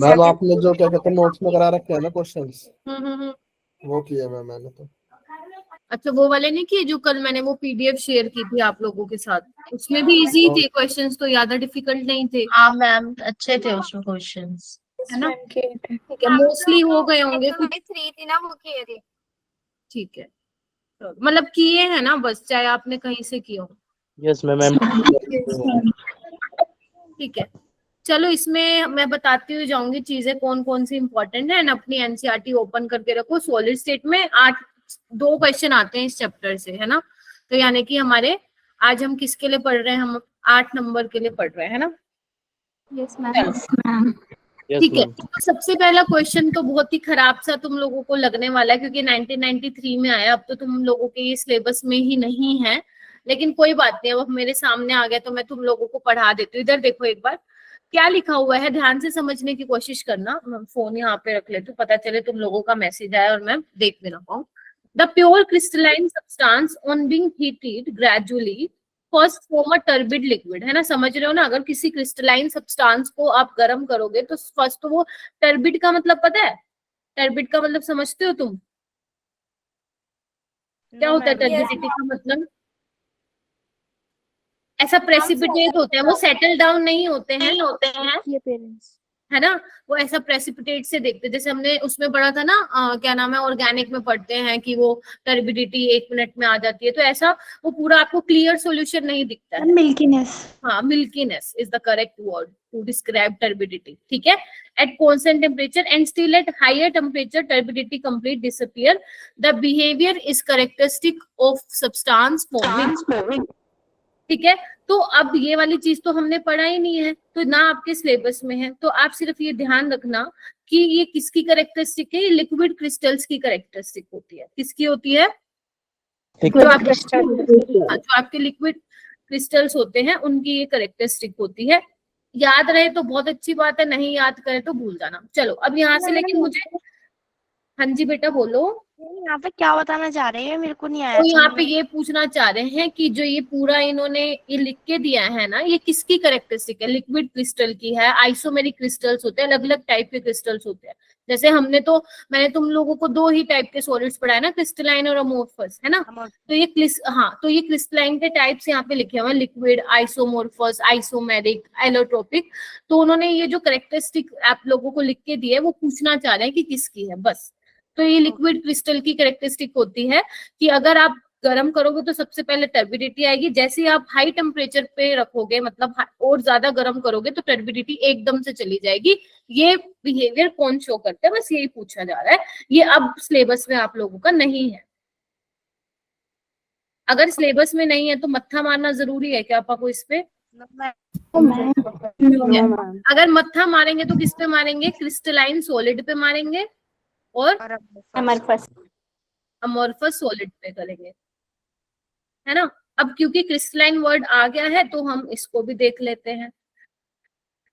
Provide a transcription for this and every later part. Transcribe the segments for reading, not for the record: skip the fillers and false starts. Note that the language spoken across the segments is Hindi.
मैम आपने जो क्या कहते हैं नोट्स में करा रखे हैं ना क्वेश्चंस, हम्म। वो किए मैंने तो। अच्छा, वो वाले नहीं किए जो कल मैंने वो पीडीएफ शेयर की थी आप लोगों के साथ? उसमें भी इजी थे क्वेश्चंस, तो ज्यादा डिफिकल्ट नहीं थे। हाँ मैम, अच्छे थे उसमें क्वेश्चंस, है ना? ठीक है, मोस्टली हो गए होंगे कुछ। 3 थी ना, वो किए थे। ठीक है, मतलब किए हैं ना, बस चाहे आपने कहीं से किए हो। Yes ma'am. ठीक है, चलो इसमें मैं बताती हुई जाऊंगी चीजें कौन कौन सी इंपॉर्टेंट है। अपनी एनसीईआरटी ओपन करके रखो। सॉलिड स्टेट में 2 क्वेश्चन आते हैं इस चैप्टर से, है ना? तो यानी कि हमारे आज हम किसके लिए पढ़ रहे हैं? हम 8 नंबर के लिए पढ़ रहे हैं, है ना? Yes ma'am. ठीक है, तो सबसे पहला क्वेश्चन तो बहुत ही खराब सा तुम लोगों को लगने वाला है, क्योंकि 1993 में आया। अब तो तुम लोगों के ये सिलेबस में ही नहीं है, लेकिन कोई बात नहीं, अब मेरे सामने आ गया तो मैं तुम लोगों को पढ़ा देती हूँ। इधर देखो एक बार क्या लिखा हुआ है, ध्यान से समझने की कोशिश करना। मैं फोन यहाँ पे रख लेती हूँ, पता चले तुम लोगों का मैसेज आया और मैं देख भी ना पाऊँ। The pure crystalline substance on being heated gradually first form a turbid liquid, है ना? समझ रहे हो ना? अगर किसी क्रिस्टलाइन सब्सटेंस को आप गर्म करोगे तो फर्स्ट तो वो टर्बिड का मतलब पता है? टर्बिड का मतलब समझते हो तुम? क्या होता है टर्बिडिटी का मतलब? ऐसा प्रेसिपिटेट होते हैं, वो सेटल डाउन नहीं होते हैं, ये पेरेंट्स है ना? वो ऐसा प्रेसिपिटेट से देखते हैं। जैसे हमने उसमें पढ़ा था ना, क्या नाम है, ऑर्गेनिक में पढ़ते हैं कि वो टर्बिडिटी 1 मिनट में आ जाती है। तो ऐसा वो पूरा आपको क्लियर सॉल्यूशन नहीं दिखता है। मिल्कीनेस। हाँ, milkiness is the correct word to describe turbidity. ठीक है, at constant temperature and still at higher temperature turbidity complete disappear. The behaviour is characteristic of substance forming. ठीक है, तो अब ये वाली चीज तो हमने पढ़ा ही नहीं है, तो ना आपके सिलेबस में है। तो आप सिर्फ ये ध्यान रखना कि ये किसकी कैरेक्टरिस्टिक है? ये लिक्विड क्रिस्टल्स की कैरेक्टरिस्टिक होती है। किसकी होती है? जो आपके लिक्विड क्रिस्टल्स होते हैं उनकी ये कैरेक्टरिस्टिक होती है। याद रहे तो बहुत अच्छी बात है, नहीं याद करे तो भूल जाना। चलो अब यहाँ से, लेकिन मुझे, हाँ जी बेटा बोलो। यहाँ पे क्या बताना चाह रहे हैं, मेरे को नहीं आया। तो यहाँ पे ये पूछना चाह रहे हैं कि जो ये पूरा इन्होंने ये लिख के दिया है ना, ये किसकी कैरेक्टरिस्टिक है? लिक्विड क्रिस्टल की है। आइसोमेरिक क्रिस्टल्स होते हैं, अलग अलग टाइप के क्रिस्टल्स होते हैं। जैसे मैंने तुम लोगों को 2 ही टाइप के सॉलिड्स पढ़ाए ना, क्रिस्टलाइन और अमोर्फस, है ना? तो ये क्रिस्टलाइन के टाइप्स यहाँ पे लिखे हुए हैं, लिक्विड, आइसोमोर्फस, आइसोमेरिक, एलोट्रोपिक। तो उन्होंने ये जो कैरेक्टरिस्टिक आप लोगों को लिख के दी है वो पूछना चाह रहे हैं कि किसकी है, बस। तो ये लिक्विड क्रिस्टल की कैरेक्टरिस्टिक होती है कि अगर आप गर्म करोगे तो सबसे पहले टर्बिडिटी आएगी। जैसे ही आप हाई टेम्परेचर पे रखोगे, मतलब और ज्यादा गर्म करोगे, तो टर्बिडिटी एकदम से चली जाएगी। ये बिहेवियर कौन शो करता है, बस यही पूछा जा रहा है। ये अब सिलेबस में आप लोगों का नहीं है। अगर सिलेबस में नहीं है तो मत्था मारना जरूरी है क्या आपको इस पे? अगर मत्था मारेंगे तो किस पे मारेंगे? क्रिस्टलाइन सॉलिड पे मारेंगे और अमोर्फस सॉलिड पे करेंगे, है ना? अब क्योंकि क्रिस्टलाइन वर्ड आ गया है तो हम इसको भी देख लेते हैं।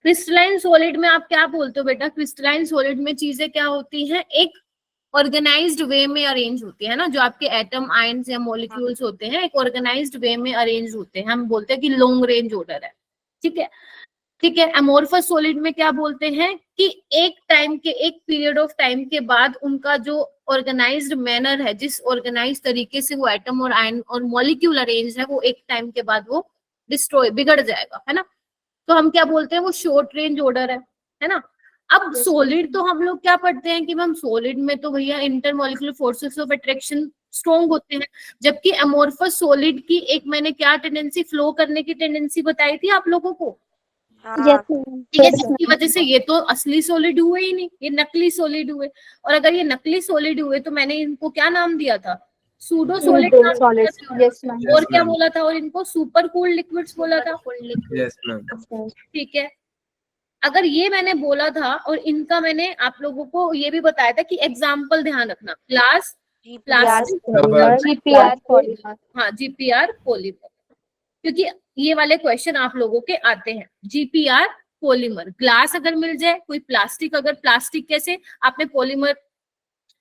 क्रिस्टलाइन सॉलिड में आप क्या बोलते हो बेटा? क्रिस्टलाइन सॉलिड में चीजें क्या होती हैं? एक ऑर्गेनाइज्ड वे में अरेंज होती है ना, जो आपके एटम, आयंस या मॉलिक्यूल्स होते हैं, एक ऑर्गेनाइज्ड वे में अरेंज होते हैं। हम बोलते हैं कि लॉन्ग रेंज ऑर्डर है। ठीक है, ठीक है। अमोर्फस सॉलिड में क्या बोलते हैं कि एक पीरियड ऑफ टाइम के बाद उनका जो ऑर्गेनाइज्ड मैनर है, जिस ऑर्गेनाइज तरीके से वो एटम और आयन और मॉलिक्यूल अरेंज है, वो एक टाइम के बाद वो बिगड़ जाएगा, है ना? तो हम क्या बोलते हैं? वो शॉर्ट रेंज ऑर्डर है ना? अब सॉलिड तो हम लोग क्या पढ़ते हैं कि हम सॉलिड में तो भैया intermolecular forces of attraction strong होते हैं। जबकि अमोर्फस सॉलिड की एक मैंने क्या टेंडेंसी, फ्लो करने की टेंडेंसी बताई थी आप लोगों को। ठीक है, जिसकी वजह से ये तो असली सॉलिड हुए ही नहीं, ये नकली सॉलिड हुए। और अगर ये नकली सॉलिड हुए तो मैंने इनको क्या नाम दिया था? Pseudo solid. और क्या बोला था? और इनको सुपर कूल्ड लिक्विड्स बोला था। ठीक है, अगर ये मैंने बोला था और इनका मैंने आप लोगों को ये भी बताया था कि एग्जाम्पल ध्यान रखना, ग्लास, प्लास्टिक, हाँ, जीपीआर पॉलीमर, क्योंकि ये वाले क्वेश्चन आप लोगों के आते हैं। जीपीआर पॉलीमर, ग्लास अगर मिल जाए, कोई प्लास्टिक, अगर प्लास्टिक कैसे, आपने पॉलीमर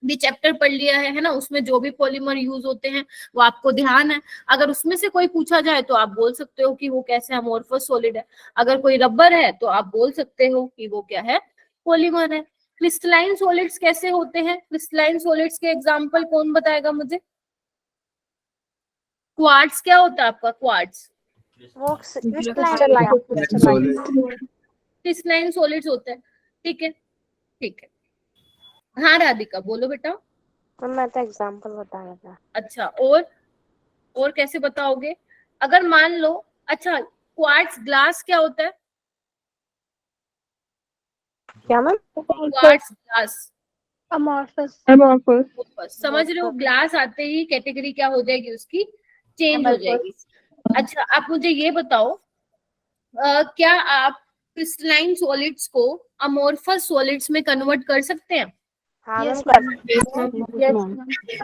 भी चैप्टर पढ़ लिया है ना? उसमें जो भी पॉलीमर यूज होते हैं वो आपको ध्यान है। अगर उसमें से कोई पूछा जाए तो आप बोल सकते हो कि वो कैसे अमोर्फस सॉलिड है। अगर कोई रबर है तो आप बोल सकते हो कि वो क्या है? पॉलीमर है। क्रिस्टलाइन सॉलिड्स कैसे होते हैं? क्रिस्टलाइन सॉलिड्स के एग्जांपल कौन बताएगा मुझे? क्वार्ट्ज क्या होता है आपका? क्वार्ट्ज वो क्रिस्टलाइन सॉलिड्स होते हैं। ठीक है, ठीक है। हाँ राधिका बोलो बेटा। मैं तो एग्जांपल बता रहा था। अच्छा, और कैसे बताओगे? अगर मान लो, अच्छा क्वार्ट्ज ग्लास क्या होता है? क्या मैम? Quartz glass amorphous. समझ रहे हो? ग्लास आते ही कैटेगरी क्या हो जाएगी उसकी? चेंज हो जाएगी। अच्छा आप मुझे ये बताओ, क्या आप क्रिस्टलाइन सॉलिड्स को अमोर्फस सॉलिड्स में कन्वर्ट कर सकते हैं? हाँ मैम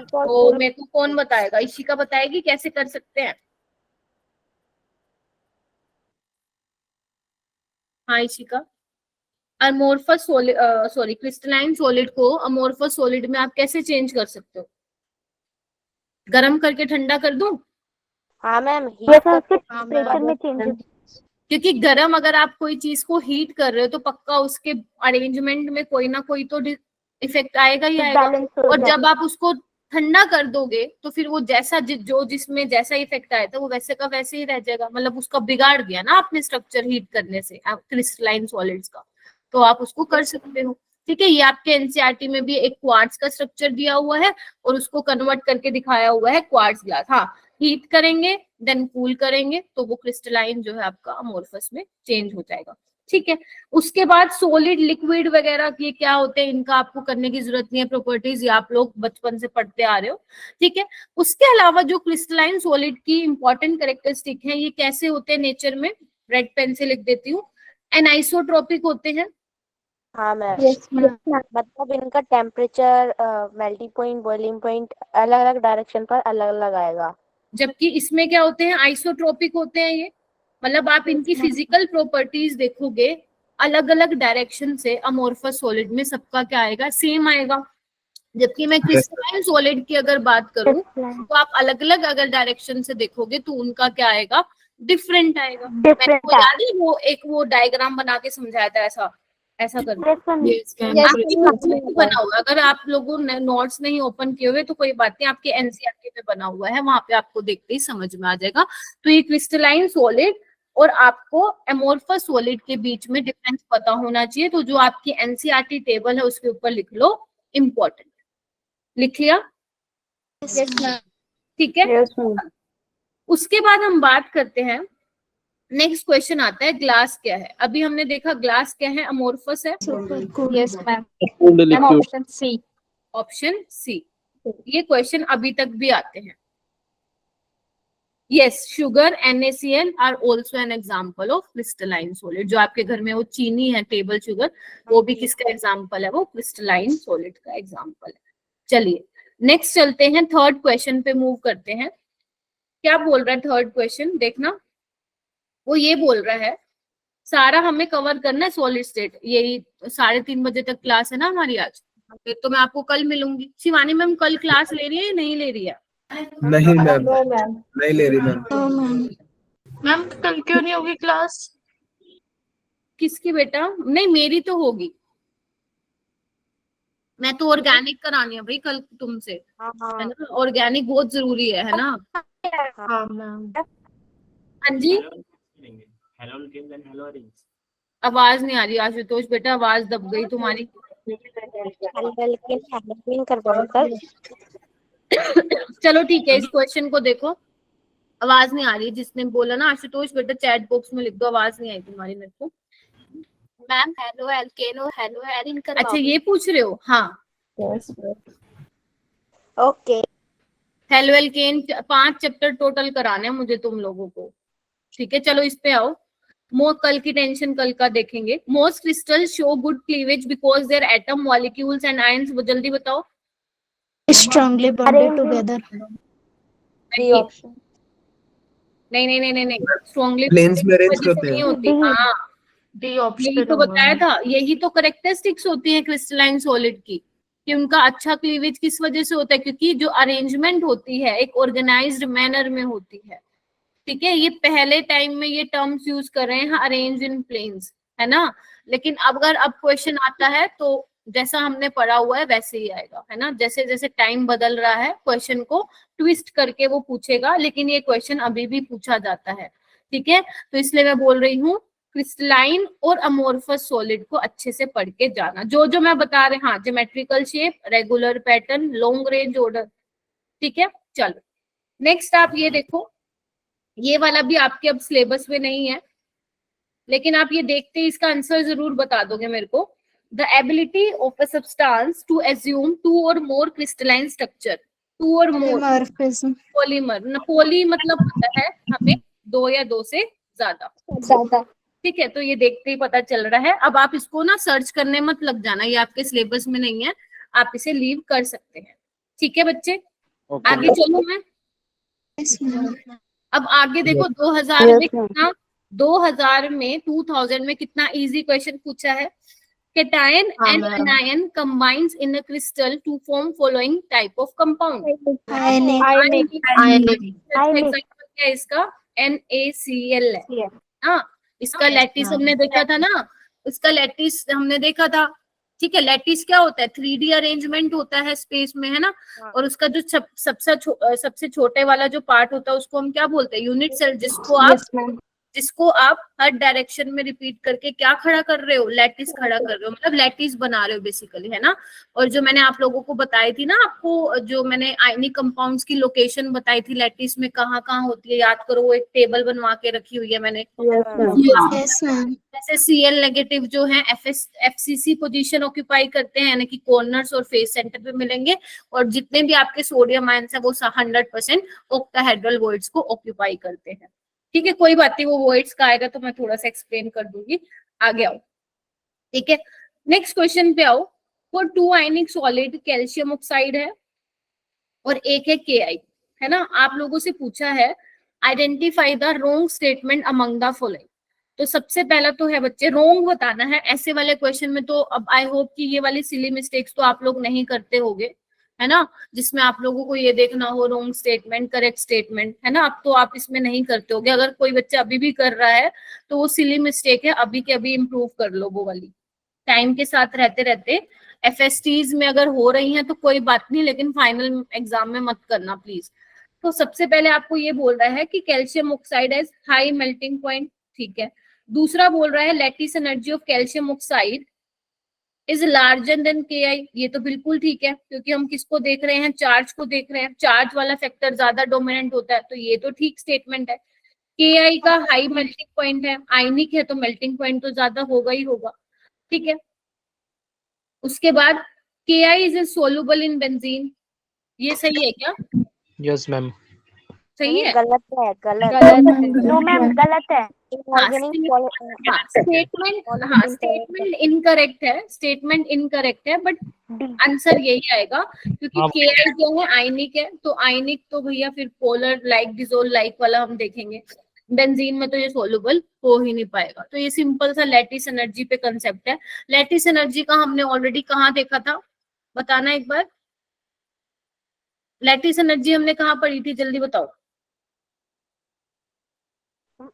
तो मेरे को कौन बताएगा? इशिका बताएगी कैसे कर सकते हैं? हाँ Ishika. Amorphous solid, sorry crystalline solid को अमोर्फस सॉलिड में आप कैसे चेंज कर सकते हो? गरम करके ठंडा कर दूं? हाँ मैम टेम्परेचर में चेंजेस। क्योंकि गरम अगर आप कोई चीज को हीट कर रहे हो तो पक्का उसके अरेंजमेंट में कोई ना कोई तो इफेक्ट आएगा ही आएगा। और जब आप उसको ठंडा कर दोगे तो फिर वो जैसा जो जिसमें जैसा इफेक्ट आया था वो वैसे का वैसे ही रह जाएगा। मतलब उसका बिगाड़ दिया ना आपने स्ट्रक्चर हीट करने से क्रिस्टलाइन सॉलिड्स का। तो आप उसको कर सकते हो। ठीक है, ये आपके एनसीईआरटी में भी एक क्वार्ट्ज का स्ट्रक्चर दिया हुआ है और उसको कन्वर्ट करके दिखाया हुआ है क्वार्ट्ज ग्लास। हाँ, हीट करेंगे देन कूल करेंगे तो वो क्रिस्टलाइन जो है आपका अमोर्फस में चेंज हो जाएगा। ठीक है, उसके बाद सॉलिड लिक्विड वगैरह ये क्या होते हैं, इनका आपको करने की जरूरत नहीं है, प्रॉपर्टीज ये आप लोग बचपन से पढ़ते आ रहे हो। ठीक है, उसके अलावा जो क्रिस्टलाइन सॉलिड की इंपॉर्टेंट कैरेक्टरिस्टिक है ये कैसे होते हैं नेचर में, रेड पेन से लिख देती हूँ। एनाइसोट्रोपिक होते हैं। हाँ मैम मतलब इनका temperature, melting point, boiling point अलग अलग डायरेक्शन पर अलग अलग आएगा। जबकि इसमें क्या होते हैं? आइसोट्रोपिक होते हैं ये। मतलब आप इनकी फिजिकल प्रॉपर्टीज देखोगे अलग अलग डायरेक्शन से अमोर्फस सॉलिड में सबका क्या आएगा? सेम आएगा। जबकि मैं क्रिस्टलाइन सॉलिड की अगर बात करूं तो आप अलग अलग अगर डायरेक्शन से देखोगे तो उनका क्या आएगा? डिफरेंट आएगा। मैंने वो याद है वो एक वो डायग्राम बना के समझाया था, ऐसा ऐसा करना। आपके बुक में बना हुआ, अगर आप लोगों ने नोट्स नहीं ओपन किए हुए तो कोई बात नहीं, आपके एनसीईआरटी पे बना हुआ है, वहां पे आपको देखते ही समझ में आ जाएगा। तो ये क्रिस्टलाइन सॉलिड और आपको एमोर्फस सॉलिड के बीच में डिफरेंस पता होना चाहिए। तो जो आपकी एनसीईआरटी टेबल है उसके ऊपर लिख लो इम्पोर्टेंट। लिख लिया? ठीक है। उसके बाद हम बात करते हैं, नेक्स्ट क्वेश्चन आता है ग्लास क्या है। अभी हमने देखा ग्लास क्या है, अमोर्फस है। Yes ma'am, option C. Option C. ये क्वेश्चन अभी तक भी आते हैं। Yes, sugar NaCl are also an example of crystalline solid. जो आपके घर में वो चीनी है टेबल शुगर, वो भी किसका एग्जाम्पल है? वो क्रिस्टलाइन सॉलिड का एग्जाम्पल है। चलिए नेक्स्ट चलते हैं, थर्ड क्वेश्चन पे मूव करते हैं। क्या बोल रहा है थर्ड क्वेश्चन? देखना, वो ये बोल रहा है सारा हमें कवर करना है सॉलिड स्टेट। यही 3:30 बजे तक क्लास है ना हमारी आज। तो मैं आपको कल मिलूंगी। शिवानी मैम कल क्लास ले रही है या नहीं ले रही है? नहीं मैम, नहीं ले रही मैम। मैम कल क्यों नहीं होगी क्लास? किसकी बेटा? नहीं मेरी तो होगी। मैं तो ऑर्गेनिक करानी है भाई कल तुमसे, है ना? ऑर्गेनिक बहुत जरूरी है ना? हाँ मैम। हाँ जी, आवाज नहीं आ रही आशुतोष बेटा, आवाज दब गई तुम्हारी। चलो ठीक है, इस क्वेश्चन को देखो, आवाज नहीं आ रही। जिसने बोला ना आशुतोष बेटा चैट बॉक्स में लिख दो, आवाज नहीं आई तुम्हारी मेरे को। मैम हेलो एल्केनो, हेलो एरिन कर। अच्छा ये पूछ रहे हो? हाँ okay. Halo alkane 5 chapter total कराने हैं मुझे तुम लोगों को। ठीक है चलो इस पे आओ। कल की टेंशन कल का देखेंगे। Most crystal show good cleavage because there atom molecules and ions. वो जल्दी बताओ। Strongly bonded together. नहीं स्ट्रांगली प्लेन्स में अरेंज करते नहीं हैं। होती। हाँ डी ऑप्शन यही तो बताया था, यही तो करेक्टरिस्टिक्स होती है क्रिस्टलाइन सॉलिड की, कि उनका अच्छा क्लीवेज किस वजह से होता है? क्योंकि जो अरेंजमेंट होती है एक ऑर्गेनाइज्ड मैनर में होती है। ठीक है, ये पहले टाइम में ये टर्म्स यूज कर रहे हैं अरेंज इन प्लेन्स। है ना। लेकिन अगर अब क्वेश्चन आता है तो जैसा हमने पढ़ा हुआ है वैसे ही आएगा, है ना। जैसे जैसे टाइम बदल रहा है क्वेश्चन को ट्विस्ट करके वो पूछेगा, लेकिन ये क्वेश्चन अभी भी पूछा जाता है, ठीक है। तो इसलिए मैं बोल रही हूँ क्रिस्टलाइन और अमोर्फस सॉलिड को अच्छे से पढ़ के जाना, जो जो मैं बता रहे, हाँ, geometrical shape, regular pattern, long range order, ठीक है। चलो नेक्स्ट आप ये देखो, ये वाला भी आपके अब सिलेबस में नहीं है, लेकिन आप ये देखते ही इसका आंसर जरूर बता दोगे मेरे को। The ability of a substance to assume two और मोर क्रिस्टलाइन स्ट्रक्चर, टू और मोर Polymorphism. पॉलीमर, पॉली मतलब होता है हमें दो या दो से ज्यादा, ठीक है। तो ये देखते ही पता चल रहा है। अब आप इसको ना सर्च करने मत लग जाना, ये आपके सिलेबस में नहीं है, आप इसे लीव कर सकते हैं, ठीक है बच्चे। आगे चलो मैं, Yes, ma'am. अब आगे देखो 2000 में कितना, 2000 में 2000 में कितना इजी क्वेश्चन पूछा है। Cation and anion combines in a crystal to form following type of compound. Ionic. Example क्या है इसका, NaCl है। हाँ, इसका लैटिस हमने देखा था ना, इसका लैटिस हमने देखा था, ठीक है। लैटिस क्या होता है, 3D अरेंजमेंट होता है स्पेस में, है ना। और उसका जो सबसे छोटे वाला जो पार्ट होता है उसको हम क्या बोलते हैं, यूनिट सेल, जिसको आप हर डायरेक्शन में रिपीट करके क्या खड़ा कर रहे हो, लैटिस खड़ा कर रहे हो, मतलब लैटिस बना रहे हो बेसिकली, है ना। और जो मैंने आप लोगों को बताई थी ना, आपको जो मैंने आयनिक कंपाउंड्स की लोकेशन बताई थी लैटिस में कहाँ कहाँ होती है, याद करो, वो एक टेबल बनवा के रखी हुई है मैंने। Yes, ma'am. जैसे Cl नेगेटिव जो है FCC पोजीशन ऑक्यूपाई करते हैं, यानी कि कॉर्नर्स और फेस सेंटर पे मिलेंगे, और जितने भी आपके सोडियम आयंस है वो 100% ऑक्टाहेड्रल वॉइड्स को ऑक्यूपाई करते हैं, ठीक है। कोई बात नहीं, वो वॉइड्स का आएगा तो मैं थोड़ा सा एक्सप्लेन कर दूंगी, आगे आओ, ठीक है। नेक्स्ट क्वेश्चन पे आओ। For 2 ionic solid calcium oxide है और एक है Ki, है ना। आप लोगों से पूछा है identify the wrong statement among the following. तो सबसे पहला तो है बच्चे रोंग बताना है। ऐसे वाले क्वेश्चन में तो अब आई होप कि ये वाली सिली मिस्टेक्स तो आप लोग नहीं करते होगे, है ना, जिसमें आप लोगों को ये देखना हो रोंग स्टेटमेंट करेक्ट स्टेटमेंट, है ना। अब तो आप इसमें नहीं करते होगे। अगर कोई बच्चा अभी भी कर रहा है तो वो सिली मिस्टेक है, अभी के अभी इम्प्रूव कर लो वो वाली। टाइम के साथ रहते रहते FSTs में अगर हो रही हैं तो कोई बात नहीं, लेकिन फाइनल एग्जाम में मत करना प्लीज। तो सबसे पहले आपको ये बोल रहा है कि calcium oxide has high melting point, ठीक है। दूसरा बोल रहा है lattice energy of calcium oxide is larger than Ki। ये तो बिल्कुल ठीक है, क्योंकि हम किसको देख रहे हैं, चार्ज को देख रहे हैं, चार्ज वाला फैक्टर ज्यादा डोमिनेंट होता है, तो ये तो ठीक स्टेटमेंट है। Ki का हाई मेल्टिंग पॉइंट है, आयनिक है तो मेल्टिंग पॉइंट तो ज्यादा होगा ही होगा, ठीक है। उसके बाद Ki is soluble in benzene, ये सही है क्या? Yes ma'am. सही है? गलत है, गलत नो मैम, गलत है। स्टेटमेंट इनकरेक्ट है, स्टेटमेंट इनकरेक्ट है, बट आंसर यही आएगा, क्योंकि Ki जो है आयनिक है, तो आयनिक तो भैया फिर पोलर लाइक डिसोल लाइक वाला हम देखेंगे। बेंजीन में तो ये सोलुबल हो ही नहीं पाएगा। तो ये सिंपल सा लैटिस एनर्जी पे कंसेप्ट है। लैटिस एनर्जी का हमने ऑलरेडी कहाँ देखा था, बताना एक बार। लैटिस एनर्जी हमने कहाँ पढ़ी थी, जल्दी बताओ।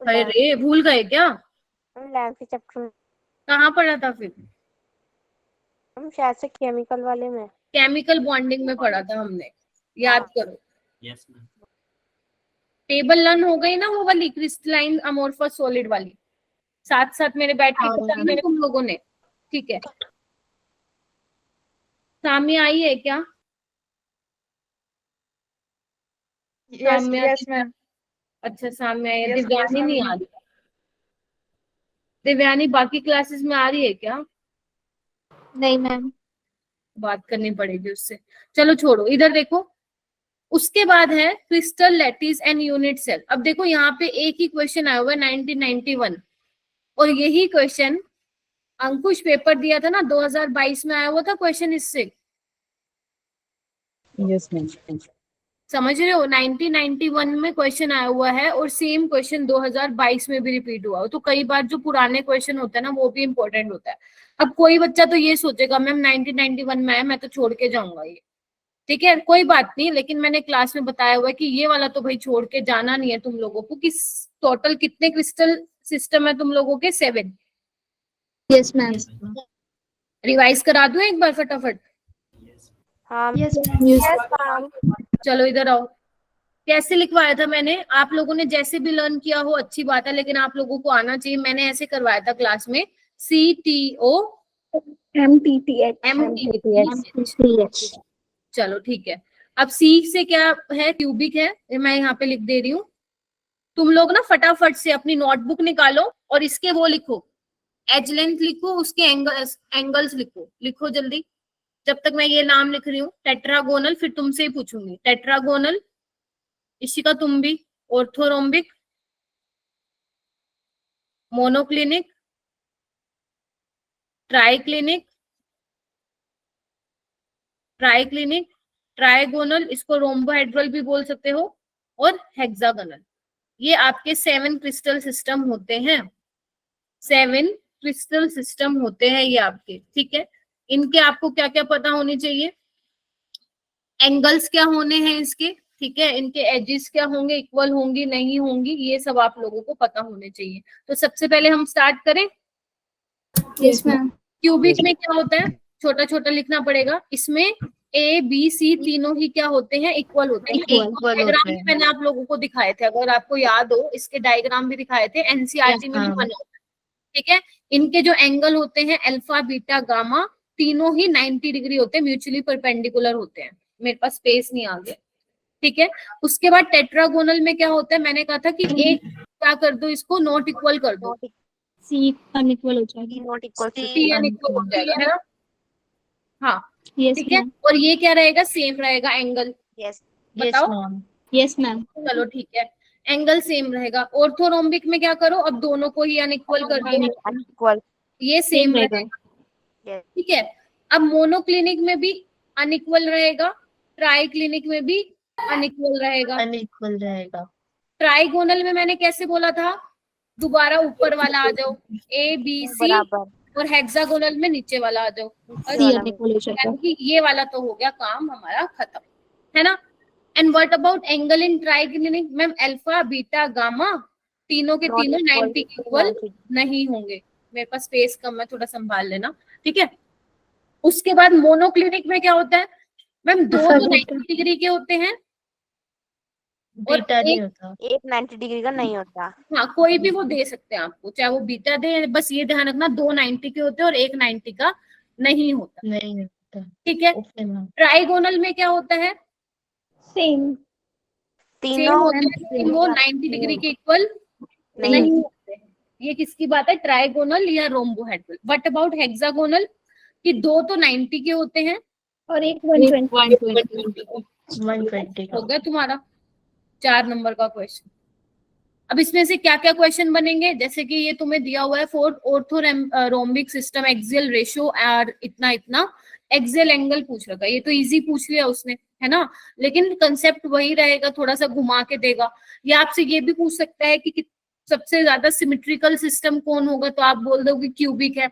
अरे भूल गए क्या? लैंसी चैप्टर कहाँ पढ़ा था फिर? हम शायद से केमिकल वाले में, केमिकल बॉन्डिंग में पढ़ा था हमने, याद करो। Yes ma'am. टेबल लर्न हो गई ना वो वाली क्रिस्टलाइन अमोर्फस सॉलिड वाली, साथ साथ मेरे बैठ के करना तुम लोगों ने, ठीक है। सामी आई है क्या? Yes, ma'am. अच्छा सामी आई है, दिव्यानी नहीं आ रही। दिव्यानी बाकी क्लासेस में आ रही है क्या? नहीं मैम। बात करनी पड़ेगी उससे। चलो छोड़ो, इधर देखो। उसके बाद है crystal lattice and unit cell. अब देखो यहाँ पे एक ही क्वेश्चन आया हुआ है 1991, और यही क्वेश्चन अंकुश पेपर दिया था ना 2022 में आया हुआ था क्वेश्चन इससे। Yes ma'am. समझ रहे हो, 1991 में क्वेश्चन आया हुआ है और सेम क्वेश्चन 2022 में भी रिपीट हुआ हो। तो कई बार जो पुराने क्वेश्चन होता है ना वो भी इंपॉर्टेंट होता है। अब कोई बच्चा तो ये सोचेगा मैम 1991 में है, मैं तो छोड़ के जाऊंगा ये, ठीक है। कोई बात नहीं, लेकिन मैंने क्लास में बताया हुआ है कि ये वाला तो भाई छोड़ के जाना नहीं है तुम लोगों को। कि टोटल कितने क्रिस्टल सिस्टम है तुम लोगों के? 7। Yes, ma'am. रिवाइज करा दूं एक बार फटाफट? हाँ Yes, ma'am. Yes. चलो इधर आओ। कैसे लिखवाया था मैंने? आप लोगों ने जैसे भी लर्न किया हो अच्छी बात है, लेकिन आप लोगों को आना चाहिए। मैंने ऐसे करवाया था क्लास में, CTO MTTH। चलो ठीक है। अब C से क्या है? क्यूबिक है, ये मैं यहाँ पे लिख दे रही हूँ। तुम लोग ना फटाफट से अपनी नोटबुक निकालो और इसके वो लिखो, एज लेंथ लिखो, उसके एंगल्स लिखो, लिखो जल्दी। जब तक मैं ये नाम लिख रही हूँ, टेट्रागोनल, फिर तुमसे ही पूछूंगी। टेट्रागोनल, इशिका तुम भी। Orthorhombic, monoclinic, triclinic, triclinic, trigonal, इसको रोम्बोहेड्रल भी बोल सकते हो, और हेक्सागोनल। ये आपके 7 क्रिस्टल सिस्टम होते हैं। 7 क्रिस्टल सिस्टम होते हैं ये आपके, ठीक है। इनके आपको क्या क्या पता होनी चाहिए? एंगल्स क्या होने हैं इसके, ठीक है। इनके एजेस क्या होंगे, इक्वल होंगी नहीं होंगी, ये सब आप लोगों को पता होने चाहिए। तो सबसे पहले हम स्टार्ट करें। Yes, ma'am. क्यूबिक में क्या होता है? छोटा छोटा लिखना पड़ेगा। इसमें A B C तीनों ही क्या होते हैं? इक्वल होते हैं। डायग्राम भी मैंने आप लोगों को दिखाए थे, अगर आपको याद हो, इसके डायग्राम भी दिखाए थे, एनसीईआरटी में भी बने होते हैं, ठीक है। इनके जो एंगल होते हैं अल्फा बीटा गामा, तीनों ही 90 डिग्री होते हैं, म्यूचुअली परपेंडिकुलर होते हैं। मेरे पास स्पेस नहीं आ गया, ठीक है। उसके बाद टेट्रागोनल में क्या होता है? मैंने कहा था कि एक क्या कर दो, इसको नॉट इक्वल कर दो, C unequal हो जाएगी. Not equal to T unequal हो जाएगा, है ना? हाँ, Yes, ठीक है। ma'am. और ये क्या रहेगा? सेम रहेगा एंगल, यस बताओ। Yes, ma'am. चलो ठीक है, एंगल सेम रहेगा। ऑर्थोरोम्बिक में क्या करो? अब दोनों को ही अनइक्वल कर दो, अनइक्वल ये सेम रहेगा. रहेगा, ठीक है। अब मोनोक्लिनिक में भी अनइक्वल रहेगा, ट्राइक्लिनिक में भी अनइक्वल रहेगा। ट्राइगोनल में मैंने कैसे बोला था? दोबारा ऊपर वाला आ जाओ, A B C, बराबर और हेक्सागोनल में नीचे वाला आ जाओ। C unequal हो जाएगा. यानी कि ये वाला तो हो गया काम हमारा खत्म, है ना। And what about angle in triclinic? Ma'am alpha beta gamma तीनों के तीनों 90 के इक्वल नहीं होंगे। मेरे पास स्पेस कम है, थोड़ा संभाल लेना, ठीक है। उसके बाद मोनोक्लिनिक में क्या होता है? मैम दो तो 90 डिग्री के होते हैं और एक 90 डिग्री का नहीं होता। हाँ, कोई भी वो दे सकते हैं आपको, चाहे वो बीटा दे, बस ये ध्यान रखना 2 90 के होते हैं और एक 90 का नहीं होता, ठीक है। ट्राइगोनल में क्या होता है? सेम तीनों होते हैं, लेकिन वो 90 डिग्री के इक्वल नहीं होते हैं। ये किसकी बात है? ट्राइगोनल या रोम्बोहेड्रल। What about hexagonal? कि दो तो 90 के होते हैं और एक 120 हो गया तुम्हारा 4 नंबर का क्वेश्चन। अब इसमें से क्या क्या क्वेश्चन बनेंगे? जैसे कि ये तुम्हें दिया हुआ है, four orthorhombic system axial ratio और इतना इतना एक्सियल एंगल पूछ रखा है। ये तो इजी पूछ लिया उसने, है ना, लेकिन कंसेप्ट वही रहेगा, थोड़ा सा घुमा के देगा। या आपसे ये भी पूछ सकता है कि सबसे ज्यादा सिमेट्रिकल सिस्टम कौन होगा, तो आप बोल दोगे क्यूबिक है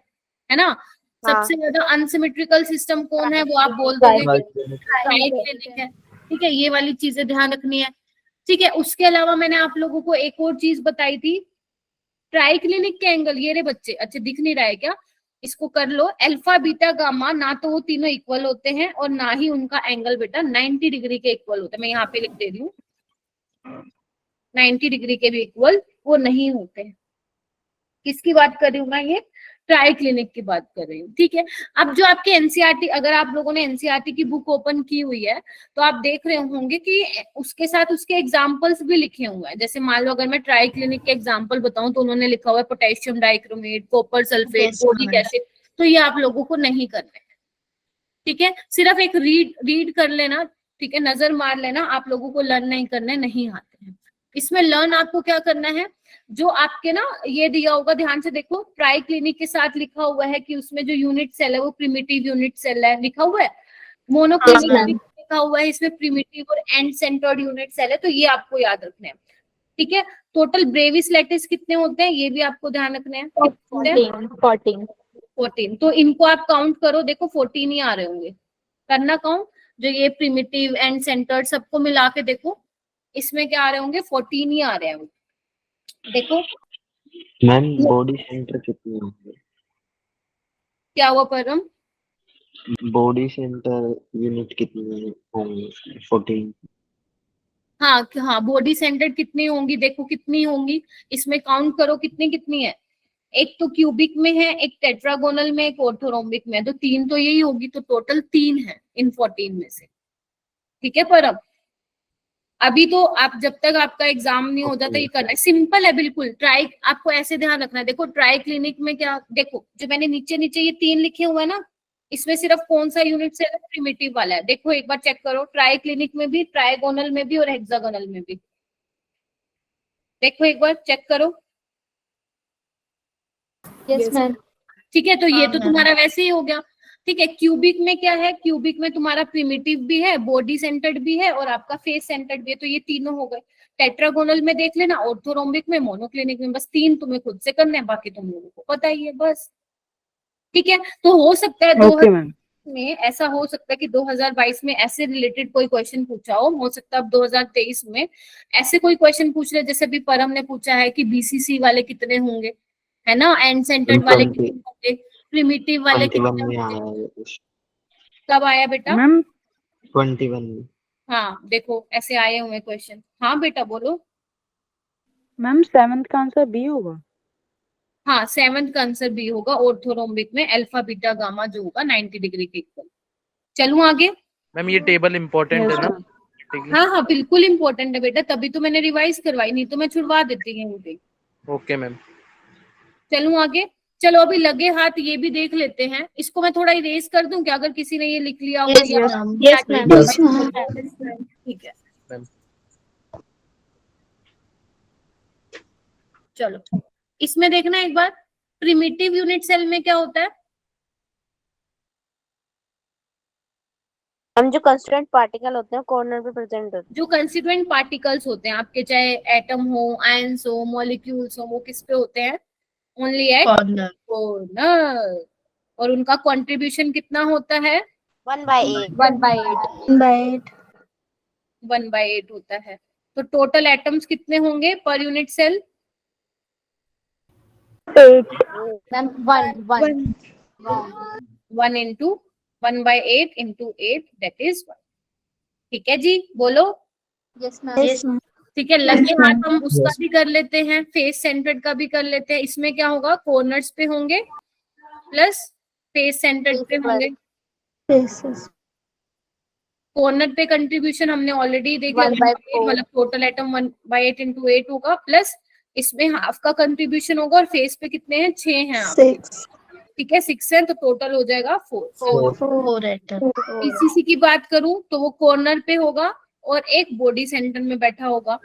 ना। सबसे ज्यादा अनसिमेट्रिकल सिस्टम कौन है, वो आप बोल दोगे ट्राइक्लिनिक है, ठीक है। ये वाली चीजें ध्यान रखनी है, ठीक है। उसके अलावा मैंने आप लोगों को एक और चीज बताई थी, ट्राइक्लिनिक के एंगल, ये रे बच्चे, अच्छा दिख नहीं रहा है क्या? इसको कर लो, अल्फा बीटा गामा ना तो वो तीनों इक्वल होते हैं और ना ही उनका एंगल बेटा 90 डिग्री के इक्वल होता है। मैं यहाँ पे लिख दे रही हूँ, 90 डिग्री के भी इक्वल वो नहीं होते हैं। किसकी बात कर रही हूँ मैं? ये ट्राइक्लिनिक की बात कर रही हूँ, ठीक है। अब जो आपके एनसीईआरटी, अगर आप लोगों ने एनसीईआरटी की बुक ओपन की हुई है तो आप देख रहे होंगे कि उसके साथ उसके एग्जांपल्स भी लिखे हुए हैं। जैसे मान लो अगर मैं ट्राइक्लिनिक के एग्जांपल बताऊं तो उन्होंने लिखा हुआ है potassium dichromate, copper sulphate, boric acid. तो ये आप लोगों को नहीं करना है, ठीक है। सिर्फ एक रीड कर लेना, ठीक है, नजर मार लेना, आप लोगों को लर्न नहीं करने नहीं आते हैं। इसमें लर्न आपको क्या करना है, जो आपके ना ये दिया होगा, ध्यान से देखो, ट्राइक्लिनिक के साथ लिखा हुआ है कि उसमें जो यूनिट सेल है वो प्रिमिटिव यूनिट सेल है, लिखा हुआ है। मोनोक्लिनिक में लिखा हुआ है इसमें प्रिमिटिव और एंड सेंटर्ड यूनिट सेल है, तो ये आपको याद रखना है, ठीक है। टोटल ब्रेविस लैटिस कितने होते हैं ये भी आपको ध्यान रखने हैं, 14। तो इनको आप काउंट करो, देखो 14 ही आ रहे होंगे, करना काउंट। जो ये प्रिमिटिव एंड सेंटर्ड सबको मिला के देखो, इसमें क्या आ रहे होंगे? 14 ही आ रहे हैं। देखो मैम बॉडी सेंटर कितने होंगे? क्या हुआ परम? बॉडी सेंटर यूनिट कितने होंगे? 14। हाँ हाँ, बॉडी सेंटर्ड कितनी होंगी, देखो कितनी होंगी, इसमें काउंट करो कितनी कितनी है। एक तो क्यूबिक में है, एक टेट्रागोनल में, एक ऑर्थोरोम्बिक में, तो 3 तो यही होगी, तो टोटल 3 है इन 14 में से। ठीक है परम, अभी तो आप जब तक आपका एग्जाम नहीं हो जाता ये करना है, सिंपल है बिल्कुल। ट्राई, आपको ऐसे ध्यान रखना है, देखो ट्राई क्लिनिक में क्या, देखो जो मैंने नीचे नीचे ये 3 लिखे हुए हैं ना, इसमें सिर्फ कौन सा यूनिट सेल प्रिमिटिव वाला है, देखो एक बार चेक करो, ट्राई क्लिनिक में भी, ट्राइगोनल में भी और हेक्सागोनल में भी, देखो एक बार चेक करो। Yes ma'am. ठीक है, तो ये तो तुम्हारा वैसे ही हो गया। ठीक है, क्यूबिक में क्या है, क्यूबिक में तुम्हारा प्रिमिटिव भी है, बॉडी सेंटर्ड भी है और आपका फेस सेंटर्ड भी है, तो ये तीनों हो गए। टेट्रागोनल में देख लेना, ऑर्थोरोम्बिक में, मोनोक्लिनिक में, बस 3 तुम्हें खुद से करने हैं, बाकी तुम लोगों को पता ही है बस। ठीक है, तो हो सकता है 2000 में ऐसा हो सकता है कि 2022 में ऐसे रिलेटेड कोई क्वेश्चन पूछा हो सकता है अब 2023 में ऐसे कोई क्वेश्चन पूछ रहे, जैसे अभी परम ने पूछा है कि बीसीसी वाले कितने होंगे, है ना, एंड सेंटर्ड वाले कितने होंगे, प्रिमिटिव वाले कितने में होंगे। आया कब आया बेटा? मैम 21 में। हाँ देखो ऐसे आए हुए क्वेश्चन। हाँ बेटा बोलो। मैम 7th का आंसर बी होगा। हाँ 7th का आंसर बी होगा, ऑर्थोरोम्बिक में अल्फा बीटा गामा जो होगा 90 डिग्री के इक्वल। चलूं आगे? मैम ये टेबल इम्पोर्टेंट है ना? हाँ हाँ बिल्कुल इम्पोर्टेंट है बेटा, तभी तो मैंने रिवाइज करवाई, नहीं तो मैं छुड़वा देती यहीं पे। Okay ma'am. चलूं आगे? चलो अभी लगे हाथ ये भी देख लेते हैं, इसको मैं थोड़ा इरेज कर दूं क्या, अगर किसी ने ये लिख लिया हो? Yes ma'am. ठीक है मैम चलो, इसमें देखना एक बार, प्रिमिटिव यूनिट सेल में क्या होता है? हम जो कंस्टिट्यूएंट पार्टिकल होते हैं कॉर्नर पे प्रेजेंट होते हैं। जो कंस्टिट्यूएंट पार्टिकल्स होते हैं आपके, चाहे एटम हो, आयंस हो, मॉलिक्यूल्स हो, वो किस पे होते हैं? Only at corner. और उनका कंट्रीब्यूशन कितना होता है? 1/8। 1/8 1/8 होता है। तो टोटल एटम्स कितने होंगे पर unit cell? Ma'am 1 1 into 1/8 into 8 that is 1। ठीक है जी, बोलो। Yes ma'am. ठीक है, लगे हाथ हम उसका भी कर लेते हैं, फेस सेंटर्ड का भी कर लेते हैं। इसमें क्या होगा, कॉर्नर्स पे होंगे प्लस फेस सेंटर्ड पे होंगे। कॉर्नर पे कंट्रीब्यूशन हमने ऑलरेडी देखा, 1/4 मतलब टोटल एटम 1/8 इंटू 8 होगा, प्लस इसमें हाफ का कंट्रीब्यूशन होगा, और फेस पे कितने हैं? 6 हैं आपके। ठीक है 6 है, तो टोटल हो जाएगा 4 एटम। पीसीसी की बात करूं तो वो कॉर्नर पे होगा और एक बॉडी सेंटर में बैठा होगा।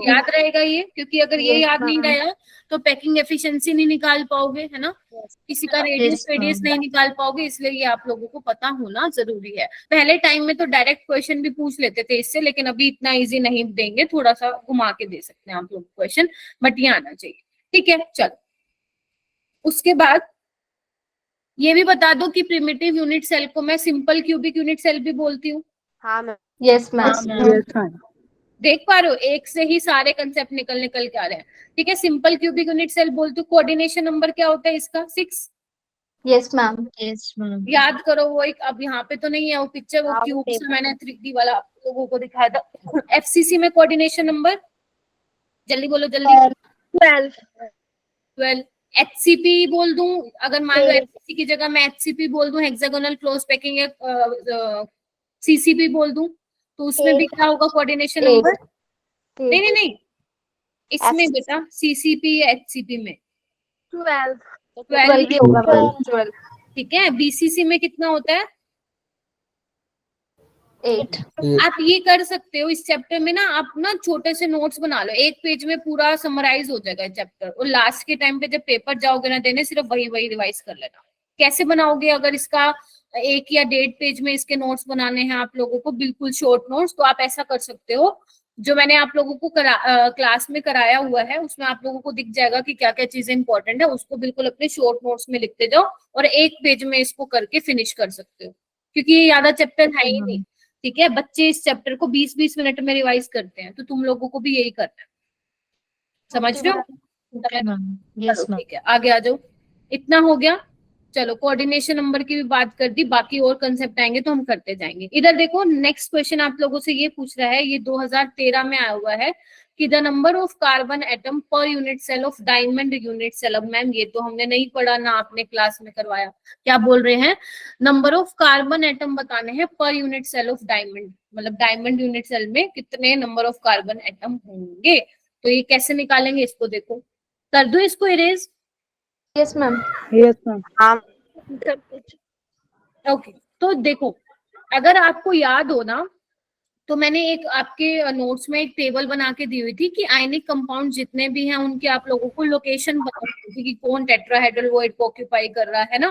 याद रहेगा ये, क्योंकि अगर ये याद नहीं रहा तो पैकिंग एफिशिएंसी नहीं निकाल पाओगे, है ना, किसी का रेडियस नहीं निकाल पाओगे, इसलिए ये आप लोगों को पता होना जरूरी है। पहले टाइम में तो डायरेक्ट क्वेश्चन भी पूछ लेते थे इससे, लेकिन अभी इतना इजी नहीं देंगे, थोड़ा सा घुमा के दे सकते हैं आप लोग क्वेश्चन, बट ये आना चाहिए। ठीक है चलो, उसके बाद ये भी बता दो कि प्रिमिटिव यूनिट सेल को मैं सिंपल क्यूबिक यूनिट सेल भी बोलती हूँ। हाँ मैम। Yes ma'am. देख पा रहे हो, एक से ही सारे कंसेप्ट निकल के आ रहे हैं। ठीक है, सिंपल क्यूबिक यूनिट सेल बोलते हो, कोऑर्डिनेशन नंबर क्या होता है इसका? 6। Yes ma'am. याद करो, वो एक, अब यहाँ पे तो नहीं है वो पिक्चर, वो क्यूब से मैंने 3D वाला आप लोगों को दिखाया था। एफसीसी में कोऑर्डिनेशन नंबर जल्दी बोलो, जल्दी। 12। एचसीपी बोल दूं, अगर मान लो एफसीसी की जगह मैं एचसीपी बोल दूं, हेक्सागोनल क्लोज पैकिंग, या सीसीपी बोल दूं, तो उसमें भी क्या होगा कोऑर्डिनेशन नंबर? नहीं, इसमें बेटा सीसीपी या एचसीपी में 12 होगा। ठीक है, बीसीसी में कितना होता है? 8। आप ये कर सकते हो इस चैप्टर में ना, आप ना छोटे से नोट्स बना लो, एक पेज में पूरा समराइज हो जाएगा चैप्टर, और लास्ट के टाइम पे जब पेपर जाओगे ना देने, सिर्फ वही रिवाइज कर लेना। कैसे बनाओगे? अगर इसका 1 या 1.5 पेज में इसके नोट्स बनाने हैं आप लोगों को, बिल्कुल शॉर्ट नोट्स, तो आप ऐसा कर सकते हो, जो मैंने आप लोगों को क्लास में कराया हुआ है उसमें आप लोगों को दिख जाएगा कि क्या क्या चीजें इंपॉर्टेंट है, उसको बिल्कुल अपने शॉर्ट नोट्स में लिखते जाओ और 1 पेज में इसको करके फिनिश कर सकते हो, क्योंकि ये ज्यादा चैप्टर है ही नहीं। ठीक है, बच्चे इस चैप्टर को 20-20 मिनट में रिवाइज करते हैं, तो तुम लोगों को भी यही करना है, समझ रहे हो? Yes ma'am. ठीक है, आगे आ जाओ। इतना हो गया। चलो कोऑर्डिनेशन नंबर की भी बात कर दी, बाकी और कंसेप्ट आएंगे तो हम करते जाएंगे। इधर देखो नेक्स्ट क्वेश्चन आप लोगों से ये पूछ रहा है, ये 2013 में आया हुआ है कि the number of carbon atom per unit cell of diamond unit cell. अब मैम ये तो हमने नहीं पढ़ा ना, आपने क्लास में करवाया। क्या बोल रहे हैं, नंबर ऑफ कार्बन एटम बताने हैं per unit cell of diamond, मतलब डायमंड यूनिट सेल में कितने नंबर ऑफ कार्बन एटम होंगे। तो ये कैसे निकालेंगे इसको, देखो कर दो इसको erase. Yes, ma'am. Yes, ma'am. हाँ ओके तो देखो अगर आपको याद हो ना, तो मैंने एक आपके नोट्स में एक टेबल बना के दी हुई थी कि आयनिक कंपाउंड जितने भी हैं उनके आप लोगों को लोकेशन बतानी थी कि कौन टेट्राहेड्रल वॉइड को ऑक्यूपाई कर रहा है ना,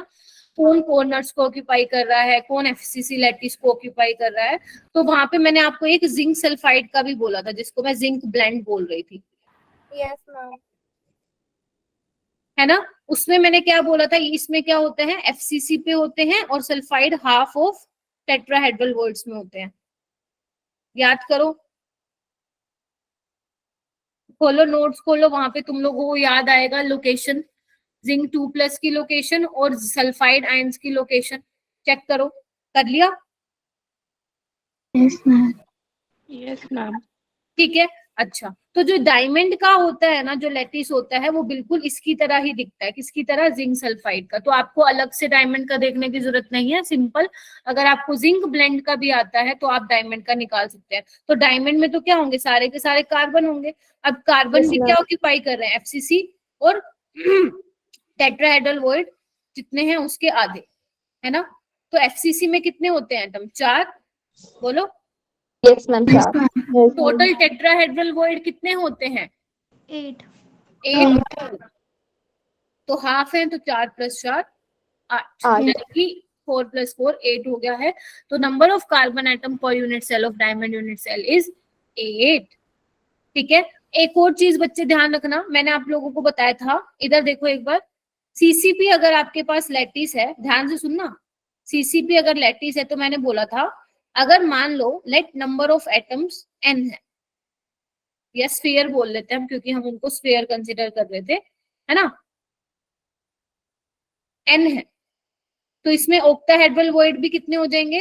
कौन कॉर्नर्स को ऑक्यूपाई कर रहा है, कौन एफसीसी लैटिस को ऑक्यूपाई कर रहा है। तो वहां पे मैंने आपको एक जिंक सल्फाइड का भी बोला था, जिसको मैं जिंक ब्लेंड बोल रही थी, यस मैम। है ना। उसमें मैंने क्या बोला था, इसमें क्या होते हैं, एफसीसी पे होते हैं और sulphide half of tetrahedral voids में होते हैं। याद करो, खोलो नोट्स खोलो, वहां पे तुम लोगों को याद आएगा लोकेशन, जिंक 2+ की लोकेशन और सल्फाइड आयंस की लोकेशन। चेक करो, कर लिया? Yes, ma'am. Yes, ma'am. ठीक है। अच्छा, तो जो डायमंड का होता है ना, जो लैटिस होता है, वो बिल्कुल इसकी तरह ही दिखता है। किसकी तरह, जिंक सल्फाइड का। तो आपको अलग से डायमंड का देखने की जरूरत नहीं है, सिंपल अगर आपको जिंक ब्लेंड का भी आता है तो आप डायमंड का निकाल सकते हैं। तो डायमंड में तो क्या होंगे, सारे के सारे कार्बन होंगे। अब कार्बन भी क्या ऑक्यूपाई कर रहे हैं, एफसीसी और टेट्राहेड्रल वॉइड जितने हैं उसके आधे, है ना। तो एफसीसी में कितने होते हैं एटम, 4, बोलो। Yes, ma'am. Yes, total tetrahedral void कितने होते हैं, 8. 8। तो हाफ है, तो 4 + 4 8, यानी कि 4 + 4 8 हो गया है। तो number of carbon atom per unit cell of diamond unit cell is 8। ठीक है। एक और चीज बच्चे ध्यान रखना, मैंने आप लोगों को बताया था, इधर देखो एक बार, सीसीपी अगर आपके पास लैटिस है, ध्यान से सुनना, सीसीपी अगर लैटिस है तो मैंने बोला था, अगर मान लो let number of atoms n है, या स्फीयर बोल लेते हैं हम क्योंकि हम उनको स्फीयर कंसीडर कर रहे थे, है ना, n है, तो इसमें ऑक्टाहेड्रल वॉइड भी कितने हो जाएंगे,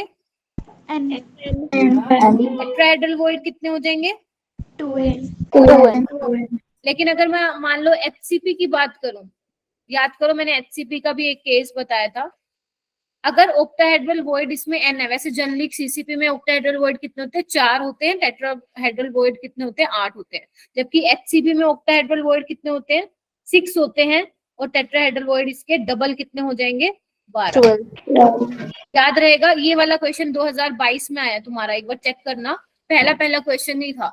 टेट्राहेड्रल वॉइड कितने हो जाएंगे, 2. लेकिन अगर मैं मान लो एचसीपी की बात करूं, याद करो मैंने एचसीपी का भी एक केस बताया था, अगर ऑक्टाहेड्रल वॉइड इसमें n है, वैसे जनरली सीसीपी में ऑक्टाहेड्रल वॉइड कितने होते हैं, 4 होते हैं, टेट्राहेड्रल वॉइड कितने होते हैं, 8 होते हैं, जबकि एचसीपी में ऑक्टाहेड्रल वॉइड कितने होते हैं, 6 होते हैं, और टेट्राहेड्रल वॉइड इसके डबल कितने हो जाएंगे, 12। याद रहेगा, ये वाला क्वेश्चन 2022 में आया तुम्हारा, एक बार चेक करना, पहला क्वेश्चन नहीं था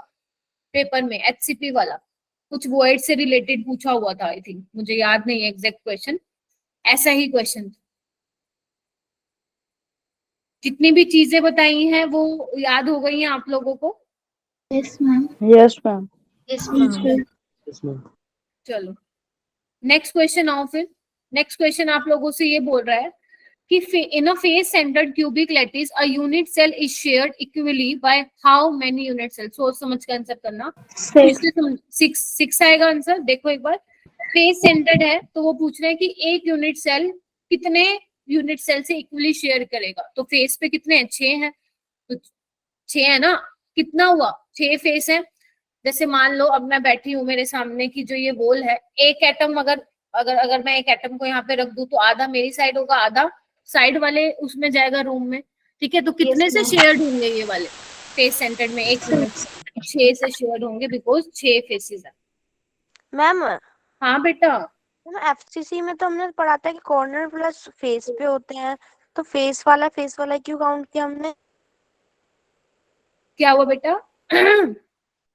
पेपर में, एचसीपी वाला, कुछ वॉइड से रिलेटेड पूछा हुआ था, आई थिंक, मुझे याद नहीं है एग्जैक्ट क्वेश्चन, ऐसा ही क्वेश्चन। जितनी भी चीजें बताई हैं वो याद हो गई हैं आप लोगों को? Yes, ma'am. Yes, ma'am. Yes, ma'am. Yes, ma'am. चलो नेक्स्ट क्वेश्चन आओ फिर। नेक्स्ट क्वेश्चन आप लोगों से ये बोल रहा है कि in a face centred cubic lattice a unit cell is shared equally by how many unit cell. सोच समझ के आंसर करना। 6 आएगा आंसर। देखो एक बार, फेस सेंटर्ड है तो वो पूछ रहे हैं कि एक यूनिट सेल कितने यूनिट सेल से इक्वली शेयर करेगा। तो फेस पे कितने हैं, 6 हैं, तो 6 है ना, कितना हुआ, 6 फेस है। जैसे मान लो अब मैं बैठी हूँ, मेरे सामने की जो ये वॉल है, एक एटम अगर मैं एक एटम को यहाँ पे रख दूं तो आधा मेरी साइड होगा, आधा साइड वाले उसमें जाएगा रूम में, ठीक है। तो कितने से शेयर्ड होंगे ये वाले फेस सेंटर्ड में, एक यूनिट 6 से शेयर्ड होंगे, बिकॉज 6 फेसेस है। मैम हाँ बेटा, एफसीसी में तो हमने पढ़ा था कि कॉर्नर प्लस फेस पे होते हैं, तो फेस वाला क्यों काउंट किया हमने? क्या हुआ बेटा?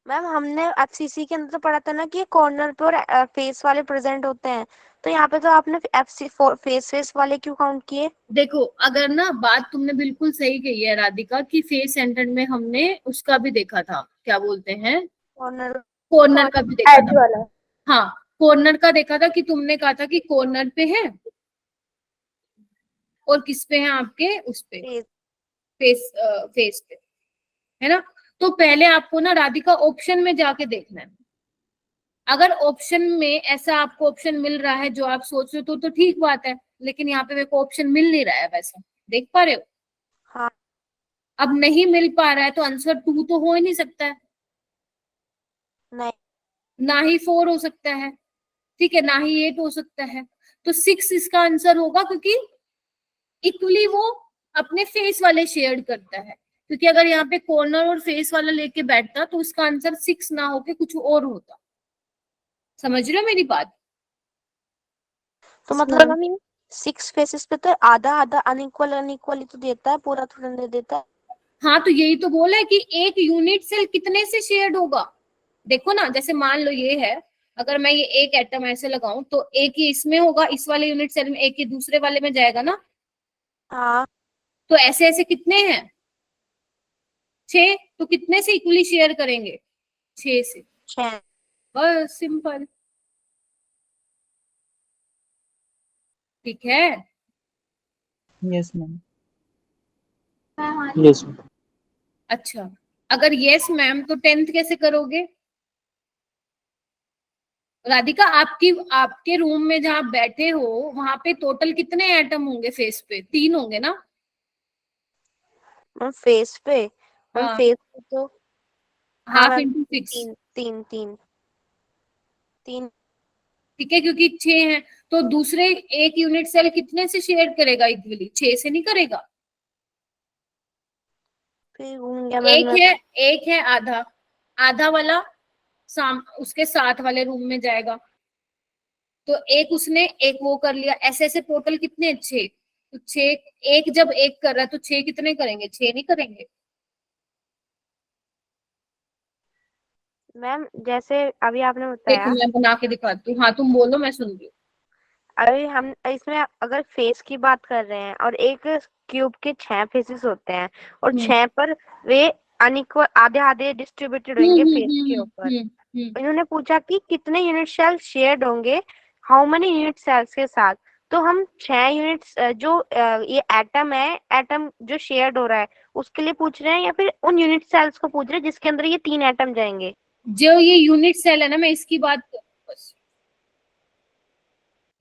मैम हमने एफसीसी के अंदर तो पढ़ा था ना कि कॉर्नर पे और फेस वाले प्रेजेंट होते हैं, तो यहाँ पे तो आपने फेस वाले क्यों काउंट किए? देखो अगर ना, बात तुमने बिल्कुल सही कही है राधिका, कि फेस सेंटर्ड में हमने उसका भी देखा था, क्या बोलते हैं, कॉर्नर का भी देखा था। हाँ, कॉर्नर का देखा था कि तुमने कहा था कि कॉर्नर पे है और किस पे है आपके, उस पे फेस पे, है ना। तो पहले आपको ना राधिका ऑप्शन में जाके देखना है। अगर ऑप्शन में ऐसा आपको ऑप्शन मिल रहा है जो आप सोच रहे हो तो ठीक बात है, लेकिन यहाँ पे मेरे को ऑप्शन मिल नहीं रहा है वैसा, देख पा रहे हो? हाँ अब नहीं मिल पा रहा है तो आंसर 2 तो हो ही नहीं सकता है, नहीं, ना ही 4 हो सकता है, ठीक है, ना ही 8 हो सकता है, तो 6 इसका आंसर होगा, क्योंकि इक्वली वो अपने फेस वाले शेयर करता है। क्योंकि अगर यहाँ पे कॉर्नर और फेस वाला लेके बैठता तो उसका आंसर 6 ना होके कुछ और होता। समझ रहे हो मेरी बात? तो मतलब हम 6 फेसेस पे तो आधा आधा अनइक्वल अनइक्वल तो देता है, पूरा थोड़ा नहीं देता है। हाँ, तो यही तो बोला है कि एक यूनिट सेल कितने से शेयर्ड होगा। देखो ना, जैसे मान लो ये है, अगर मैं ये एक एटम ऐसे लगाऊं तो एक ही इसमें होगा, इस वाले यूनिट सेल में, एक ही दूसरे वाले में जाएगा ना। हाँ तो ऐसे ऐसे कितने हैं? 6। तो कितने से इक्वली शेयर करेंगे? 6 से। 6। बस सिंपल, ठीक है। Yes ma'am. Yes ma'am. अच्छा, अगर यस मैम तो 10th कैसे करोगे? राधिका, आपके रूम में जहाँ आप बैठे हो वहां पे टोटल कितने एटम होंगे फेस पे? 3 होंगे ना? मैम फेस पे, मैम हाँ, फेस पे तो हाँ हाफ मैम, इंटू 6, 3 3 3 3। ठीक है, क्योंकि 6 हैं। तो दूसरे एक यूनिट सेल कितने से शेयर करेगा इक्वली? 6 से नहीं करेगा। फिर घूम गया मैम। एक है आधा, आधा वाला उसके साथ वाले रूम में जाएगा, तो एक उसने एक वो कर लिया, ऐसे ऐसे टोटल कितने? 6। तो 6, एक जब एक कर रहा है तो 6 कितने करेंगे? 6 नहीं करेंगे। मैम जैसे अभी आपने देखो बताया, मैं बना के दिखाती हूँ, हाँ तुम बोलो, मैं सुन रही हूँ। अभी हम इसमें अगर फेस की बात कर रहे हैं और एक क्यूब के 6 फेसेस होते हैं और 6 पर वे अनइक्वल आधे आधे डिस्ट्रीब्यूटेड होंगे फेस के ऊपर। इन्होंने पूछा कि कितने यूनिट सेल शेयर्ड होंगे, हाउ मेनी यूनिट सेल्स के साथ। तो हम 6 यूनिट्स जो ये एटम है, एटम जो शेयर्ड हो रहा है उसके लिए पूछ रहे हैं, या फिर उन यूनिट सेल्स को पूछ रहे हैं जिसके अंदर ये 3 एटम जाएंगे। जो ये यूनिट सेल है ना, मैं इसकी बात कर रही हूँ बस।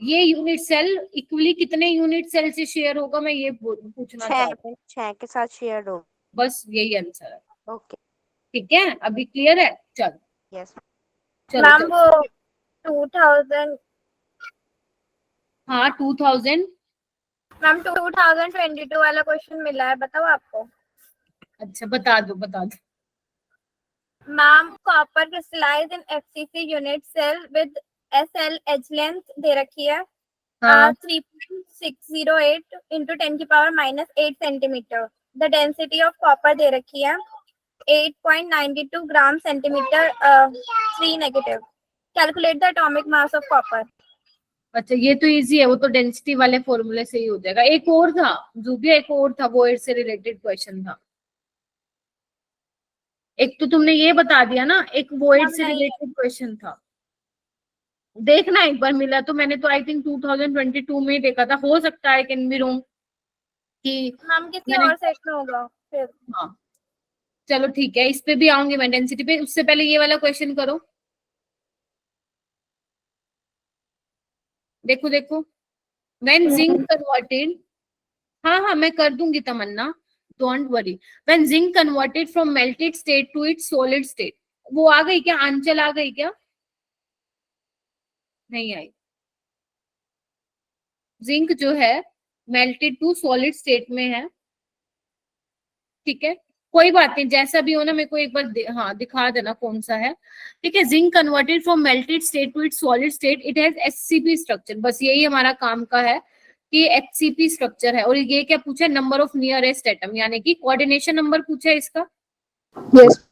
ये यूनिट सेल इक्वली कितने यूनिट सेल से शेयर होगा, मैं ये पूछना चाह रही हूँ। 6 के साथ शेयर्ड हो। बस यही आंसर है, ओके, ठीक है, अभी क्लियर है? चलो यस चलो मैम चलो। वो 2000 हाँ 2000। मैम 2022 वाला क्वेश्चन मिला है, बताओ आपको। अच्छा बता दो बता दो। Ma'am copper crystallise in FCC unit cell with SL edge length दे रखी है हाँ 3.608 into 10⁻⁻8 centimetre. The density of copper दे रखी है 8.92 ग्राम सेंटीमीटर 3 नेगेटिव। Calculate the atomic mass of copper. अच्छा, ये तो इजी है, वो तो डेंसिटी वाले फॉर्मूले से ही हो जाएगा। एक और था जूबिया, एक और था, वो से रिलेटेड क्वेश्चन था। एक तो तुमने ये बता दिया ना, एक वॉइड से रिलेटेड क्वेश्चन था। देखना एक बार, मिला तो मैंने तो आई थिंक 2022 में ही देखा था, हो सकता है कैन बी रॉन्ग कि मैम किसी मैंने। और सेट में होगा फिर। हाँ चलो ठीक है, इस पे भी आऊंगी मैं डेंसिटी पे, उससे पहले ये वाला क्वेश्चन करो। देखो देखो, व्हेन जिंक कन्वर्टेड, हाँ हाँ मैं कर दूंगी Tamanna, don't worry. When zinc converted from melted state to its solid state, वो आ गई क्या? आंचल आ गई क्या? नहीं आई। जिंक जो है मेल्टेड टू सॉलिड स्टेट में है, ठीक है, कोई बात नहीं, जैसा भी हो ना, मेरे को एक बार हाँ दिखा देना कौन सा है, ठीक है। Zinc converted from melted state to its solid state, it has HCP structure, बस यही हमारा काम का है कि एचसीपी स्ट्रक्चर है। और ये क्या पूछा? नंबर ऑफ नियरेस्ट एटम, यानी कि कोऑर्डिनेशन नंबर पूछा है इसका। यस।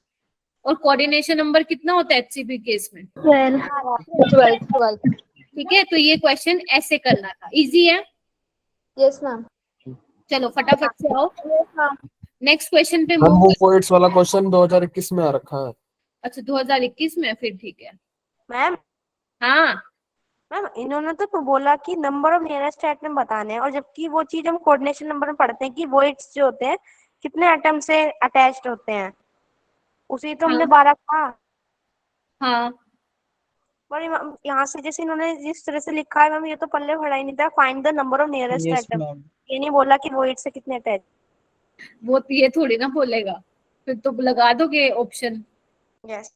और कोऑर्डिनेशन नंबर कितना होता है एचसीपी केस में? 12। ठीक है, तो ये क्वेश्चन ऐसे करना था, इजी है। Yes ma'am. चलो फटाफट से आओ नेक्स्ट क्वेश्चन पे हम मूव। वो पोइट्स वाला क्वेश्चन 2021 में आ रखा है। अच्छा 2021 में, फिर ठीक है। मैम। हाँ मैम इन्होंने तो बोला कि नंबर ऑफ नियरेस्ट एटम बताने हैं, और जबकि वो चीज हम कोऑर्डिनेशन नंबर में पढ़ते हैं कि वॉइड्स जो होते हैं कितने एटम से अटैच्ड होते हैं, उसी तो हमने 12 था। हाँ पर यहाँ से जैसे इन्होंने जिस तरह से लिखा है मैम, ये तो पल्ले भरा ही नहीं था, find the number of nearest Yes, atom. ma'am. ये नहीं बोला कि वो 8 से कितने अटैच। वो ये थोड़ी ना बोलेगा, फिर तो लगा दोगे ऑप्शन। यस।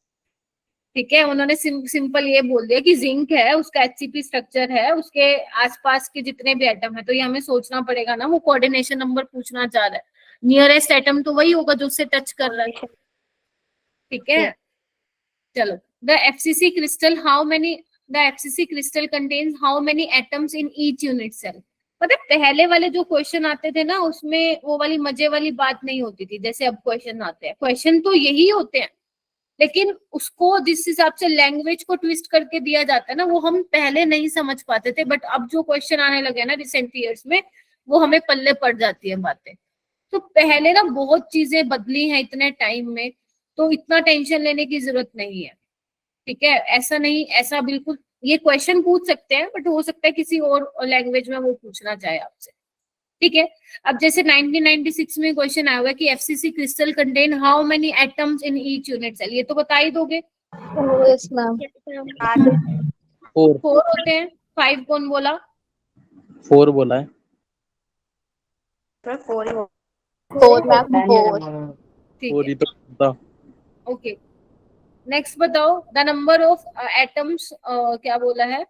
ठीक है, उन्होंने सिंपल ये बोल दिया कि जिंक है, उसका HCP स्ट्रक्चर है, उसके आसपास के जितने भी एटम है, तो ये हमें सोचना पड़ेगा ना, वो कोऑर्डिनेशन नंबर पूछना चाह रहा है। नियरेस्ट एटम तो वही होगा जो उससे टच कर रहा है। ठीक है, चलो। The FCC crystal how many the FCC crystal contains how many atoms in each unit cell. पता है पहले वाले जो क्वेश्चन आते थे ना, उसमें वो वाली मजे वाली बात नहीं होती थी जैसे अब क्वेश्चन आते हैं। क्वेश्चन तो यही होते हैं, लेकिन उसको जिस हिसाब से लैंग्वेज को ट्विस्ट करके दिया जाता है ना, वो हम पहले नहीं समझ पाते थे, बट अब जो क्वेश्चन आने लगे ना रिसेंट ईयर्स में, वो हमें पल्ले पड़ जाती है बातें। तो पहले ना बहुत चीजें बदली हैं इतने टाइम में, तो इतना टेंशन लेने की जरूरत नहीं है। ठीक है, ऐसा नहीं, ऐसा बिल्कुल ये क्वेश्चन पूछ सकते हैं, बट हो सकता है किसी और लैंग्वेज में वो पूछना चाहे आपसे। ठीक है, अब जैसे 1996 में क्वेश्चन आया हुआ है कि FCC crystal contain how many atoms in each unit cell, ये तो बता ही दोगे। Yes ma'am. 4 4 होते हैं, 5 कौन बोला? 4 बोला है। 4 मैम 4। ठीक 4 है, ही तो था। ओके। नेक्स्ट बताओ, द नंबर ऑफ एटम्स, क्या बोला है?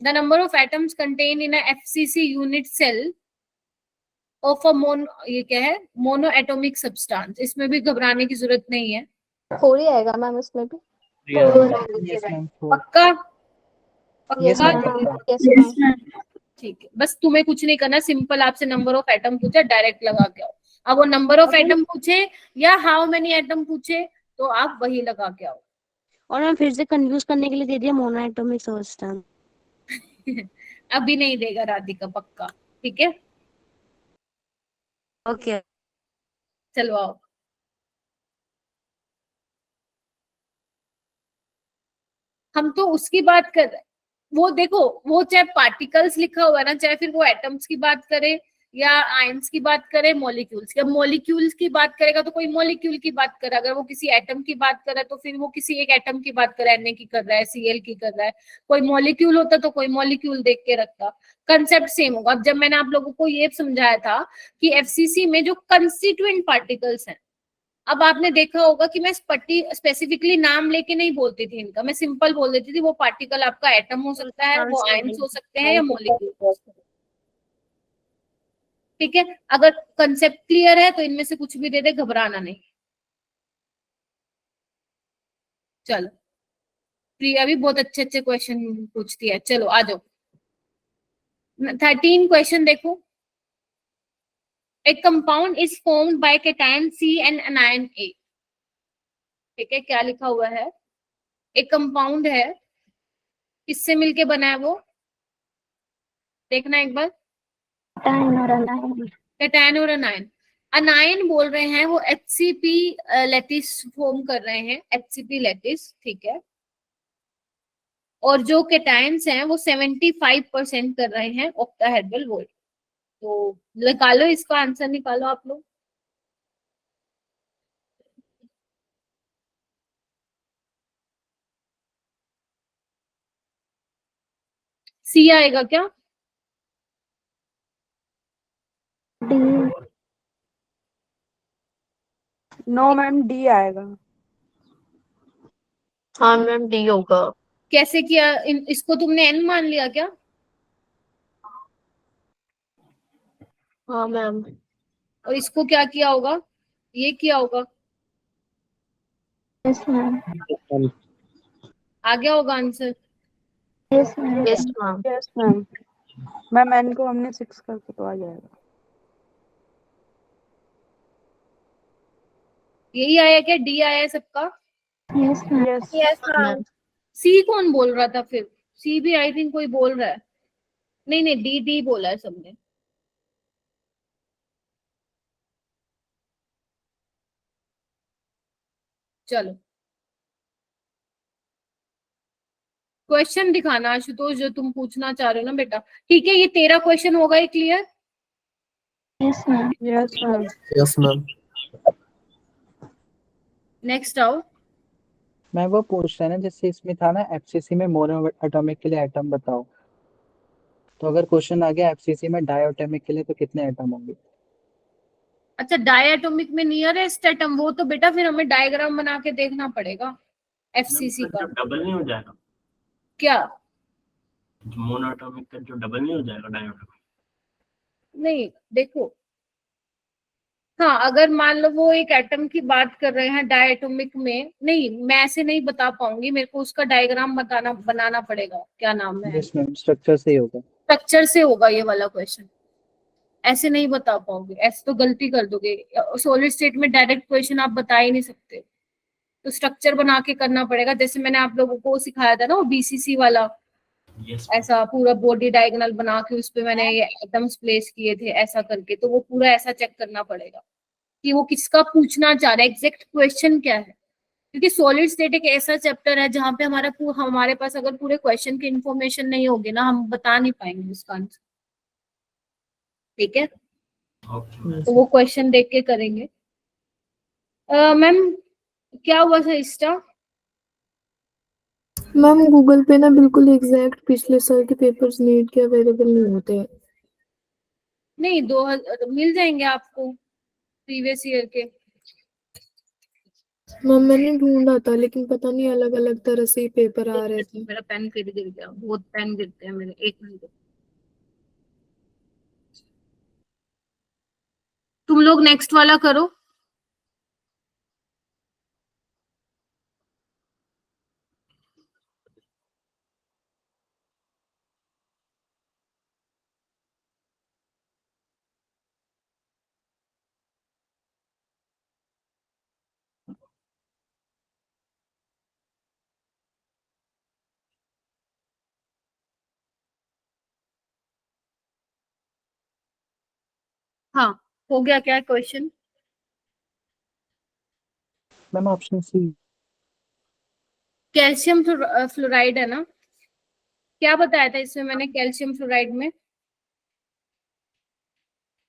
The number of atoms contain in a FCC unit cell of a ये क्या है, मोनो एटॉमिक सब्सटेंस। इसमें भी घबराने की जरूरत नहीं है। 4 ही आएगा मैम इसमें भी। Yes, ma'am. 4. पक्का? यस पक्का? मैम। Yes ma'am. ठीक है, बस तुम्हें कुछ नहीं करना, सिंपल आपसे नंबर ऑफ एटम पूछे, डायरेक्ट लगा के आओ। अब वो नंबर ऑफ एटम पूछे या हाउ मेनी एटम पूछे, तो आप वही लगा के आओ। और मैं फिर से कंफ्यूज करने के लिए दे दिया मोनो एटॉमिक सब्सटेंस। अभी नहीं देगा राधिका, पक्का। ठीक है, ओके। चलो आओ। हम तो उसकी बात कर रहे हैं, वो देखो, वो चाहे पार्टिकल्स लिखा हुआ है ना, चाहे फिर वो एटम्स की बात करे या आयंस की बात करे, मॉलिक्यूल्स की। अब मॉलिक्यूल्स की बात करेगा तो कोई मॉलिक्यूल की बात करे, अगर वो किसी एटम की बात कर रहा है तो फिर वो किसी एक एटम की बात कर रहा है, Na की कर रहा है, Cl की कर रहा है। कोई मॉलिक्यूल होता तो कोई मॉलिक्यूल देख के रखता, कंसेप्ट सेम होगा। अब जब मैंने आप लोगों को ये समझाया था कि FCC में जो कंस्टिट्यूएंट पार्टिकल्स हैं, अब आपने देखा होगा कि मैं स्पेसिफिकली नाम लेके नहीं बोलती थी इनका, मैं सिंपल बोल देती थी वो पार्टिकल आपका एटम हो सकता है, वो आयंस हो सकते हैं या मॉलिक्यूल हो सकते हैं। ठीक है, अगर कंसेप्ट क्लियर है तो इनमें से कुछ भी दे दे, घबराना नहीं। चलो, प्रिया भी बहुत अच्छे अच्छे क्वेश्चन पूछती है। चलो आ जाओ, 13 क्वेश्चन देखो। A compound is formed by cation C and anion A। ठीक है, क्या लिखा हुआ है? एक कंपाउंड है, किससे मिलके बना है वो? देखना एक बार। कैटायन और अनायन। अनायन बोल रहे हैं वो HCP लैटिस फॉर्म कर रहे हैं, HCP लैटिस। ठीक है, और जो कैटायंस हैं वो 75% कर रहे हैं ऑक्टाहेड्रल वॉल्ट। तो निकालो, इसका आंसर निकालो आप लोग। सी आएगा क्या? नो मैम, डी आएगा। हाँ मैम डी होगा। कैसे किया? इसको तुमने N मान लिया क्या? हाँ मैम। और इसको क्या किया होगा? ये किया होगा, यस मैम। आ गया होगा answer. Yes ma'am. Yes ma'am. Yes ma'am. Ma'am N को हमने 6 करके तो आ जाएगा। यही आया क्या? डी आया सबका? Yes ma'am. Yes yes ma'am. C कौन बोल रहा था फिर? सी भी आई थिंक कोई बोल रहा है। नहीं नहीं, डी डी बोला है सबने। चलो, क्वेश्चन दिखाना आशुतोष जो तुम पूछना चाह रहे हो ना बेटा। ठीक है, ये 13 क्वेश्चन होगा, ये clear? Yes ma'am. Yes ma'am. Yes, ma'am. Next आओ। मैं वो पूछ रहा है ना, जैसे इसमें था ना एफसीसी में मोनो एटॉमिक के लिए एटम बताओ, तो अगर क्वेश्चन आ गया एफसीसी में डायटोमिक के लिए तो कितने एटम होंगे? अच्छा, डायटोमिक में नियरेस्ट एटम, वो तो बेटा फिर हमें डायग्राम बना के देखना पड़ेगा एफसीसी का। डबल नहीं हो जाएगा क्या? मोनोएटॉमिक का जो डबल नहीं हो जाएगा डायटोमिक? नहीं देखो, हाँ अगर मान लो वो एक एटम की बात कर रहे हैं डायटोमिक में, नहीं मैं ऐसे नहीं बता पाऊंगी, मेरे को उसका डायग्राम बनाना पड़ेगा। क्या नाम है, यस मैम, स्ट्रक्चर से ही होगा। स्ट्रक्चर से होगा ये वाला क्वेश्चन, ऐसे नहीं बता पाओगे, ऐसे तो गलती कर दोगे। सॉलिड स्टेट में डायरेक्ट क्वेश्चन आप बता ही नहीं सकते, तो स्ट्रक्चर बना के करना पड़ेगा। जैसे मैंने आप लोगों को सिखाया था ना वो बीसीसी वाला, ऐसा पूरा बॉडी डायगोनल बना के उस पे मैंने ये एटम्स प्लेस किए थे ऐसा करके, तो वो पूरा ऐसा चेक करना पड़ेगा कि वो किसका पूछना चाह रहा है, एग्जैक्ट क्वेश्चन क्या है। क्योंकि सॉलिड स्टेट एक ऐसा चैप्टर है जहाँ पे हमारे पास अगर पूरे क्वेश्चन की इंफॉर्मेशन नहीं होगी ना, हम बता नहीं पाएंगे उसका आंसर। ठीक है, तो वो क्वेश्चन देख के करेंगे। मैम क्या हुआ था इसका? मैम गूगल पे ना बिल्कुल एग्जैक्ट पिछले साल के पेपर्स नीट के अवेलेबल नहीं होते हैं। नहीं, मिल जाएंगे आपको प्रीवियस ईयर के। मैम मैंने ढूंढा था लेकिन पता नहीं अलग अलग तरह से ही पेपर आ रहे थे। मेरा पेन फिर गिर गया, बहुत पेन गिरते हैं मेरे, एक मिनट। तुम लोग नेक्स्ट वाला करो। हाँ, हो गया क्या question? Ma'am option C. Calcium fluoride है ना? क्या बताया था इसमें मैंने कैल्शियम फ्लोराइड में?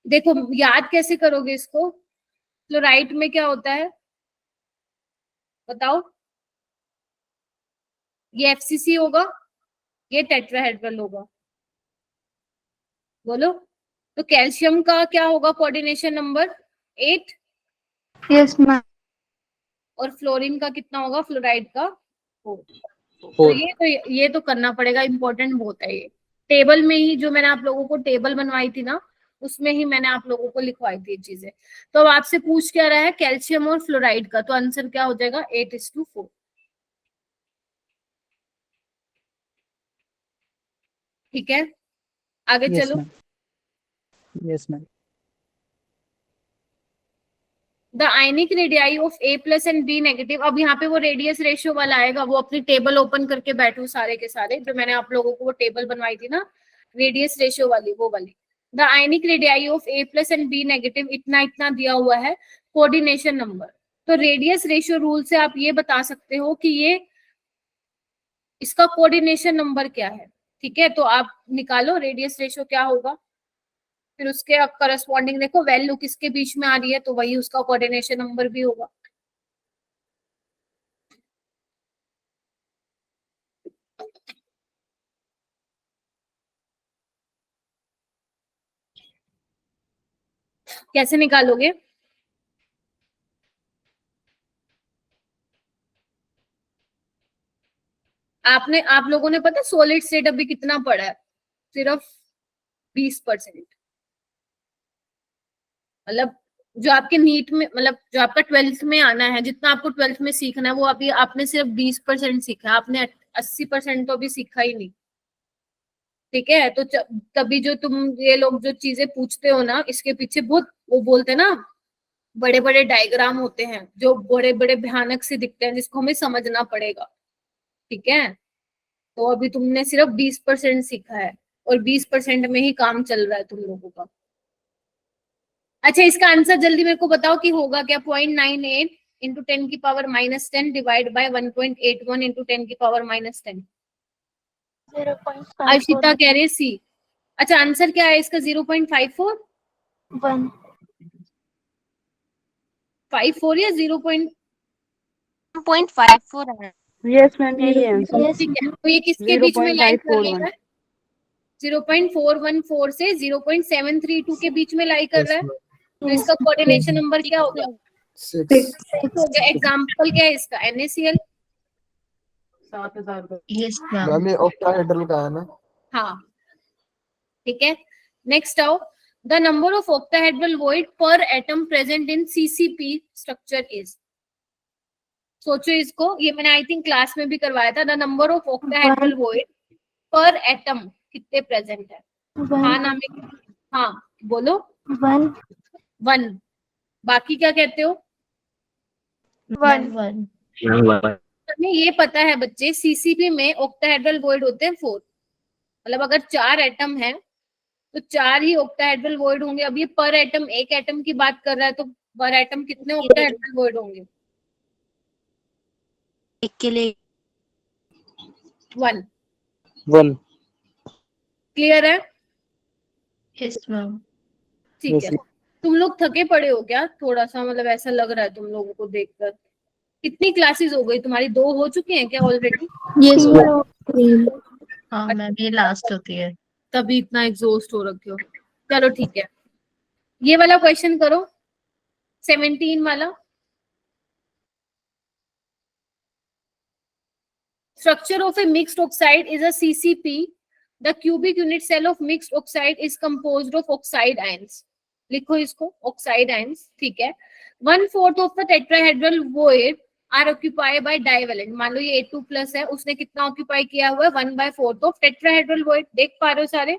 देखो याद कैसे करोगे इसको, फ्लोराइड में क्या होता है बताओ? ये एफसीसी होगा, ये टेट्राहेड्रल होगा, बोलो। तो कैल्शियम का क्या होगा कोऑर्डिनेशन नंबर? 8। Yes ma'am. और फ्लोरीन का कितना होगा फ्लोराइड का? 4। तो 4। ये तो करना पड़ेगा, इंपॉर्टेंट बहुत है ये। टेबल में ही जो मैंने आप लोगों को टेबल बनवाई थी ना, उसमें ही मैंने आप लोगों को लिखवाई थी ये चीजें। तो अब आपसे पूछ क्या रहा है कैल्शियम और फ्लोराइड का, तो आंसर क्या हो जाएगा 8:4। ठीक है, आगे यस चलो। Ma'am, yes ma'am. The ionic radii of A+ and B negative, अब यहाँ पे वो रेडियस रेशियो वाला आएगा, वो अपनी टेबल ओपन करके बैठो सारे के सारे, जो मैंने आप लोगों को वो टेबल बनवाई थी ना रेडियस रेशियो वाली, वो वाली। The ionic radii of A+ and B negative इतना इतना दिया हुआ है, कोऑर्डिनेशन नंबर। तो रेडियस रेशियो रूल से आप ये बता सकते हो कि ये इसका कोऑर्डिनेशन नंबर क्या है। ठीक है, तो आप निकालो रेडियस रेशियो क्या होगा, फिर उसके करस्पॉन्डिंग देखो वैल्यू किसके बीच में आ रही है, तो वही उसका कोऑर्डिनेशन नंबर भी होगा। कैसे निकालोगे? आप लोगों ने पता सॉलिड स्टेट अभी कितना पड़ा है? सिर्फ 20%। मतलब जो आपके नीट में, मतलब जो आपका 12th में आना है, जितना आपको 12th में सीखना है वो अभी आपने सिर्फ 20% सीखा है, आपने 80% तो अभी सीखा ही नहीं। ठीक है, तो तभी जो तुम ये लोग जो चीजें पूछते हो ना, इसके पीछे बहुत वो बोलते हैं ना, बड़े बड़े डायग्राम होते हैं जो बड़े बड़े भयानक से दिखते हैं, जिसको हमें समझना पड़ेगा। ठीक है, तो अभी तुमने सिर्फ 20% सीखा है, और 20% में ही काम चल रहा है तुम लोगों का। अच्छा, इसका आंसर जल्दी मेरे को बताओ कि होगा क्या? 0.98 into 10⁻10 divide by 1.81 into 10⁻10। Arshita कह रही है सी। अच्छा, आंसर क्या है इसका? 0.54 1 54 या 0. 0.54 है। यस मैम यही आंसर ठीक है, तो ये किसके बीच में लाई कर रहा 0.541 है? 0.414 से 0.732 के बीच में लाई कर रहा है। तो इसका कोऑर्डिनेशन नंबर क्या होगा? 6 हो गया। एग्जाम्पल क्या है इसका? NaCl। यस मैम ये ऑक्टाहेड्रल का है ना? हाँ, ठीक है। नेक्स्ट आओ, the number of octahedral void per atom present in CCP structure is. सोचो इसको, ये मैंने आई थिंक क्लास में भी करवाया था। The number of octahedral void per atom कितने प्रेजेंट है? हाँ नामिक, हाँ बोलो। 1। बाकी क्या कहते हो? 1 हमें ये पता है बच्चे, CCP में ऑक्टाहेड्रल वॉइड होते हैं 4। मतलब अगर 4 एटम है तो 4 ही ऑक्टाहेड्रल वॉइड होंगे। अब ये पर एटम, एक एटम की बात कर रहा है, तो पर एटम कितने ऑक्टाहेड्रल वॉइड होंगे? एक के लिए 1। 1 क्लियर है? Yes ma'am. ठीक है। तुम लोग थके पड़े हो क्या थोड़ा सा? मतलब ऐसा लग रहा है तुम लोगों को देखकर। कितनी क्लासेस हो गई तुम्हारी? 2 हो चुकी हैं क्या ऑलरेडी? यस हाँ मैम, ये लास्ट होती है। तभी इतना एग्जॉस्ट हो रखे हो। चलो ठीक है, ये वाला क्वेश्चन करो, 17 वाला। Structure of a mixed oxide is a CCP. The cubic unit cell of mixed oxide is composed of oxide ions. लिखो इसको, oxide ions, ठीक है। 1/4 of the tetrahedral void are occupied by divalent. मान लो ये A2 प्लस है, उसने कितना ऑक्यूपाई किया हुआ है? 1/4 of tetrahedral void। देख पा रहे हो सारे?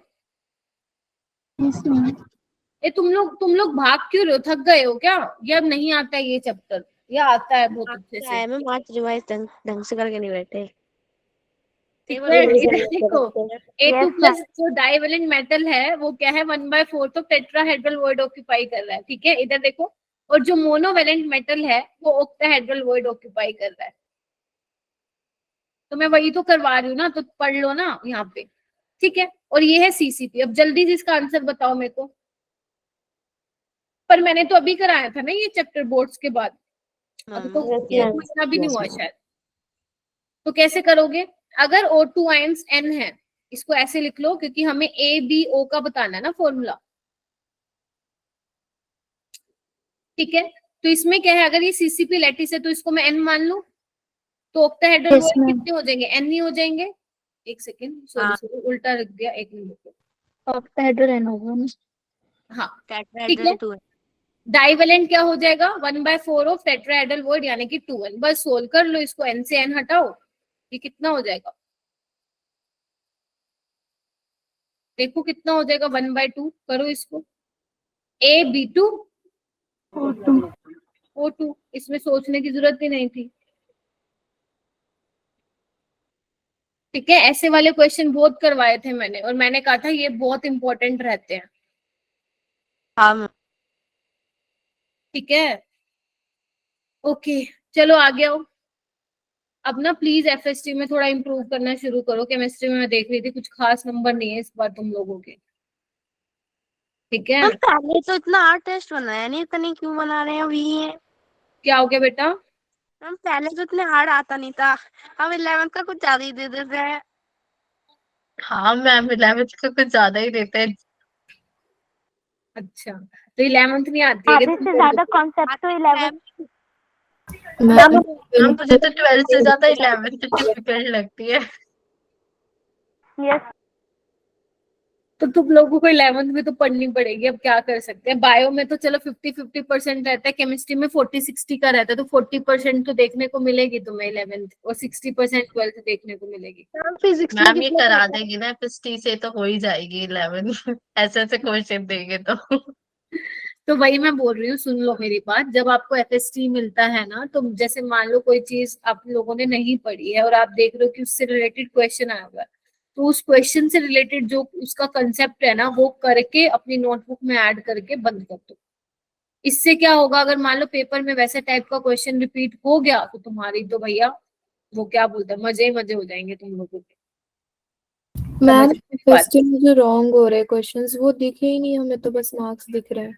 ये तुम लोग भाग क्यों रहे हो? थक गए हो क्या? ये अब नहीं आता है ये चैप्टर, ये आता है बहुत अच्छे से। मैम आज रिवाइज ढंग से करके नहीं बैठे। इधर देखो, A2 प्लस जो डाइवेलेंट मेटल है वो क्या है? 1/4 तो टेट्राहेड्रल वॉइड ऑक्यूपाई कर रहा है, ठीक है। इधर देखो, और जो मोनोवेलेंट मेटल है वो ऑक्टाहेड्रल वॉइड ऑक्यूपाई कर रहा है। तो मैं वही तो करवा रही हूँ ना, तो पढ़ लो ना यहाँ पे, ठीक है। और ये है CCP। अब जल्दी से इसका आंसर बताओ मेरे को। पर मैंने तो अभी कराया था ना ये चैप्टर बोर्ड्स के बाद, अभी तो एक महीना भी नहीं हुआ शायद। तो कैसे करोगे? अगर O2 आयंस N है, इसको ऐसे लिख लो, क्योंकि हमें ABO का बताना है ना फॉर्मूला, ठीक है। तो इसमें क्या है, अगर ये CCP लैटिस है तो इसको मैं N मान लूं, तो ऑक्टाहेड्रल वॉइड कितने हो जाएंगे? N ही हो जाएंगे। एक सेकेंड, सॉरी उल्टा रख दिया, एक मिनट। ऑक्टाहेड्रल N होगा ना? हाँ ठीक है। डाइवेलेंट क्या हो जाएगा? 1/4 ऑफ टेट्राहेड्रल वॉइड यानी कि 2N। बस सोल्व कर लो इसको, N से N हटाओ, ये कितना हो जाएगा? देखो कितना हो जाएगा? 1/2 करो इसको। AB2 O2। इसमें सोचने की जरूरत ही नहीं थी, ठीक है। ऐसे वाले क्वेश्चन बहुत करवाए थे मैंने, और मैंने कहा था ये बहुत इंपॉर्टेंट रहते हैं, हाँ ठीक है। ओके चलो आगे आओ। अब ना प्लीज FST में थोड़ा इम्प्रूव करना शुरू करो। केमिस्ट्री में मैं देख रही थी कुछ खास नंबर नहीं है इस बार तुम लोगों के, ठीक है। पहले तो इतना हार्ड टेस्ट बनाया नहीं, इतनी क्यों बना रहे हैं अभी ये? क्या हो गया बेटा? हम पहले तो इतने हार्ड आता नहीं था, हम 11th का कुछ ज्यादा ही दे देते हैं। हाँ मैम 11th का कुछ ज्यादा ही देते हैं। अच्छा, तो 11th नहीं आती है? आधे से ज्यादा कॉन्सेप्ट तो 11th। मैम मुझे तो 12th से ज्यादा 11th डिफिकल्ट लगती है। यस तो तुम लोगों को 11th में तो पढ़नी पड़ेगी, अब क्या कर सकते हैं। बायो में तो चलो 50-50% रहता है, केमिस्ट्री में 40-60 का रहता है, तो 40% तो देखने को मिलेगी तुम्हें 11th, और 60% 12th देखने को मिलेगी। मैम ये करा देगी ना, FST से तो हो ही जाएगी 11th। ऐसे ऐसे क्वेश्चन देंगे तो वही मैं बोल रही हूँ, सुन लो मेरी बात। जब आपको FST मिलता है ना, तो जैसे मान लो कोई चीज आप लोगों ने नहीं पढ़ी है और आप देख रहे हो कि उससे रिलेटेड क्वेश्चन आया हुआ है, तो उस क्वेश्चन से रिलेटेड जो उसका कंसेप्ट है ना, वो करके अपनी नोटबुक में ऐड करके बंद कर दो। इससे क्या होगा, अगर मान लो पेपर में वैसे टाइप का क्वेश्चन रिपीट हो गया तो तुम्हारी तो भैया वो क्या बोलते हैं, मजे ही मजे हो जाएंगे तुम लोगों के। मैम FST में जो रॉन्ग हो रहे क्वेश्चंस वो दिखे ही नहीं हमें, तो बस मार्क्स दिख रहे हैं।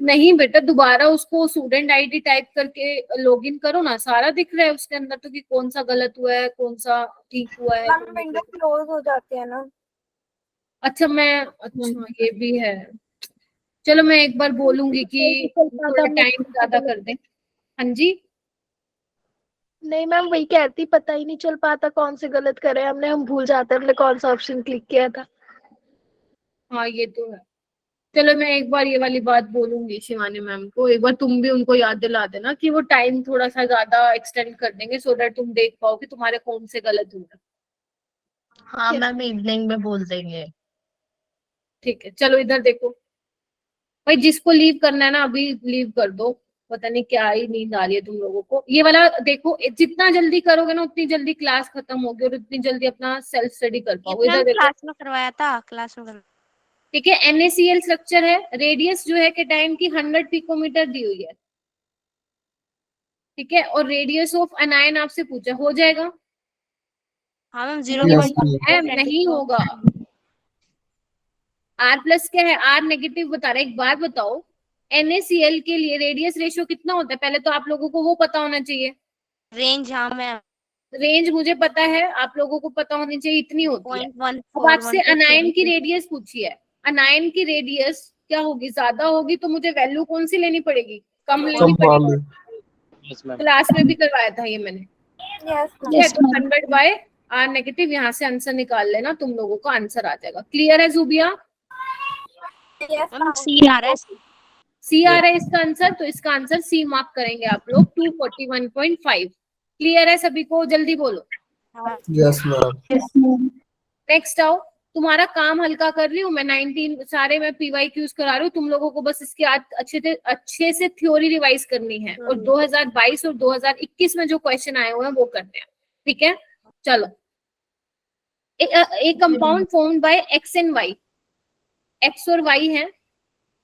नहीं बेटा, दोबारा उसको स्टूडेंट आईडी टाइप करके लॉगिन करो ना, सारा दिख रहा है उसके अंदर तो कि कौन सा गलत हुआ है कौन सा ठीक हुआ है। मैम विंडो क्लोज हो जाती है ना। अच्छा ये भी है। चलो मैं एक बार बोलूंगी कि थोड़ा टाइम ज्यादा कर दें। हाँ जी, नहीं मैम वही कहती, पता ही नहीं चल पाता कौन से गलत करे हमने, हम भूल जाते हैं हमने कौन सा ऑप्शन क्लिक किया था। हाँ ये तो है। चलो मैं एक बार ये वाली बात बोलूंगी शिवानी मैम को, एक बार तुम भी उनको याद दिला देना कि वो टाइम थोड़ा सा ज्यादा एक्सटेंड कर देंगे सो दैट तुम देख पाओ कि तुम्हारे कौन से गलत हुए। हाँ मैम इवनिंग में बोल देंगे। ठीक है, चलो इधर देखो भाई, जिसको लीव करना है ना अभी लीव कर दो, पता नहीं क्या ही नींद आ रही है तुम लोगों को। ये वाला देखो, जितना जल्दी करोगे ना उतनी जल्दी क्लास खत्म होगी और उतनी जल्दी अपना सेल्फ स्टडी कर पाओगे। इधर देखो, क्लास में करवाया था, क्लास में ठीक है, NaCl स्ट्रक्चर है, रेडियस जो है केटाइन की 100 पिकोमीटर दी हुई है, ठीक है, और रेडियस ऑफ अनायन आपसे पूछा, हो जाएगा? हाँ मैम नहीं होगा। R प्लस क्या है, R नेगेटिव बता रहा है। एक बात बताओ, NaCl के लिए रेडियस रेशियो कितना होता है? पहले तो आप लोगों को वो पता होना चाहिए, रेंज। हाँ मैम रेंज मुझे पता है, आप लोगों को पता होनी चाहिए, इतनी होती है। अब आपसे अनायन की रेडियस पूछी है, अनायन की रेडियस क्या होगी? ज्यादा होगी तो मुझे वैल्यू कौन सी लेनी पड़ेगी? कम लेनी पड़ेगी। क्लास में भी करवाया था ये मैंने। ठीक है, तो 100/R नेगेटिव, यहाँ से आंसर निकाल लेना, तुम लोगों को आंसर आ जाएगा। क्लियर है जुबिया? सी आ रहा है। सी आ रहा है इसका आंसर, तो इसका आंसर सी मार्क करेंगे आप लोग, 241.5। क्लियर है सभी को? जल्दी बोलो। Yes ma'am. नेक्स्ट आओ, तुम्हारा काम हल्का कर रही हूँ मैं, 19 सारे मैं PYQs करा रही हूँ, तुम लोगों को बस इसके अच्छे से थ्योरी रिवाइज करनी है, और 2022 और 2021 में जो क्वेश्चन आए हुए हैं वो करने हैं, ठीक है? चलो, एक compound formed by X and Y, X और Y है,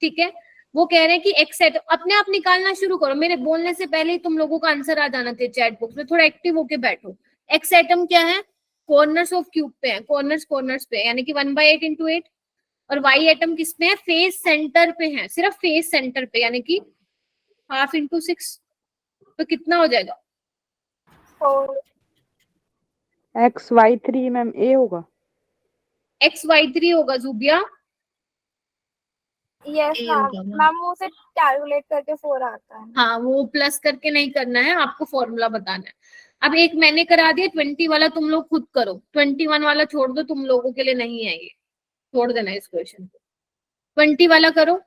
ठीक है, वो कह रहे हैं कि X एटम, अपने आप निकालना शुरू करो, मेरे बोलने से पहले ही तुम लोगों का आंसर आ जाना चाहिए चैट बॉक्स में, थोड़ा एक्टिव होके बैठो। X एटम क्या है? कॉर्नर्स ऑफ क्यूब पे है, कॉर्नर्स पे, यानी कि 1/8 × 8, और Y एटम किस पे है? फेस सेंटर पे है, सिर्फ फेस सेंटर पे, यानी कि 1/2 × 6, तो कितना हो जाएगा? XY3 मैम, A होगा। XY3 होगा जुबिया। यस मैम, वो से कैलकुलेट करके 4 आता है। हाँ, वो प्लस करके नहीं करना है, आपको फॉर्मूला बताना है। अब एक मैंने करा दिया, 20 वाला तुम लोग खुद करो, 21 वाला छोड़ दो, तुम लोगों के लिए नहीं है ये, छोड़ देना इस क्वेश्चन को। 20 वाला करो।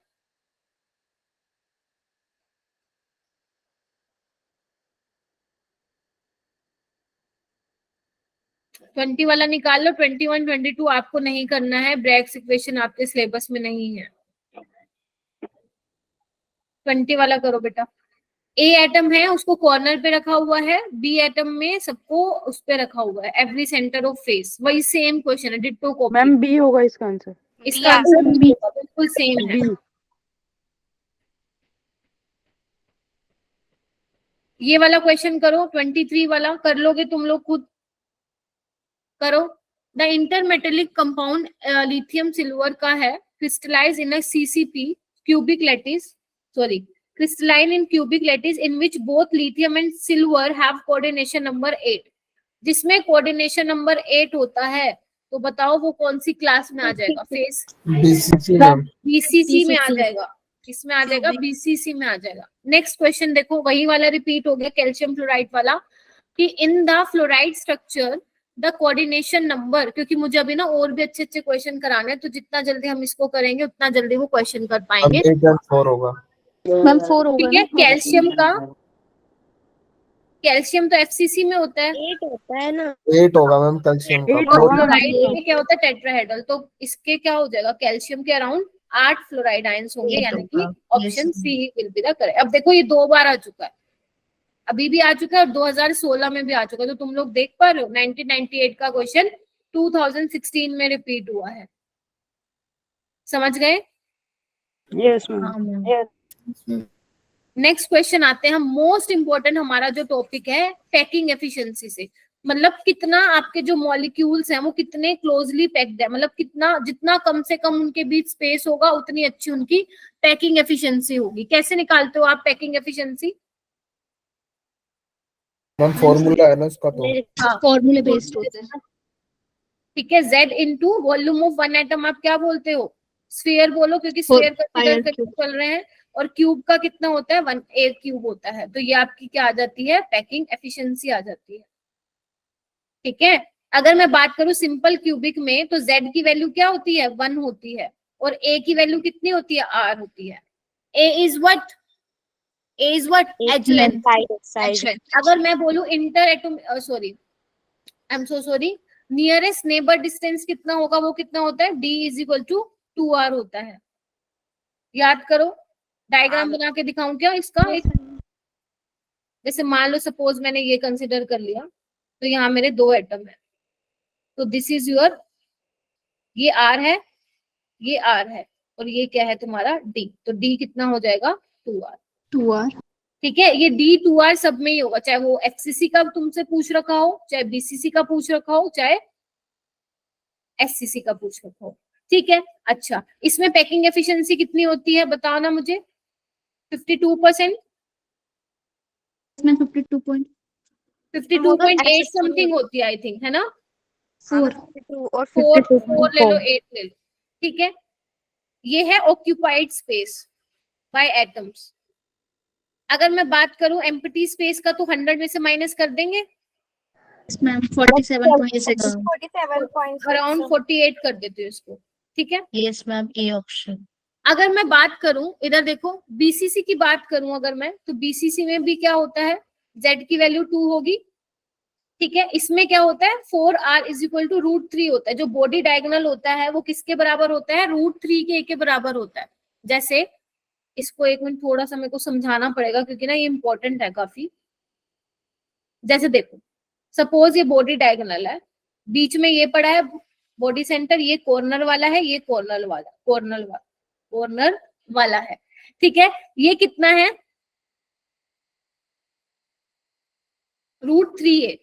ट्वेंटी वाला निकाल लो। 21, 22 आपको नहीं करना है, ब्रैग्स इक्वेशन आपके सिलेबस में नहीं है। 20 वाला करो बेटा। A एटम है, उसको कॉर्नर पे रखा हुआ है, B एटम में सबको उस पे रखा हुआ है, एवरी सेंटर ऑफ फेस, वही सेम क्वेश्चन है, डिट्टो कॉपी। मैम B होगा इसका आंसर। इसका आंसर B होगा, बिल्कुल सेम है। ये वाला क्वेश्चन करो, 23 वाला कर लोगे तुम लोग खुद, करो। The intermetallic compound lithium silver का है, crystallize in a CCP cubic lattice, sorry, crystalline in cubic lattice in which both lithium and silver have coordination number 8, जिसमें कोऑर्डिनेशन नंबर 8 होता है, तो बताओ वो कौन सी क्लास में आ जाएगा? फेस BCC में आ जाएगा, किसमें आ जाएगा? BCC में आ जाएगा। नेक्स्ट क्वेश्चन देखो, वही वाला रिपीट हो गया, कैल्शियम फ्लोराइड वाला, कि in the fluoride structure the coordination number, क्योंकि मुझे अभी ना और भी अच्छे अच्छे क्वेश्चन कराने हैं, तो जितना जल्दी हम इसको करेंगे उतना जल्दी वो क्वेश्चन कर पाएंगे। 4 होगा मैम 4 होगा। ठीक है, कैल्शियम का, कैल्शियम तो FCC में होता है, 8 होता है ना। 8 होगा मैम कैल्शियम का। और फ्लोराइड में क्या होता है? टेट्राहेड्रल, तो इसके क्या हो जाएगा? कैल्शियम के अराउंड 8 फ्लोराइड आयंस होंगे, यानी कि option C will be the correct. अब देखो ये 2 बार आ चुका है, अभी भी आ चुका है और 2016 में भी आ चुका है, तो तुम लोग देख पा रहे हो 1998 का क्वेश्चन 2016 में रिपीट हुआ है। समझ गए? Yes ma'am. नेक्स्ट क्वेश्चन आते हैं हम, मोस्ट इंपोर्टेंट हमारा जो टॉपिक है पैकिंग एफिशिएंसी से। मतलब कितना आपके जो मॉलिक्यूल्स हैं वो कितने क्लोजली पैक्ड है, मतलब कितना, जितना कम से कम उनके बीच स्पेस होगा उतनी अच्छी उनकी पैकिंग एफिशिएंसी होगी। कैसे निकालते हो आप पैकिंग एफिशिएंसी? मैम फॉर्मूला है ना उसका तो। फॉर्मूले बेस्ड होते हैं। ठीक है, Z into volume of one atom आप क्या बोलते हो? स्फीयर बोलो, क्योंकि स्फीयर कंसीडर करके चल रहे हैं। और क्यूब का कितना होता है? 1 क्यूब होता है। तो ये आपकी क्या आ जाती है? पैकिंग एफिशिएंसी आ जाती है। ठीक है, अगर मैं बात करूं सिंपल क्यूबिक में तो Z की वैल्यू क्या होती है? 1 होती है। और A की वैल्यू कितनी होती है? R होती है। A is what? Edge length. अगर मैं बोलूं inter atom, sorry I am so sorry, nearest neighbour distance कितना होगा? वो कितना होता है? D is equal to 2R होता है। याद करो, डायग्राम बना के दिखाऊं क्या इसका? एक जैसे मान लो सपोज मैंने ये कंसिडर कर लिया, तो यहाँ मेरे 2 एटम है, तो दिस इज योर, ये R है, ये R है, और ये क्या है तुम्हारा? D। तो D कितना हो जाएगा? 2R। ठीक है, ये D 2R सब में ही होगा, चाहे वो FCC का तुमसे पूछ रखा हो, चाहे BCC का पूछ रखा हो, चाहे SCC का पूछ रखा हो। ठीक है, अच्छा इसमें पैकिंग एफिशिएंसी कितनी होती है बताओ ना मुझे? 52%। इसमें 52.8 समथिंग होती है आई थिंक, है ना? 4 और 4 ले लो, 8 ले लो। ठीक है, ये है ऑक्यूपाइड स्पेस बाय एटम्स। अगर मैं बात करूं एम्प्टी स्पेस का तो 100 में से माइनस कर देंगे, मैम 47.6 अराउंड 48 कर देते हो इसको। ठीक है, यस मैम, ए ऑप्शन। अगर मैं बात करूं, इधर देखो बीसीसी की बात करूं अगर मैं, तो बीसीसी में भी क्या होता है? Z की वैल्यू 2 होगी। ठीक है, इसमें क्या होता है? 4R इज इक्वल टू √3 होता है। जो बॉडी डायगोनल होता है वो किसके बराबर होता है? √3 के A के बराबर होता है। जैसे इसको एक मिनट थोड़ा सा मेरे को समझाना पड़ेगा, क्योंकि ना ये इंपॉर्टेंट है काफी। जैसे देखो, सपोज ये बॉडी डायगोनल है, बीच में ये पड़ा है बॉडी सेंटर, ये कॉर्नर वाला है, ये कॉर्नर वाला है। ठीक है, ये कितना है? √3A।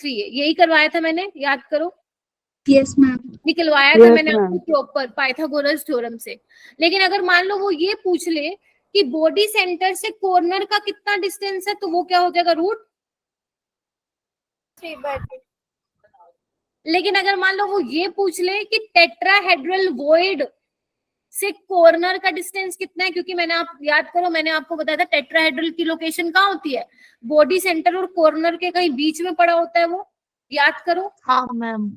यही करवाया था मैंने, याद करो। Yes ma'am. निकलवाया था मैंने आपको प्रॉपर पाइथागोरस थ्योरम से। लेकिन अगर मान लो वो ये पूछ ले कि बॉडी सेंटर से कॉर्नर का कितना डिस्टेंस है, तो वो क्या हो जाएगा? √3/2। लेकिन अगर मान लो वो ये पूछ ले कि टेट्राहेड्रल वॉइड से कॉर्नर का डिस्टेंस कितना है, क्योंकि मैंने आप याद करो, मैंने आपको बताया था टेट्राहेड्रल की लोकेशन कहाँ होती है? बॉडी सेंटर और कॉर्नर के कहीं बीच में पड़ा होता है वो, याद करो। हाँ मैम।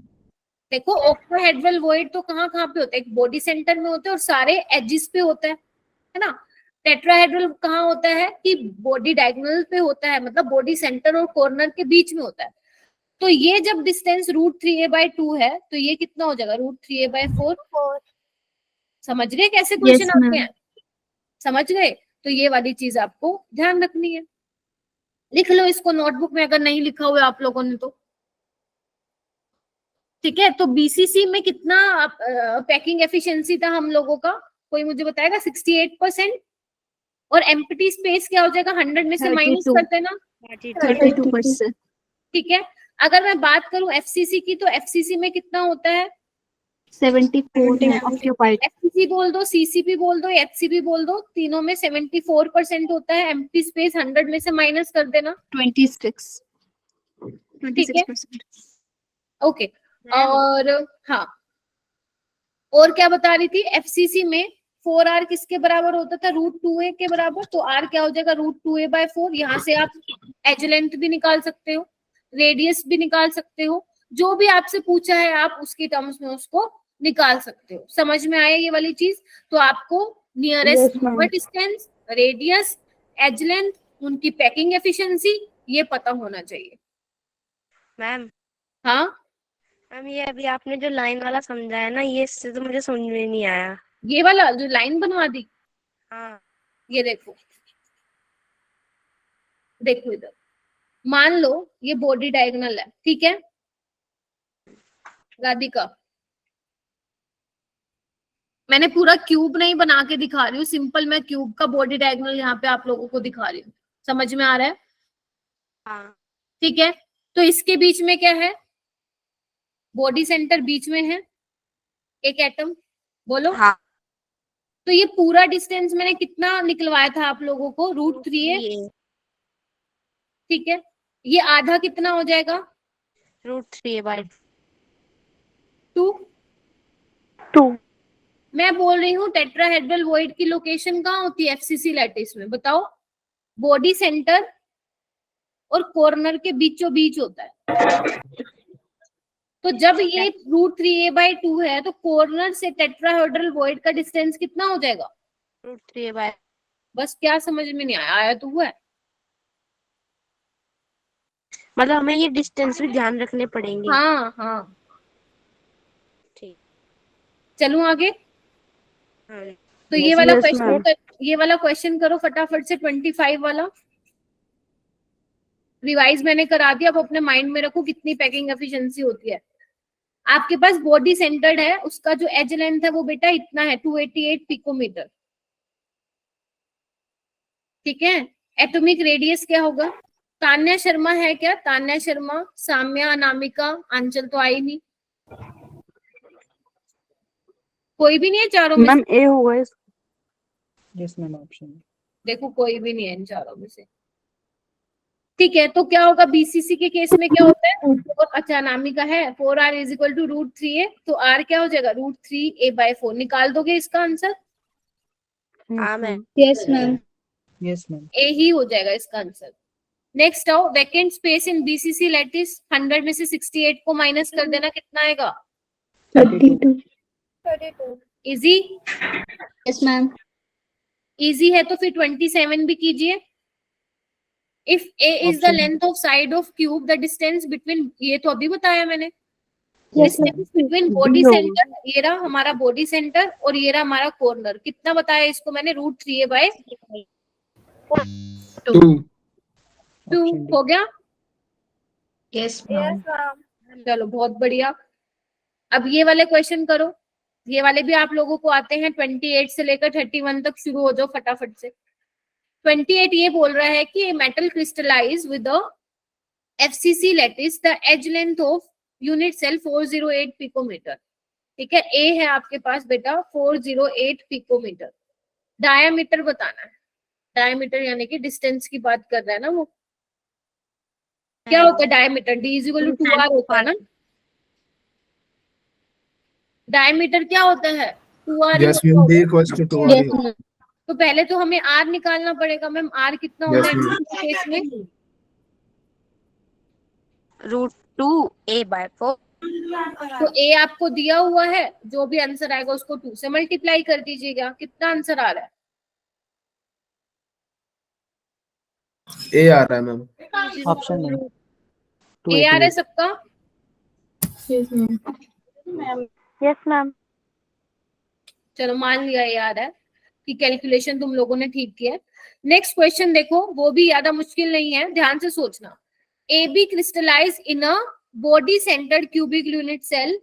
देखो ऑक्टाहेड्रल वॉइड तो कहाँ कहाँ पे होता है? एक बॉडी सेंटर में होता है और सारे एजिस पे होता है ना? टेट्राहेड्रल कहाँ होता है? कि बॉडी डायगोनल पे होता है, मतलब बॉडी सेंटर और कॉर्नर के बीच में होता है। तो ये जब डिस्टेंस √3A/2 है, तो ये कितना हो जाएगा? √3A/4। समझ गए कैसे क्वेश्चन आते हैं? समझ गए? तो ये वाली चीज आपको ध्यान रखनी है। लिख लो इसको नोटबुक में, अगर नहीं लिखा हुआ आप लोगों ने तो। ठीक है, तो बीसीसी में कितना पैकिंग एफिशिएंसी था हम लोगों का? कोई मुझे बताएगा? 68%। और एम्प्टी स्पेस क्या हो जाएगा? 100 में से माइनस कर देना, 32%। ठीक है, अगर मैं बात करूं एफसीसी की, तो एफसीसी में कितना होता है? 74 ऑक्यूपाइड। एफसीसी बोल दो, सीसीपी बोल दो, एचसीपी बोल दो, तीनों में 74% होता है। एम्प्टी स्पेस 100 में से माइनस कर देना, 26%। ओके। और हाँ, और क्या बता रही थी? एफसीसी में 4R किसके बराबर होता था? √2A के बराबर। तो R क्या हो जाएगा? √2A/4। यहाँ से आप एज लेंथ भी निकाल सकते हो, रेडियस भी निकाल सकते हो, जो भी आपसे पूछा है आप उसकी टर्म्स में उसको निकाल सकते हो। समझ में आया ये वाली चीज? तो आपको nearest distance, radius, edge length, उनकी पैकिंग एफिशिएंसी, ये पता होना चाहिए। मैम। हाँ मैम, ये अभी आपने जो लाइन वाला समझाया ना, ये इससे तो मुझे समझ में नहीं आया। ये वाला जो लाइन बनवा दी, हाँ। ये देखो, देखो इधर, मान लो ये बॉडी डायगोनल है, ठीक है राधिका? मैंने पूरा क्यूब नहीं बना के दिखा रही हूँ, सिंपल मैं क्यूब का बॉडी डायगोनल यहाँ पे आप लोगों को दिखा रही हूँ। समझ में आ रहा है? हाँ। ठीक है, तो इसके बीच में क्या है, बॉडी सेंटर बीच में है, एक एटम, बोलो। हाँ, तो ये पूरा डिस्टेंस मैंने कितना निकलवाया था आप लोगों को, √3a, ये ठीक है। ये आधा कितना हो जाएगा, √3a/2। 2। मैं बोल रही हूँ टेट्राहेड्रल वॉइड की लोकेशन कहाँ होती है, एफसीसी लैटिस में, बताओ। बॉडी सेंटर और कॉर्नर के बीचों बीच होता है। तो जब ये √3a/2 है तो कॉर्नर से टेट्राहेड्रल वॉइड का डिस्टेंस कितना हो जाएगा, √3a/, बस क्या समझ में नहीं आया, आया तो हुआ है। मतलब हमें ये डिस्टेंस भी ध्यान रखने पड़ेंगे। हाँ हाँ, ठीक। चलूं आगे। हाँ। तो ये वाला क्वेश्चन करो फटाफट से, 25 वाला रिवाइज मैंने करा दिया, अब अपने माइंड में रखो कितनी पैकिंग एफिशिएंसी होती है। आपके पास बॉडी सेंटर्ड है, उसका जो एज लेंथ है वो बेटा इतना है, 288 पिकोमीटर, ठीक है। एटॉमिक रेडियस क्या होगा, तान्या शर्मा है क्या, तान्या शर्मा, साम्या, अनामिका, आंचल तो आई नहीं, कोई भी नहीं है चारों में मैम ए होगा इस। यस मैम, ऑप्शन देखो कोई भी नहीं है इन चारों में से, ठीक है। तो क्या होगा, बीसीसी के केस में क्या होता है, और अच्छा अनामिका है, 4r = √3a, तो r क्या हो जाएगा, √3a/4। निकाल दोगे इसका आंसर, हाँ मैम। Yes ma'am. Yes ma'am. A ही हो जाएगा इसका आंसर। नेक्स्ट आओ, vacant space in BCC lattice, 100 में से 68 को माइनस कर देना, कितना आएगा, 32। 32. Easy, yes ma'am. इजी है तो फिर 27 भी कीजिए। If a is the Option- length of side of cube, the distance between, ये तो अभी बताया मैंने, yes ma'am. distance between body center, ये रहा हमारा बॉडी सेंटर और ये रहा हमारा कॉर्नर, कितना बताया इसको मैंने, √3a/2 Option D. हो गया। Yes Yes, ma'am. चलो बहुत बढ़िया। अब ये वाले क्वेश्चन करो, ये वाले भी आप लोगों को आते हैं, 28 से लेकर 31 तक शुरू हो जाओ फटाफट से। 28 ये बोल रहा है कि metal crystallize with FCC lattice, the edge length of unit cell 408 picometer, ठीक है। ए है आपके पास बेटा 408 पिकोमीटर। डायामीटर बताना है, डायामीटर यानी कि डिस्टेंस की बात कर रहा है ना वो, क्या होता है डायमीटर, D = 2r होता है ना, डायमीटर क्या होता है, 2r। Yes, ma'am. D = 2r. Yes ma'am. तो पहले तो हमें r निकालना पड़ेगा मैम, r कितना Yes, होता ma'am. है केस में, √2a/4। तो a आपको दिया हुआ है, जो भी आंसर आएगा उसको 2 से मल्टीप्लाई कर दीजिएगा, कितना आंसर आ रहा है, A आ रहा है मैम। ऑप्शन नहीं। a आ रहा है सबका, यस मैम। Yes ma'am. चलो मान लिया a आ रहा है कि कैलकुलेशन तुम लोगों ने ठीक किया है। नेक्स्ट क्वेश्चन देखो, वो भी ज्यादा मुश्किल नहीं है, ध्यान से सोचना। A B crystallise in a body centred cubic unit cell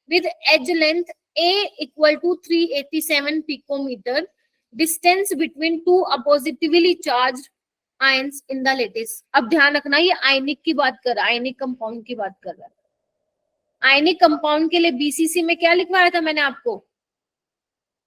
with edge length a = 387 picometre, distance between 2 oppositely charged ions in the lattice. अब ध्यान रखना ये आयनिक की बात कर रहा है, आयनिक कंपाउंड की बात कर रहा है। आयनिक कंपाउंड के लिए बीसीसी में क्या लिखवाया था मैंने आपको,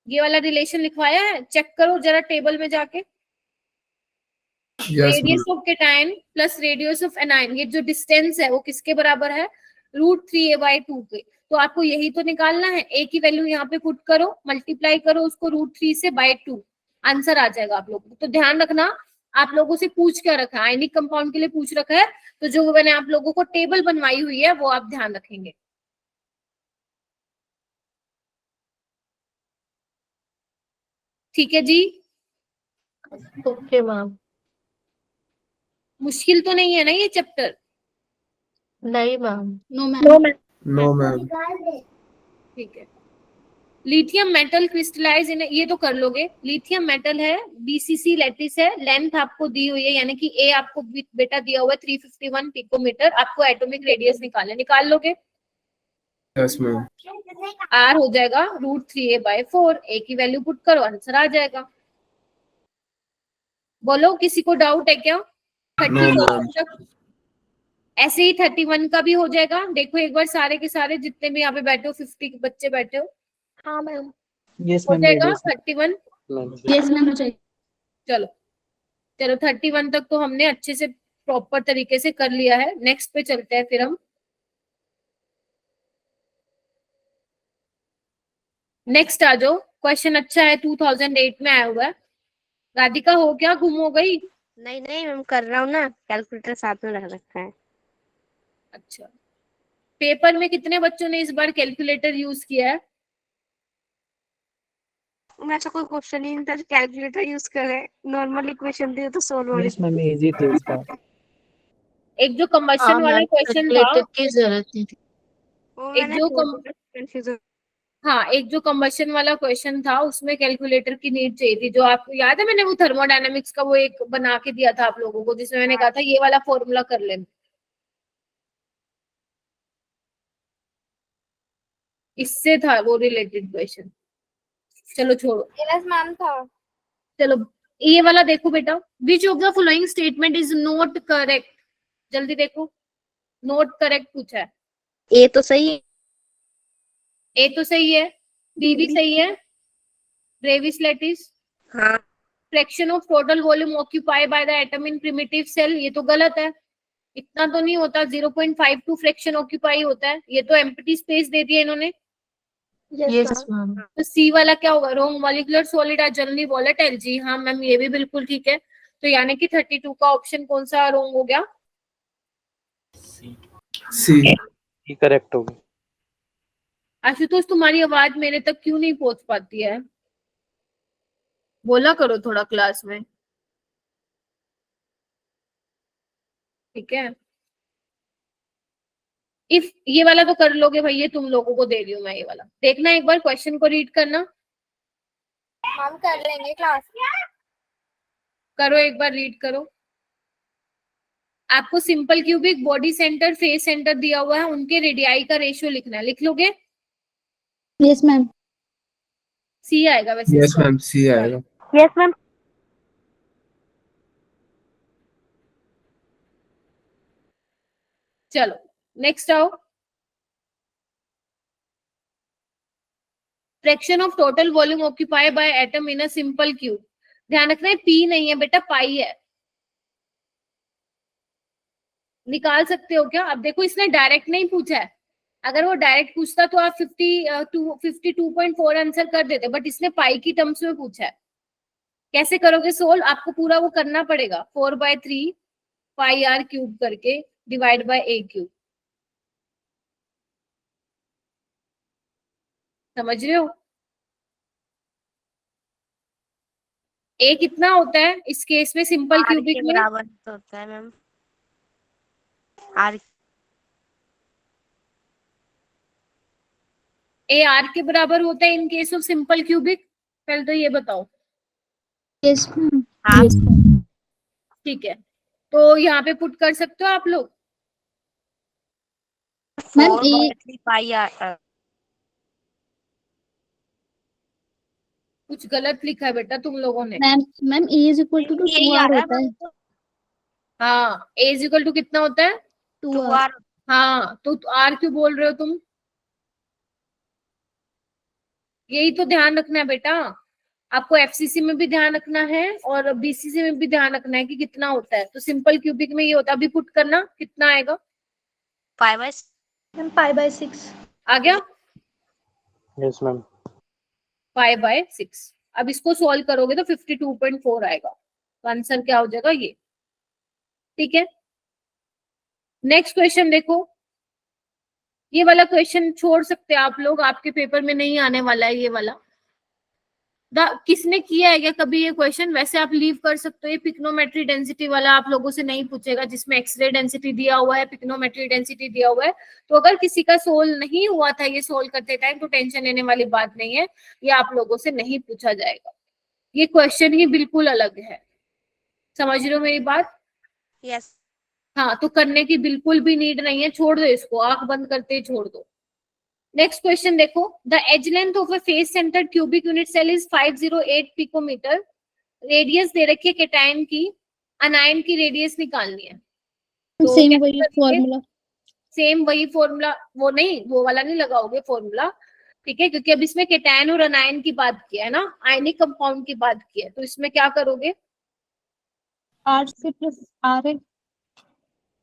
ये वाला रिलेशन लिखवाया है, चेक करो जरा टेबल में जाके। Yes, ma'am. Radius of cation plus radius of anion, ये जो डिस्टेंस है वो किसके बराबर है, √3a/2 के। तो आपको यही तो निकालना है, a की वैल्यू यहाँ पे पुट करो, मल्टीप्लाई करो उसको √3 से /2, आंसर आ जाएगा आप लोगों को। तो ध्यान रखना, आप लोगों से पूछ क्या रखा है, आयनिक कंपाउंड के लिए पूछ रखा है, तो जो मैंने आप लोगों को टेबल बनवाई हुई है वो आप ध्यान रखेंगे। ठीक है जी, ओके मैम। मुश्किल तो नहीं है ना ये चैप्टर, नहीं ma'am. No ma'am. No ma'am. ठीक है। लिथियम मेटल क्रिस्टलाइज इन, ये तो कर लोगे। लिथियम मेटल है, बीसीसी लैटिस है, लेंथ आपको दी हुई है, यानी कि ए आपको बेटा दिया हुआ है 351 पिकोमीटर, आपको एटॉमिक रेडियस निकाल लोगे। Yes ma'am. आर हो जाएगा √3a/4, ए की वैल्यू पुट करो, आंसर आ जाएगा। बोलो किसी को डाउट है क्या, 34 तक ऐसे ही 31 का भी हो जाएगा। देखो एक बार सारे के सारे जितने भी यहाँ पे बैठे हो, 50 के बच्चे बैठे हो, हाँ मैम। यस हो मैम, जाएगा रेडी 31। यस मैम, हो जाएगा। चलो चलो 31 तक तो हमने अच्छे से प्रॉपर तरीके से कर लिया है। नेक्स्ट पे चलते हैं फिर हम। नेक्स्ट आ जाओ, क्वेश्चन अच्छा है, 2008 में आया हुआ है। राधिका हो क्या, गुम हो गई? नहीं नहीं मैम, कर रहा हूँ ना, कैलकुलेटर साथ में रख रखा है। अच्छा, पेपर में कितने बच्चों ने इस बार कैलकुलेटर यूज किया है? ऐसा कोई क्वेश्चन ही नहीं था कैलकुलेटर यूज करे, नॉर्मल इक्वेशन दिए तो सोल्व हो यस मैम, इजी थे इस बार। एक जो कंबशन वाला क्वेश्चन था, की जरूरत नहीं थी। वो एक मैंने जो कंफ्यूज। हाँ, एक जो कंबशन वाला क्वेश्चन था उसमें कैलकुलेटर की नीड चाहिए थी। जो आपको याद है, मैंने वो थर्मोडायनेमिक्स का वो एक बना के दिया था आप लोगों को, जिसमें मैंने कहा था ये वाला फॉर्मूला कर लेना। इससे था वो रिलेटेड क्वेश्चन। चलो छोड़ो, यस मैम था। चलो ये वाला देखो बेटा, which of the following statement is not correct? जल्दी देखो, नॉट करेक्ट पूछा है। ए तो सही है। ए तो सही है, बी भी सही है, ब्रेविस लेटिस, हाँ। Fraction of total volume occupy by the atom in primitive cell, ये तो गलत है। इतना तो नहीं होता, 0.52 फ्रैक्शन ऑक्यूपाई होता है। ये तो एम्प्टी स्पेस दे दिया इन्होंने। Yes ma'am. तो सी वाला क्या होगा? Wrong, molecular solid are generally volatile. जी हाँ मैम, ये भी बिल्कुल ठीक है। तो यानी कि 32 का ऑप्शन कौन सा रॉन्ग हो गया? सी करेक्ट होगी। आशुतोष, तुम्हारी आवाज मेरे तक क्यों नहीं पहुंच पाती है? बोला करो थोड़ा क्लास में, ठीक है? इफ ये वाला तो कर लोगे भाई, ये तुम लोगों को दे रही हूँ मैं। ये वाला देखना, एक बार क्वेश्चन को रीड करना। हम कर लेंगे क्लास। करो, एक बार रीड करो। आपको simple cubic, body centre, face centre दिया हुआ है, उनके रेडियाई का रेशियो लिखना है। लिख लोगे? Yes ma'am. सी आएगा वैसे। यस मैम, सी आएगा। Yes ma'am. चलो नेक्स्ट आओ। Fraction of total volume occupy by atom in a simple cube. ध्यान रखना है, पी नहीं है बेटा, पाई है। निकाल सकते हो क्या? अब देखो, इसने डायरेक्ट नहीं पूछा है। अगर वो डायरेक्ट पूछता तो आप 52.4 आंसर कर देते, बट इसने पाई की टर्म्स में पूछा है। कैसे करोगे सोल्व? आपको पूरा वो करना पड़ेगा, 4/3 पाई आर क्यूब करके डिवाइड बाय ए क्यूब। समझ रहे हो? ए कितना होता है इस केस में सिंपल आर क्यूबिक के में? बराबर होता है मैम। आर ए आर के बराबर होता है in case of simple cubic. पहले तो ये बताओ। Yes ma'am. हाँ। ठीक है, तो यहाँ पे पुट कर सकते हो आप लोग। Ma'am, 4/3 pi R. कुछ गलत लिखा है बेटा तुम लोगों ने। Ma'am A is equal to यही 2 आ आर रहा होता है। है। हाँ, ए इज इक्वल टू कितना होता है? 2 2 आर। आर। हाँ, तो आर क्यों बोल रहे हो तुम? यही तो ध्यान रखना है बेटा, आपको एफसीसी में भी ध्यान रखना है और बीसीसी में भी ध्यान रखना है कि कितना होता है। तो सिंपल क्यूबिक में ये होता है, अभी पुट करना, कितना आएगा? 5/6। आ गया? Yes ma'am. 5/6। अब इसको सॉल्व करोगे तो 52.4 आएगा। तो आंसर क्या हो जाएगा? ये। ठीक है, नेक्स्ट क्वेश्चन देखो। ये वाला क्वेश्चन छोड़ सकते हैं आप लोग, आपके पेपर में नहीं आने वाला है ये वाला। किसने किया है क्या कभी ये क्वेश्चन? वैसे आप लीव कर सकते हो। ये पिक्नोमेट्री डेंसिटी वाला आप लोगों से नहीं पूछेगा, जिसमें एक्सरे डेंसिटी दिया हुआ है, पिक्नोमेट्री डेंसिटी दिया हुआ है। तो अगर किसी का सोल्व नहीं हुआ था ये सोल्व करते टाइम, तो टेंशन लेने वाली बात नहीं है, ये आप लोगों से नहीं पूछा जाएगा। ये क्वेश्चन ही बिल्कुल अलग है। समझ रहे हो मेरी बात? यस। हाँ, तो करने की बिल्कुल भी नीड नहीं है, छोड़ दो इसको, आंख बंद करते ही छोड़ दो। नेक्स्ट क्वेश्चन देखो। The edge length of a face centred cubic unit cell is 508 picometre. Radius दे रखी है केटायन की, अनायन की रेडियस निकालनी है। तो सेम वही फॉर्मूला। सेम वही फॉर्मूला, वो नहीं, वो वाला नहीं लगाओगे फॉर्मूला, ठीक है, क्योंकि अब इसमें केटायन और अनायन की बात की है ना, आयनिक कंपाउंड की बात की है, तो इसमें क्या करोगे? RC प्लस RA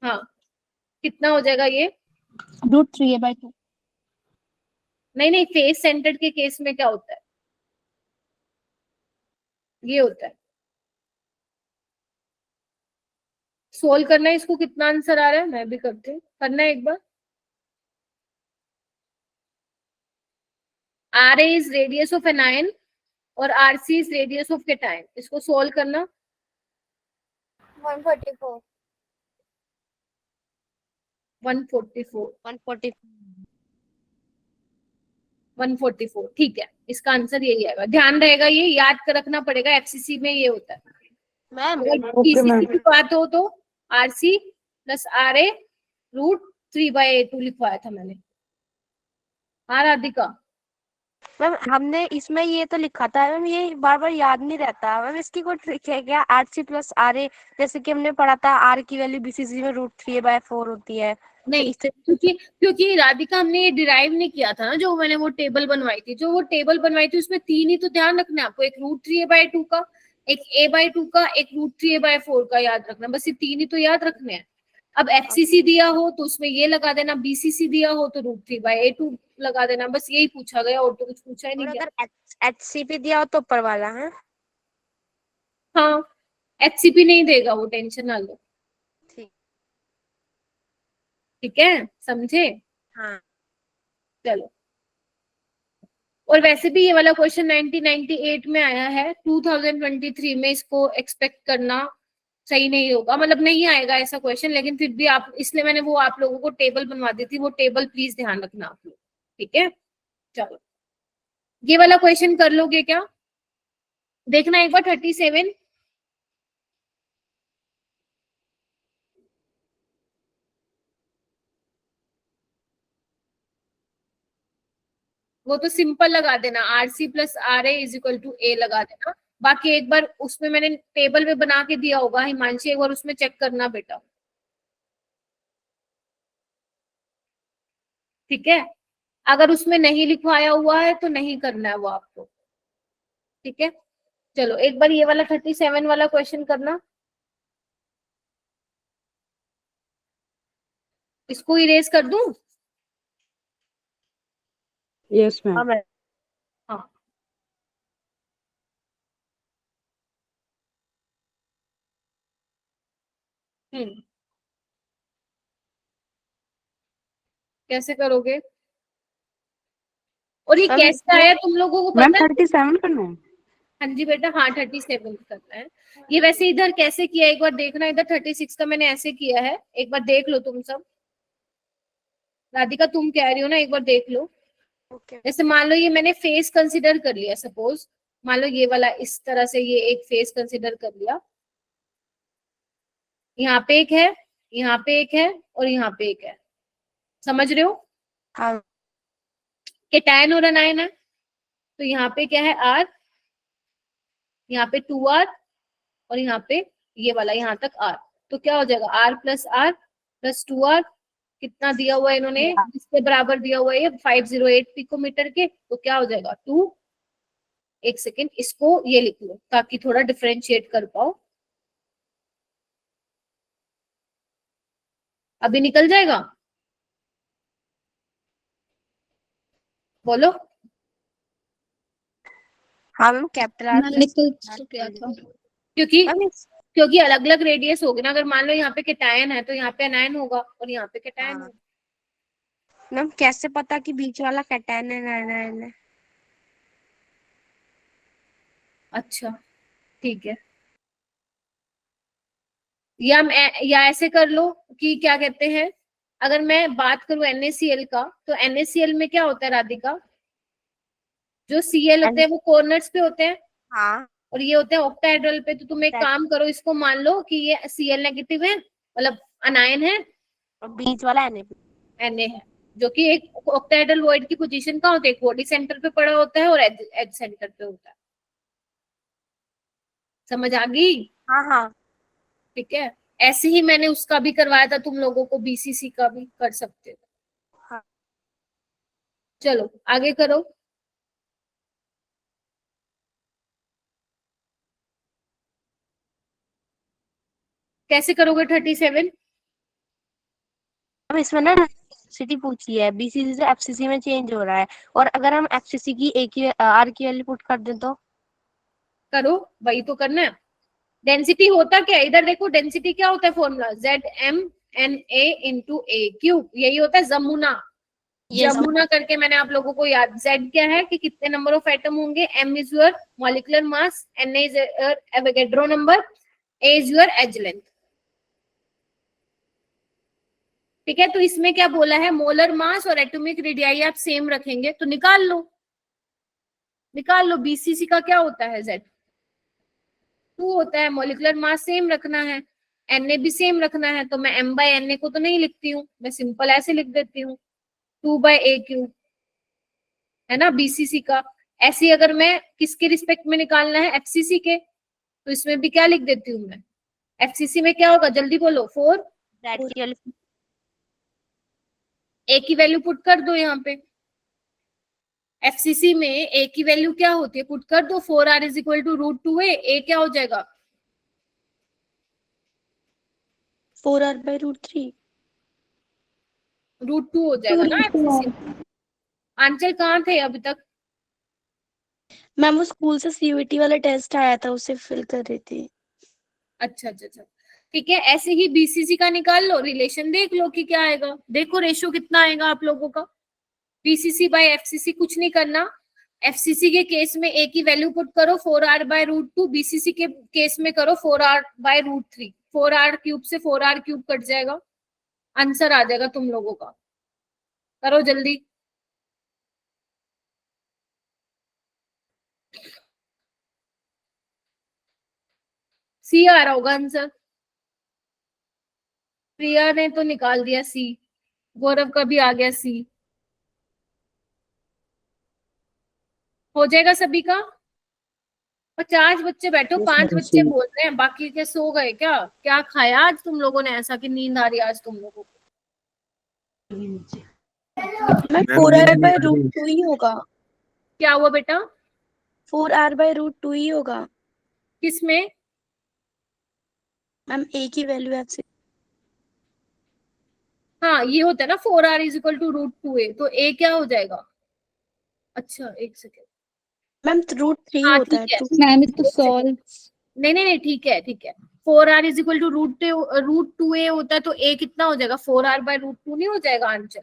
हाँ, कितना हो जाएगा ये? √3a/2। नहीं नहीं, फेस सेंटर्ड के केस में क्या होता है? ये होता है। सोल्व करना है इसको, कितना आंसर आ रहा है मैं भी करती हूँ, करना है एक बार। RA is radius of anion और RC is radius of cation, इसको सोल्व करना। 144 144 144, ठीक है, इसका आंसर यही आएगा। ध्यान रहेगा, ये याद कर रखना पड़ेगा, एफसीसी में ये होता है। मैम अगर पीसीसी की बात हो तो RC प्लस RA √3/2 लिखवाया था मैंने। हाँ राधिका, मैम हमने इसमें ये तो लिखा था मैम, ये बार बार याद नहीं रहता मैम, इसकी कोई ट्रिक है क्या? RC प्लस RA, जैसे कि हमने पढ़ा था R की वैल्यू BCC में √3a/4 होती है। नहीं, क्योंकि राधिका हमने ये डिराइव नहीं किया था ना, जो मैंने वो टेबल बनवाई थी, जो वो टेबल बनवाई थी उसमें 3 ही तो ध्यान रखना है आपको, एक √3a/2 का, एक a/2 का, एक √3a/4 का, याद रखना, बस ये 3 ही तो याद रखने हैं। अब FCC दिया हो तो उसमें ये लगा देना, BCC दिया हो तो √3/2 लगा देना, बस यही पूछा गया, और तो कुछ पूछा ही नहीं गया। अगर HCP दिया हो तो ऊपर वाला है। हाँ, HCP नहीं देगा वो, टेंशन ना लो, ठीक है, समझे? हाँ चलो, और वैसे भी ये वाला क्वेश्चन 1998 में आया है, 2023 में इसको एक्सपेक्ट करना सही नहीं होगा, मतलब नहीं आएगा ऐसा क्वेश्चन, लेकिन फिर भी आप, इसलिए मैंने वो आप लोगों को टेबल बनवा दी थी, वो टेबल प्लीज ध्यान रखना आप लोग, ठीक है? चलो, ये वाला क्वेश्चन कर लोगे क्या? देखना एक बार 37। वो तो सिंपल लगा देना, RC प्लस RA is equal to A लगा देना, बाकी एक बार उसमें मैंने टेबल में बना के दिया होगा, हिमांशी एक बार उसमें चेक करना बेटा, ठीक है? अगर उसमें नहीं लिखवाया हुआ है तो नहीं करना है वो आपको, ठीक है? चलो एक बार ये वाला 37 वाला क्वेश्चन करना, इसको इरेज कर दूं? Yes ma'am. हाँ, कैसे करोगे? और ये कैसे आया तुम लोगों को मैम पता है? 37 करना है। हाँ जी बेटा, हाँ 37 करना है। ये वैसे इधर कैसे किया एक बार देखना, इधर 36 का मैंने ऐसे किया है, एक बार देख लो तुम सब। राधिका तुम कह रही हो ना, एक बार देख लो। जैसे मान लो ये मैंने फेस कंसिडर कर लिया, सपोज मान लो ये वाला इस तरह से, ये एक फेस कंसिडर कर लिया, यहाँ पे एक है, यहाँ पे एक है, और यहाँ पे एक है, समझ रहे हो? हाँ केटायन और अनायन है, तो यहाँ पे क्या है R, यहाँ पे 2R, और यहाँ पे ये वाला यहाँ तक R, तो क्या हो जाएगा R plus R plus 2R, कितना दिया हुआ है इन्होंने, इसके बराबर दिया हुआ है ये 508 पिकोमीटर के, तो क्या हो जाएगा 2। एक सेकेंड, इसको ये लिख लो ताकि थोड़ा डिफरेंशिएट कर पाओ, अभी निकल जाएगा, बोलो। हाँ मैम, कैपिटल निकल तो गया था, क्योंकि अलग अलग रेडियस होगी ना, अगर मान लो यहाँ पे केटायन है तो यहाँ पे अनायन होगा, और यहाँ पे केटायन होगा। मैम कैसे पता कि बीच वाला कैटायन है अनायन है? अच्छा ठीक है, या ऐसे कर लो कि क्या कहते हैं, अगर मैं बात करूं NaCl का, तो NaCl में क्या होता है राधिका, जो Cl होते हैं वो कॉर्नर्स पे होते हैं, हाँ, और ये होते हैं ऑक्टाहेड्रल पे, तो तुम एक काम करो, इसको मान लो कि ये Cl नेगेटिव है, मतलब अनायन है, और बीच वाला Na है, जो कि एक ऑक्टाहेड्रल वॉइड की पोजीशन का होता है, एक बॉडी सेंटर पे पड़ा होता है और एज सेंटर पे होता है, समझ आ गई? हाँ हाँ ठीक है, ऐसे ही मैंने उसका भी करवाया था तुम लोगों को, बीसीसी का भी कर सकते हो। हाँ। चलो आगे करो। कैसे करोगे 37? अब इसमें ना सिटी पूछी है, बीसीसी से एफसीसी में चेंज हो रहा है, और अगर हम एफसीसी की एक ही आर की वैल्यू पुट कर दें तो करो, वही तो करना है। डेंसिटी होता क्या है, इधर देखो, डेंसिटी क्या होता है formula, ZmNA into A cube, यही होता है जमुना। जमुना करके मैंने आप लोगों को याद, Z क्या है कि कितने नंबर ऑफ एटम होंगे, M is your molecular mass, Na is your Avogadro number, A is your age length. ठीक है, तो इसमें क्या बोला है, मोलर मास और एटॉमिक रेडियाई आप सेम रखेंगे तो निकाल लो, निकाल लो। बीसीसी का क्या होता है, Z2 होता है, मॉलिक्यूलर मास सेम रखना है, Na भी सेम रखना है, तो मैं M/Na को तो नहीं लिखती हूँ, मैं सिंपल ऐसे लिख देती हूँ 2/A क्यूब, है ना बीसीसी का। ऐसे ही अगर मैं किसके रिस्पेक्ट में निकालना है, एफसीसी के, तो इसमें भी क्या लिख देती हूँ मैं, एफसीसी में क्या होगा, जल्दी बोलो, 4, Z की वैल्यू A की वैल्यू पुट कर दो यहाँ पे। एफसीसी में A की वैल्यू क्या होती है, पुट कर दो, 4R is equal to √2A, A क्या हो जाएगा, 4R/√3 √2 हो जाएगा ना एफसीसी। आंचल कहाँ थे अभी तक? मैम वो स्कूल से सीयूईटी वाला टेस्ट आया था, उसे फिल कर रही थी। अच्छा अच्छा अच्छा, ठीक है। ऐसे ही बीसीसी का निकाल लो, रिलेशन देख लो कि क्या आएगा, देखो रेशियो कितना आएगा आप लोगों का। बीसीसी बाय एफसीसी कुछ नहीं करना, एफसीसी के केस में A की वैल्यू पुट करो 4R/√2, बीसीसी के केस में करो 4R/√3, 4R क्यूब से 4R क्यूब कट जाएगा, आंसर आ जाएगा तुम लोगों का। करो जल्दी। सी आ रहा होगा आंसर, प्रिया ने तो निकाल दिया सी, गौरव का भी आ गया सी, हो जाएगा सभी का। 50 बच्चे बैठो, 5 बच्चे बोल रहे हैं, बाकी के सो गए क्या? क्या खाया आज तुम लोगों ने ऐसा कि नींद आ रही है आज तुम लोगों को? मैम 4R/√2 ही होगा। क्या हुआ बेटा? 4R/√2 ही होगा किसमें? मैम, A की वैल्यू आपसे। हाँ ये होता है ना 4R is equal to √2A, तो A क्या हो जाएगा? अच्छा एक सेकेंड मैम √3 हाँ होता है। ठीक है, मैम इट तो सॉल्व। नहीं नहीं नहीं ठीक है ठीक है, 4R is equal to √2A होता है, तो A कितना हो जाएगा, 4R/√2 नहीं हो जाएगा आंसर?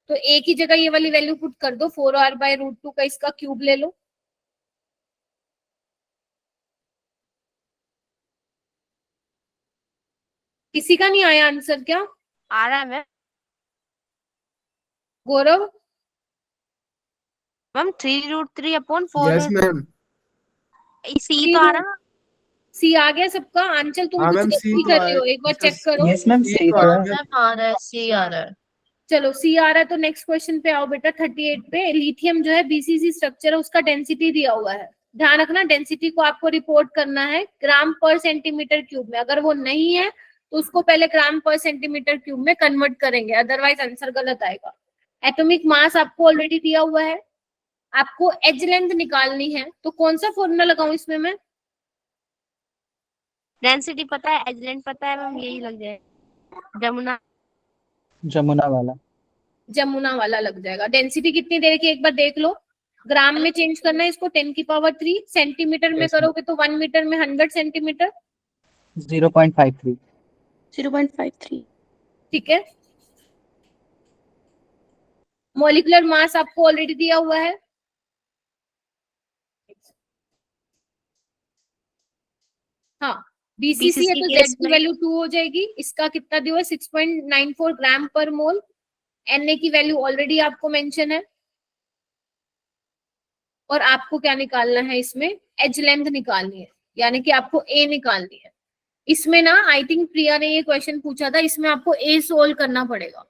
तो A की जगह ये वाली वैल्यू पुट कर दो, 4R/√2 का इसका क्यूब ले लो। किसी का नहीं आया आंसर क्या? आ रहा है मैम। गौरव? मैम 3√3/4 यस मैम, सी तो आ रहा। सी आ गया सबका? आंचल तुम हाँ कुछ मैम, गलती सी तो कर आया, रही हो, एक बार चेक करो। यस मैम, सी सही तो तो आ है। गया। आ रहा है, सी आ रहा है। चलो सी आ रहा है तो नेक्स्ट क्वेश्चन पे आओ बेटा, 38 पे। लिथियम जो है बीसीसी स्ट्रक्चर है, उसका डेंसिटी दिया हुआ है, ध्यान रखना डेंसिटी को आपको रिपोर्ट करना है ग्राम पर सेंटीमीटर क्यूब में। अगर वो नहीं है तो उसको पहले ग्राम पर सेंटीमीटर क्यूब में कन्वर्ट करेंगे, अदरवाइज आंसर गलत आएगा। एटॉमिक मास आपको ऑलरेडी दिया हुआ है, आपको एज लेंथ निकालनी है, तो कौन सा फॉर्मूला लगाऊं इसमें मैं? डेंसिटी पता है, एजलेंट पता है मैम, यही लग जाए जमुना। जमुना वाला। जमुना वाला लग जाएगा। डेंसिटी कितनी देर की एक बार देख लो, ग्राम में चेंज करना है इसको 10⁻3, सेंटीमीटर में Yes, करोगे तो 1 मीटर में 100 सेंटीमीटर, 0.53। 0.53। ठीक है। मॉलिक्यूलर मास आपको ऑलरेडी दिया हुआ है, हाँ बीसीसी है तो Z की वैल्यू 2 हो जाएगी, इसका कितना दिया हुआ है 6.94 ग्राम पर मोल। Na की वैल्यू ऑलरेडी आपको मेंशन है, और आपको क्या निकालना है इसमें, एज लेंथ निकालनी है, यानी कि आपको A निकालनी है। इसमें ना आई थिंक प्रिया ने ये क्वेश्चन पूछा था, इसमें आपको A सोल्व करना पड़ेगा।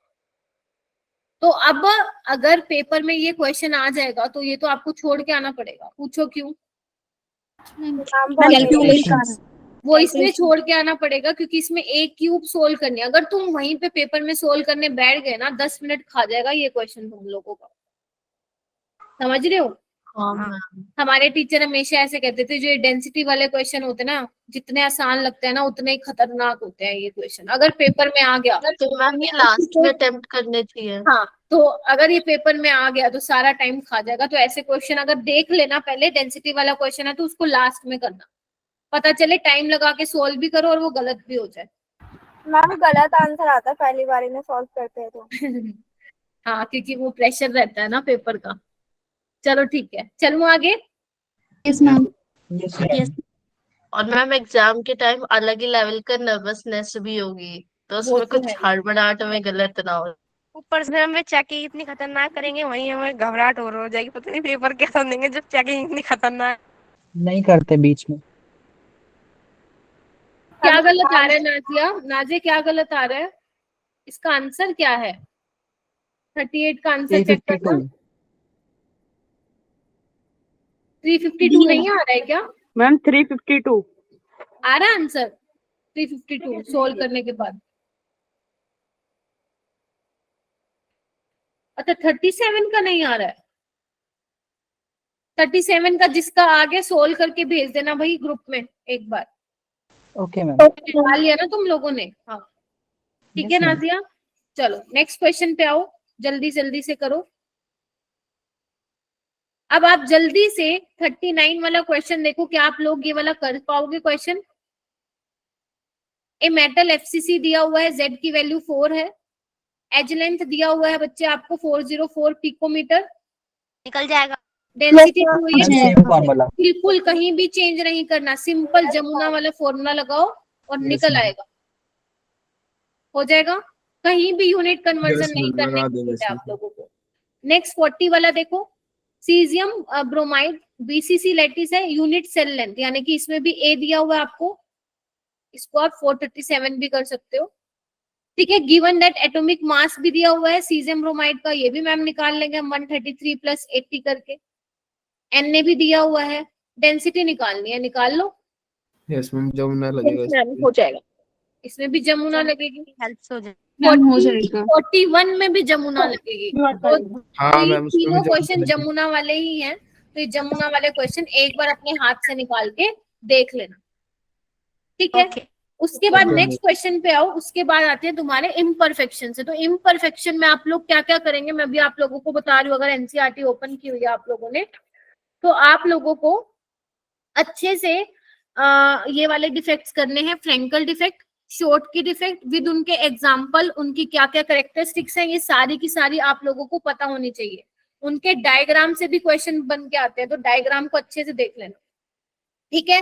तो अब अगर पेपर में ये क्वेश्चन आ जाएगा तो ये तो आपको छोड़ के आना पड़ेगा, पूछो क्यों? कैलकुलेशन। वो इसलिए छोड़ के आना पड़ेगा क्योंकि इसमें एक क्यूब सोल्व करनी है। अगर तुम वहीं पे पेपर में सोल्व करने बैठ गए ना 10 मिनट खा जाएगा ये क्वेश्चन तुम लोगों का, समझ रहे हो? हमारे टीचर हमेशा ऐसे कहते थे, जो ये डेंसिटी वाले क्वेश्चन होते हैं ना, जितने आसान लगते हैं ना उतने ही खतरनाक होते हैं ये क्वेश्चन। अगर पेपर में आ गया तो मैम ये लास्ट में अटेम्प्ट करने चाहिए। हाँ, तो अगर ये पेपर में आ गया तो सारा टाइम खा जाएगा। तो ऐसे क्वेश्चन अगर देख लेना, पहले डेंसिटी वाला क्वेश्चन है तो उसको लास्ट में करना, पता चले टाइम लगा के सोल्व भी करो और वो गलत भी हो जाए। मैम गलत आंसर आता है पहली बारी में सॉल्व करते हैं तो। हाँ, क्योंकि वो प्रेशर रहता है ना पेपर का। चलो ठीक है, चलो आगे। Yes ma'am. Yes. और मैम एग्जाम के टाइम अलग ही लेवल का नर्वसनेस भी होगी, तो उसमें तो कुछ है। हड़बड़ाहट में गलत ना हो। ऊपर से हमें चेकिंग इतनी खतरनाक करेंगे, वहीं हमें घबराहट और हो जाएगी, पता नहीं पेपर कैसा देंगे जब चेकिंग इतनी खतरनाक। नहीं करते बीच में। क्या गलत आ रहा है नाजिया? नाजिया क्या गलत आ रहा है? इसका आंसर क्या है? 38 का आंसर चेक करना। 352 नहीं आ रहा है क्या मैम? 352 आ रहा है आंसर? 352 सोल्व करने के बाद। अच्छा, 37 का नहीं आ रहा है? 37 का जिसका आगे सोल्व करके भेज देना भाई ग्रुप में एक बार। Okay ma'am. निकाल लिया ना तुम लोगों ने? हाँ ठीक है नाजिया, चलो नेक्स्ट क्वेश्चन पे आओ, जल्दी जल्दी से करो। अब आप जल्दी से 39 वाला क्वेश्चन देखो, क्या आप लोग ये वाला कर पाओगे क्वेश्चन? ए मेटल एफसीसी दिया हुआ है, जेड की वैल्यू 4 है, एज लेंथ दिया हुआ है बच्चे आपको 404 पिकोमीटर, निकल जाएगा। डेंसिटी बिल्कुल कहीं भी चेंज नहीं करना, सिंपल जमुना वाला फॉर्मूला लगाओ और निकल आएगा, हो जाएगा। कहीं भी यूनिट कन्वर्जन नहीं करने की जरूरत है आप लोगों को। नेक्स्ट 40 वाला देखो, सीजियम ब्रोमाइड बीसीसी लैटिस है, यूनिट सेल लेंथ, यानी कि इसमें भी ए दिया हुआ है आपको, इसको आप 437 भी कर सकते हो, ठीक है। गिवन दैट एटॉमिक मास भी दिया हुआ है सीजियम ब्रोमाइड का, ये भी मैम निकाल लेंगे हम 133 प्लस 80 करके। एन भी दिया हुआ है, डेंसिटी निकालनी है, निकाल लो। यस मैम, जमुना लगेगा, हो जाएगा। इसमें भी जमुना लगेगी, हेल्प हो जाएगी। 41 में भी जमुना लगेगी। तो हाँ मैम, तीनों क्वेश्चन जमुना वाले ही हैं, तो ये जमुना वाले क्वेश्चन एक बार अपने हाथ से निकाल के देख लेना, ठीक है। उसके बाद नेक्स्ट क्वेश्चन पे आओ, उसके बाद आते हैं तुम्हारे इम्परफेक्शन से। तो इम्परफेक्शन में आप लोग क्या क्या करेंगे मैं भी आप लोगों को बता रही हूँ। अगर एनसीईआरटी ओपन की हुई है आप लोगों ने, तो आप लोगों को अच्छे से ये वाले डिफेक्ट्स करने हैं, फ्रैंकल डिफेक्ट, शॉर्ट की डिफेक्ट विद उनके एग्जाम्पल, उनकी क्या क्या कैरेक्टरिस्टिक्स हैं, ये सारी की सारी आप लोगों को पता होनी चाहिए। उनके डायग्राम से भी क्वेश्चन बन के आते हैं, तो डायग्राम को अच्छे से देख लेना, ठीक है।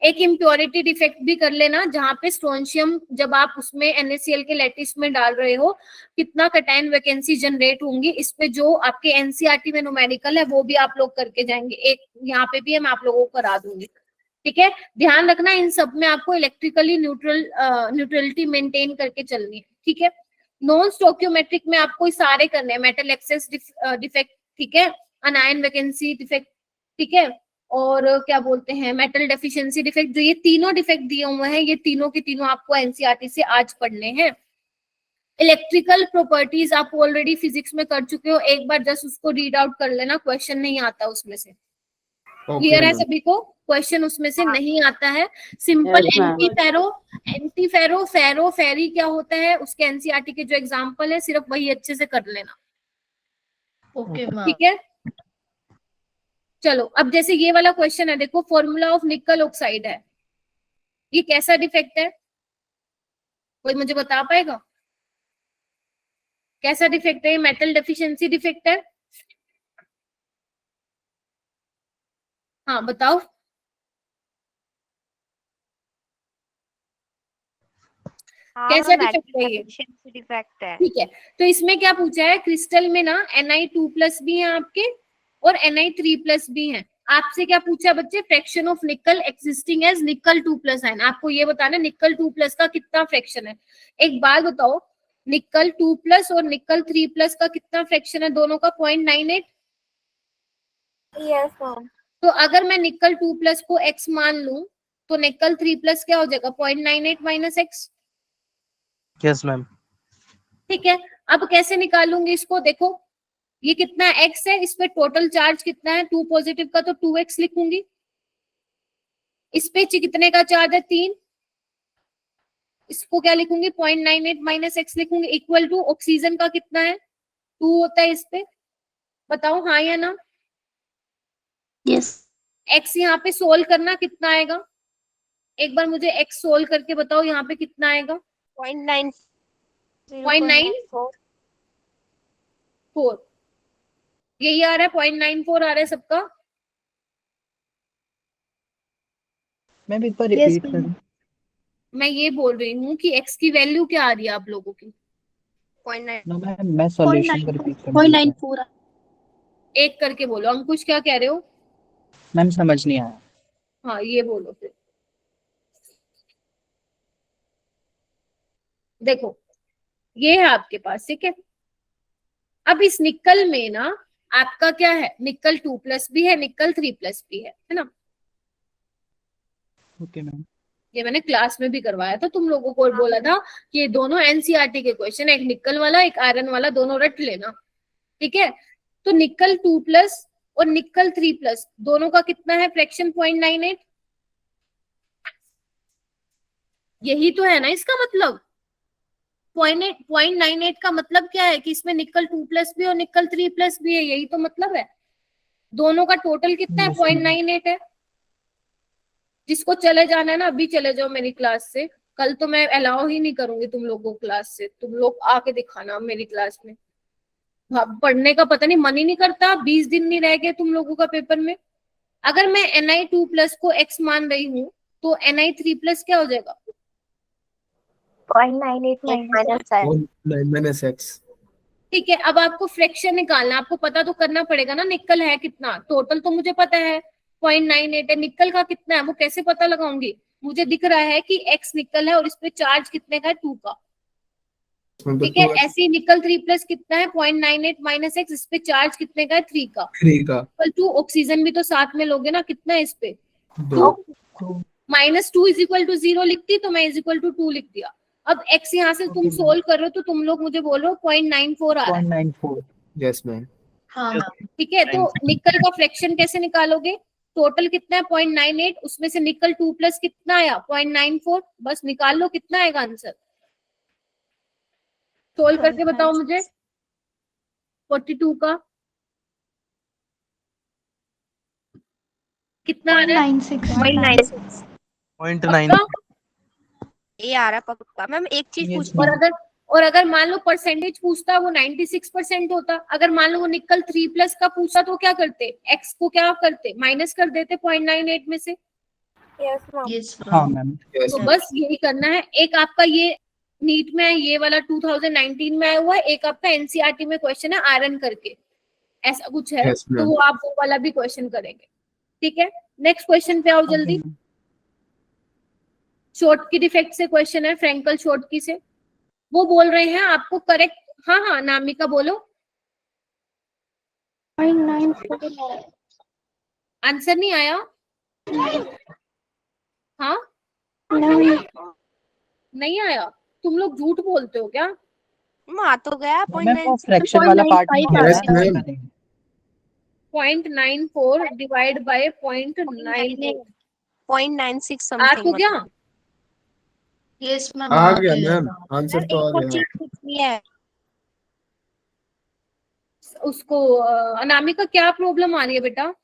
एक इम्प्योरिटी डिफेक्ट भी कर लेना, जहां पे स्ट्रोंशियम जब आप उसमें NaCl के लैटिस में डाल रहे हो कितना कैटायन वैकेंसी जनरेट होंगी, इस पे जो आपके एनसीईआरटी में न्यूमेरिकल है वो भी आप लोग करके जाएंगे, एक यहाँ पे भी मैं आप लोगों को करा दूंगी, ठीक है। ध्यान रखना इन सब में आपको इलेक्ट्रिकली न्यूट्रलिटी मेंटेन करके चलनी है, ठीक है। नॉन स्टोक्योमेट्रिक में आपको सारे करने हैं, मेटल एक्सेस डिफेक्ट, ठीक है, अनायन वैकेंसी डिफेक्ट, ठीक है, और क्या बोलते हैं मेटल डेफिशिएंसी डिफेक्ट, जो ये तीनों डिफेक्ट दिए हुए हैं, ये तीनों के तीनों आपको एनसीईआरटी से आज पढ़ने हैं। इलेक्ट्रिकल प्रॉपर्टीज आप ऑलरेडी फिजिक्स में कर चुके हो, एक बार जस्ट उसको रीड आउट कर लेना, क्वेश्चन नहीं आता उसमें से, क्लियर है सभी को? क्वेश्चन उसमें से नहीं आता है। सिंपल एंटीफेरो फेरो फेरी क्या होता है, उसके एनसीईआरटी के जो एग्जांपल है सिर्फ वही अच्छे से कर लेना, ओके ठीक है। चलो अब जैसे ये वाला क्वेश्चन है, देखो फॉर्मूला ऑफ निकल ऑक्साइड है, ये कैसा डिफेक्ट है, कोई मुझे बता पाएगा कैसा डिफेक्ट है? मेटल डेफिशिएंसी डिफेक्ट है, हाँ बताओ। कैसा डिफेक्ट है ये? डिफेक्ट है, ठीक है। तो इसमें क्या पूछा है, क्रिस्टल में ना Ni2+ भी है आपके और Ni3+ भी है। आपसे क्या पूछा बच्चे, fraction of nickel existing as nickel 2+ ion, आपको ये बताना निकल 2+ का कितना फ्रैक्शन है। एक बात बताओ, निकल 2+ और निकल 3+ का कितना फ्रैक्शन है दोनों का? 0.98। Yes ma'am. तो अगर मैं निकल 2+ को x मान लूं तो निकल 3+ क्या हो जाएगा 0.98 माइनस एक्स। Yes ma'am. ठीक है, अब कैसे निकालूंगी इसको, देखो ये कितना x है, इस पे टोटल चार्ज कितना है 2 पॉजिटिव का, तो 2x लिखूंगी। इस पे कितने का चार्ज है 3, इसको क्या लिखूंगी 0.98 माइनस एक्स लिखूंगी, इक्वल टू ऑक्सीजन का कितना है 2 होता है इस पे, बताओ हाँ या ना। यस। x यहाँ पे सोल्व करना कितना आएगा, एक बार मुझे x सोल्व करके बताओ यहाँ पे कितना आएगा 0.94 4, यही आ रहा है 0.94 आ रहा है सबका। मैम एक बार Yes, रिपीट ma'am. करें। मैं ये बोल रही हूँ कि x की वैल्यू क्या आ रही है आप लोगों की, 0.9 नो मैम, मैं सॉल्यूशन को रिपीट करना 0.94। एक करके बोलो। अंकुश क्या कह रहे हो, मैम समझ नहीं आया। हाँ ये बोलो फिर। देखो ये है आपके पास, ठीक है। अब इस निकल में ना आपका क्या है, निकल 2+ भी है, निकल 3+ भी है ना। Okay ma'am. ये मैंने क्लास में भी करवाया था तुम लोगों को, और बोला था कि ये दोनों एनसीईआरटी के क्वेश्चन, एक निकल वाला एक आयरन वाला, दोनों रट लेना, ठीक है। तो निकल 2+ और निकल 3+ दोनों का कितना है फ्रैक्शन 0.98, यही तो है ना इसका मतलब। 0.98 का मतलब क्या है कि इसमें निकल 2+ भी और निकल 3+ भी है, यही तो मतलब है। दोनों का टोटल कितना है Yes, ma'am. 0.98 है। जिसको चले जाना है ना अभी चले जाओ मेरी क्लास से, कल तो मैं अलाउ ही नहीं करूंगी तुम लोगों को क्लास से, तुम लोग आके दिखाना मेरी क्लास में। पढ़ने का पता नहीं मन ही नहीं करता, 20 दिन नहीं रह गए तुम लोगों का पेपर में। अगर मैं Ni2+ को x मान रही हूँ तो Ni3+ क्या हो जाएगा 0.98 माइनस एक्स। ठीक है। अब आपको फ्रैक्शन निकालना, आपको पता तो करना पड़ेगा ना निकल है कितना, टोटल तो मुझे पता है 0.98 है, निकल का कितना है वो कैसे पता लगाऊंगी, मुझे दिख रहा है कि x निकल है और इस पे चार्ज कितने का है 2 का, ठीक है। ऐसे ही निकल 3+ कितना है 0.98 माइनस एक्स, इस पे चार्ज कितने का है 3 का, 3 का इक्वल टू ऑक्सीजन भी तो साथ में लोगे ना, कितना है इस पे 2। 2, -2 इज इक्वल टू 0 लिखती तो मैं इज इक्वल टू 2 लिख दिया। अब x यहाँ से तुम Okay, सोल्व कर रहे हो तो तुम लोग मुझे बोल रहे हो 0.94 आ रहा है, 0.94। Yes ma'am. हाँ मैम। ठीक है। तो निकल का फ्रैक्शन कैसे निकालोगे, टोटल कितना है 0.98, उसमें से निकल 2+ कितना आया 0.94, बस निकाल लो कितना आएगा आंसर, सोल्व करके बताओ मुझे 42 का कितना आ रहा है 0.96। 0.9 पक्का? ये आ रहा है पक्का। मैम एक चीज Yes, पूछनी ma'am. और अगर मान लो परसेंटेज पूछता वो 96% होता, अगर मान लो वो निकल 3+ का पूछता तो क्या करते, x को क्या करते माइनस कर देते 0.98 में से। Yes, ma'am. यस हाँ मैम। यस तो बस यही करना है। एक आपका ये नीट में है, ये वाला 2019 में आया हुआ है, एक आपका एनसीईआरटी में क्वेश्चन है आयरन करके, ऐसा कुछ है। Yes, ma'am. तो वो आप वो वाला भी क्वेश्चन करेंगे, ठीक है। नेक्स्ट क्वेश्चन पे आओ जल्दी। शॉर्टकी डिफेक्ट से क्वेश्चन है, फ्रैंकल शॉर्टकी से। वो बोल रहे हैं आपको करेक्ट, हाँ हाँ नामिका बोलो। 0.94। आंसर नहीं आया, हाँ नहीं आया, तुम लोग झूठ बोलते हो क्या। आ तो गया मैम वो 0.96। फ्रैक्शन वाला पार्ट नहीं आ रहा Yes, है, ma'am. ऐसा नहीं। 0.94 डिवाइड बाय 0.98 0.96 8 समथिंग हो गया। यस मैम आ गया मैम, आंसर तो आ एक और गया। चीज पूछनी है। उसको अनामिका क्या प्रॉब्लम आ रही है बेटा,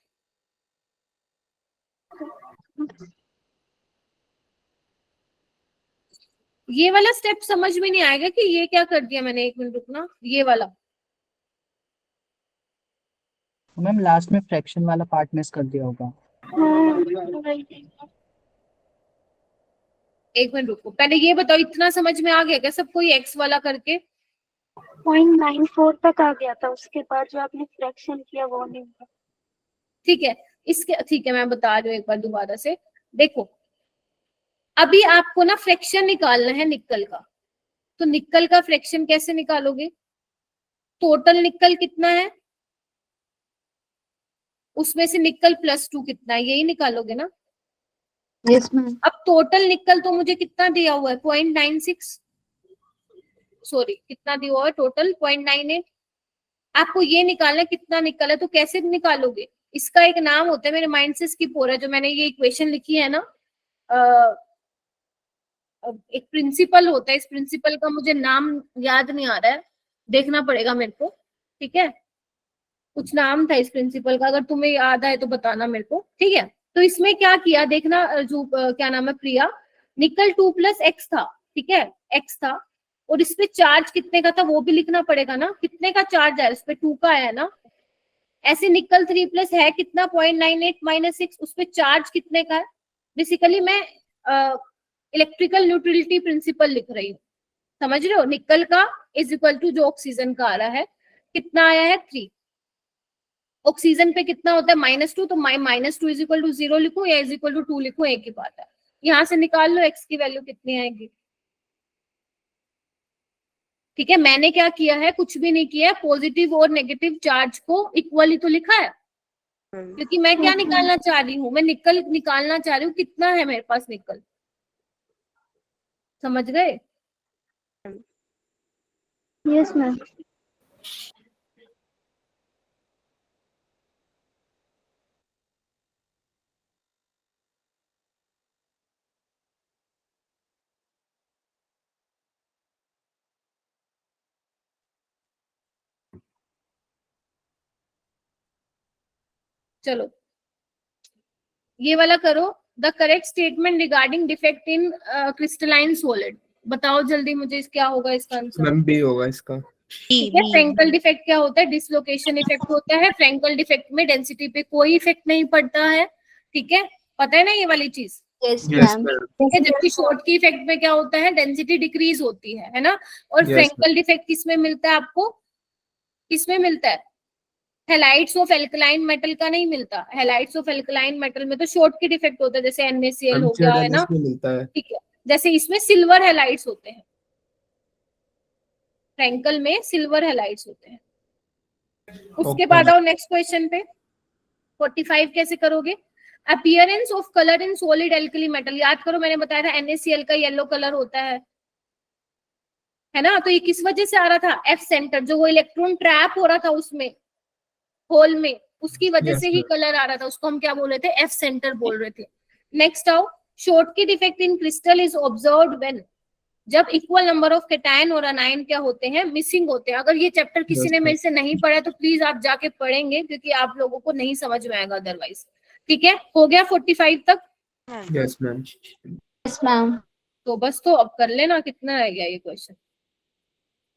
ये वाला स्टेप समझ में नहीं आएगा कि ये क्या कर दिया मैंने, एक मिनट रुकना, ये वाला मैम लास्ट में फ्रैक्शन वाला पार्ट मिस कर दिया होगा। एक मिनट रुको, पहले ये बताओ इतना समझ में आ गया क्या सबको, ये एक्स वाला करके 0.94 तक आ गया था, उसके बाद जो आपने फ्रैक्शन किया वो नहीं था। ठीक है। इसके ठीक है मैं बता रही हूँ एक बार दोबारा से, देखो अभी आपको ना फ्रैक्शन निकालना है निकल का, तो निकल का फ्रैक्शन कैसे निकालोगे, टोटल निकल कितना है उसमें से निकल +2 कितना है, यही निकालोगे ना। Yes ma'am. अब टोटल निकल तो मुझे कितना दिया हुआ है 0.96, सॉरी कितना दिया हुआ है टोटल 0.98। आपको ये निकालना है कितना निकला है, तो कैसे निकालोगे? इसका एक नाम होता है, मेरे माइंड से स्किप हो रहा है, जो मैंने ये इक्वेशन लिखी है ना, एक प्रिंसिपल होता है, इस प्रिंसिपल का मुझे नाम याद नहीं आ रहा है, देखना पड़ेगा मेरे को, ठीक है। कुछ नाम था इस प्रिंसिपल का, अगर तुम्हें याद आए तो बताना मेरे को, ठीक है। तो इसमें क्या किया देखना, जो क्या नाम है प्रिया, निकल 2 + x था, ठीक है, x था, और इस पे चार्ज कितने का था वो भी लिखना पड़ेगा ना, कितने का चार्ज है, इस पे 2 का आया ना। ऐसे निकल 3 + है कितना 0.98 - 6, उस पे चार्ज कितने का है। बेसिकली मैं इलेक्ट्रिकल न्यूट्रलिटी प्रिंसिपल लिख रही हूँ, समझ रहे हो। निकल का इज इक्वल टू जो ऑक्सीजन का आ रहा है, कितना आया है 3, ऑक्सीजन पे कितना होता है -2, तो -2 इज इक्वल टू 0 लिखो या इज इक्वल टू 2 लिखो, एक ही बात है। यहाँ से निकाल लो x की वैल्यू कितनी आएगी, ठीक है। मैंने क्या किया है, कुछ भी नहीं किया है, पॉजिटिव और नेगेटिव चार्ज को इक्वली तो लिखा है, क्योंकि मैं क्या निकालना चाह रही हूँ, मैं निकल निकालना चाह रही हूँ कितना है मेरे पास निकल, समझ गए। Yes ma'am. चलो ये वाला करो, the correct statement regarding defect in crystalline solid, बताओ जल्दी मुझे, क्या होगा इसका आंसर। मैम बी होगा इसका। ठीक है, फ्रैंकल डिफेक्ट क्या होता है, डिसलोकेशन इफेक्ट होता है। फ्रैंकल डिफेक्ट में डेंसिटी पे कोई इफेक्ट नहीं पड़ता है, ठीक है, पता है ना ये वाली चीज। Yes yes ma'am. ठीक है, जबकि शॉर्ट की इफेक्ट में क्या होता है, डेंसिटी डिक्रीज होती है ना। और Yes, फ्रैंकल डिफेक्ट किसमें मिलता है आपको, किसमें मिलता है, हैलाइड्स ऑफ एल्कलाइन मेटल का नहीं मिलता। हैलाइड्स ऑफ एल्कलाइन मेटल में तो शॉर्ट की डिफेक्ट होता है, जैसे NaCl हो गया है ना, में मिलता है। ठीक है। जैसे इसमें सिल्वर हैलाइड्स होते हैं, फ्रैंकल में सिल्वर हैलाइड्स होते हैं। उसके बाद आओ नेक्स्ट क्वेश्चन पे, 45 कैसे करोगे। Appearance of colour in solid alkali metal, याद करो मैंने बताया था NaCl का येलो कलर होता है ना। तो ये किस वजह से आ रहा था, F सेंटर, जो वो इलेक्ट्रॉन ट्रैप हो रहा था उसमें होल में, उसकी वजह Yes, से ही sir. कलर आ रहा था, उसको हम क्या बोल रहे थे, F सेंटर बोल रहे थे। नेक्स्ट आओ, शॉर्ट की defect in crystal is observed when, जब इक्वल नंबर ऑफ कैटायन और अनायन क्या होते हैं, मिसिंग होते हैं। अगर ये चैप्टर किसी Yes, ने sir. मेरे से नहीं पढ़ा है तो प्लीज आप जाके पढ़ेंगे, क्योंकि आप लोगों को नहीं समझ में आएगा अदरवाइज। ठीक है, हो गया 45 तक। Yes ma'am. Yes ma'am. तो बस, तो अब कर लेना, कितना रह गया ये क्वेश्चन,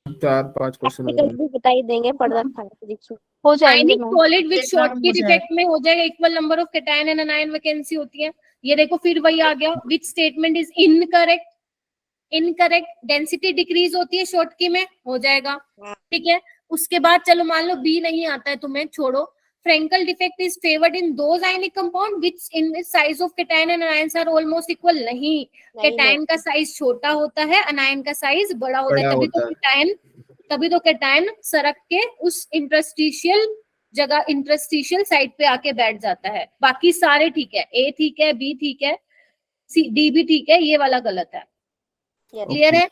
4-5 क्वेश्चन हो प्रैक्टिकल गए। भी बता ही देंगे, पढ़ रखा है फिजिक्स में। हो जाएंगे आयनिक मैम। सॉलिड विद शॉर्ट की डिफेक्ट में हो जाएगा, equal number of cation and अनायन vacancy होती है। ये देखो फिर वही आ गया, which statement is incorrect, incorrect, density decrease होती है शॉर्ट की में, हो जाएगा, ठीक है। उसके बाद चलो मान लो बी नहीं आता है तुम्हें, छोड़ो। Frenkel defect is favoured in those ionic compound which in size of cation and anions are almost equal, नहीं, कैटायन का साइज छोटा होता है, अनायन का साइज बड़ा होता है, तभी तो कैटायन सरक के उस इंटरस्टिशियल जगह, इंटरस्टिशियल साइड पे आके बैठ जाता है। बाकी सारे ठीक है, ए ठीक है, बी ठीक है, सी डी भी ठीक है, ये वाला गलत है। क्लियर है?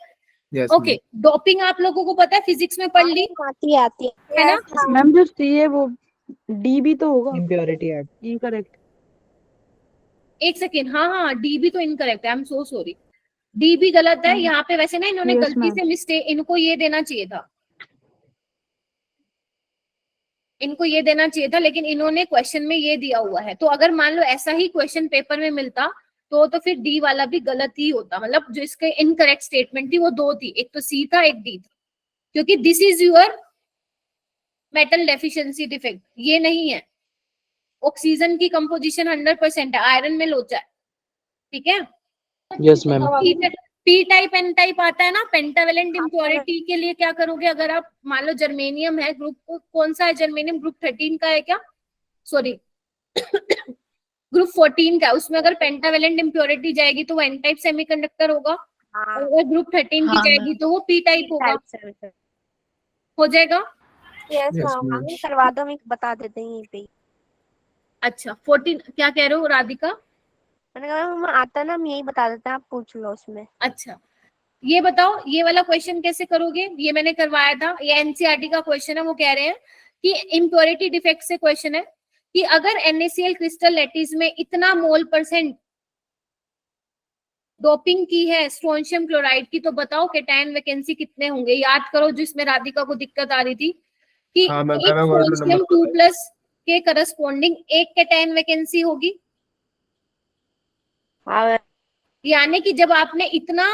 Yes, ओके, डोपिंग आप लोगों को पता है, फिजिक्स में पढ़ ली आती है ना। मैम जो सी है वो डी भी तो होगा, इम्प्योरिटी ऐड। इनकरेक्ट। एक सेकेंड, हाँ हाँ, डी भी तो इनकरेक्ट है, आई एम सो सॉरी, डी भी गलत है यहाँ पे। वैसे ना इन्होंने Yes, गलती ma'am. से मिस्टेक, इनको ये देना चाहिए था, इनको ये देना चाहिए था, लेकिन इन्होंने क्वेश्चन में ये दिया हुआ है। तो अगर मान लो ऐसा ही क्वेश्चन पेपर में मिलता तो फिर डी वाला भी गलत ही होता, मतलब जो इसके इनकरेक्ट स्टेटमेंट थी वो दो थी, एक तो सी था, एक डी था, क्योंकि this is your metal deficiency defect, ये नहीं है। ऑक्सीजन की कंपोजिशन 100% है, आयरन में लोचा है, ठीक है। Yes ma'am. P type N type आता है ना, पेंटावेलेंट इम्प्योरिटी के लिए क्या करोगे, अगर आप मान लो जर्मेनियम है, ग्रुप कौन सा है, जर्मेनियम ग्रुप 13 का है क्या, सॉरी ग्रुप 14 का, उसमें अगर पेंटावेलेंट इम्प्योरिटी जाएगी तो वो एन टाइप सेमीकंडक्टर होगा, और अगर ग्रुप 13 की जाएगी तो वो पी टाइप होगा, हो जाएगा। Yes Yes, ma'am, ma'am. करवा दो, मैं बता देते हैं यहीं पे। अच्छा 14 क्या कह रहे हो राधिका, मैंने कहा मैम आता ना, हम यही बता देते हैं, आप पूछ लो उसमें। अच्छा, ये बताओ ये वाला क्वेश्चन कैसे करोगे? ये मैंने करवाया था, ये एनसीईआरटी का क्वेश्चन है। वो कह रहे हैं कि इम्प्योरिटी डिफेक्ट से क्वेश्चन है कि अगर NaCl क्रिस्टल लैटिस में इतना मोल % डोपिंग की है स्ट्रोंशियम क्लोराइड की, तो बताओ कैटायन वैकेंसी कितने होंगे? याद करो जिसमें राधिका को दिक्कत आ रही थी कि हाँ मैम, एक मैंने वर्ड स्ट्रोंशियम नंबर 2+ के करस्पॉन्डिंग एक कैटायन वैकेंसी होगी। हाँ यानी कि जब आपने इतना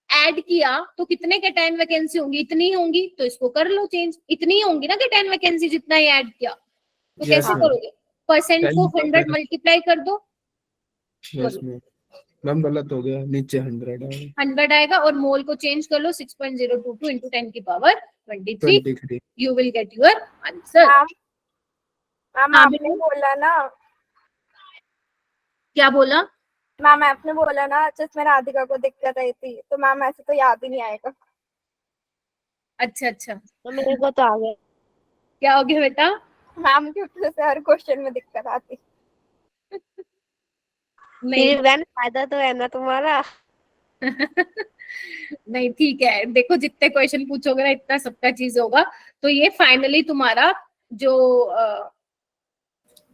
ऐड किया तो कितने कैटायन वैकेंसी होंगी? इतनी ही होंगी, तो इसको कर लो चेंज। इतनी ही होंगी ना कैटायन वैकेंसी जितना ही ऐड किया, तो यस कैसे मैम, करोगे? परसेंट को 100 मल्टीप्लाई कर दो, यस मैम। मैम गलत हो गया, नीचे 100 है। 100 आएगा, और मोल को चेंज कर लो 6.022 into 10 की power 23, 23। You will get your answer. Ma'am ma'am हाँ आपने बेटा, बोला ना, क्या बोला? मैम आपने बोला ना जिसमें राधिका को दिक्कत आई थी, तो मैम ऐसे तो याद ही नहीं आएगा। अच्छा अच्छा, तो मेरे को तो आ गया। क्या हो गया बेटा? मैम क्योंकि जैसे हर क्वेश्चन में दिक्कत आती। नहीं फिर वैन फायदा तो है ना तुम्हारा। नहीं ठीक है, देखो जितने क्वेश्चन पूछोगे ना इतना सबका चीज होगा। तो ये फाइनली तुम्हारा जो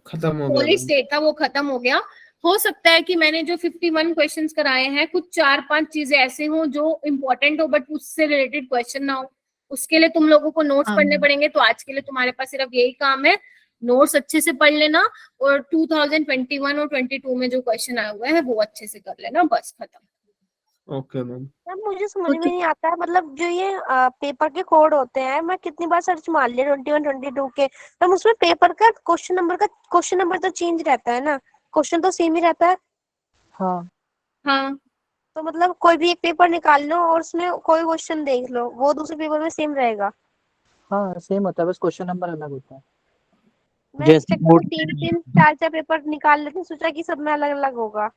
खत्म हो गया सॉलिड मैम। स्टेट था वो खत्म हो गया। हो सकता है कि मैंने जो 51 क्वेश्चंस कराए हैं कुछ 4-5 चीजें ऐसे हों जो इम्पोर्टेंट हो बट उससे रिलेटेड क्वेश्चन ना हो। उसके लिए तुम लोगों को नोट्स पढ़ने पड़ेंगे। तो आज के लिए तुम्हारे पास सिर्फ यही काम है, नोट्स अच्छे से पढ़ लेना और 2021 और 22 में जो क्वेश्चन आए हुए हैं वो अच्छे से कर लेना, बस खत्म। Okay ma'am. मैम मुझे समझ में नहीं आता है, मतलब जो ये पेपर के कोड होते हैं, मैं कितनी बार सर्च मार लिया 21 22 के, मैम उसमें पेपर का क्वेश्चन नंबर तो चेंज रहता है ना, क्वेश्चन तो सेम ही रहता है। हाँ हाँ तो मतलब कोई भी एक पेपर निकाल लो और उसमें कोई क्वेश्चन देख लो, वो दूसरे पेपर में सेम रहेगा। हाँ सेम होता है, बस क्वेश्चन नंबर अलग होता है। मैं इस जैसे चक्कर में 3-3 4-4 पेपर निकाल लेती हूँ, सोचा कि सब में अलग अलग होगा।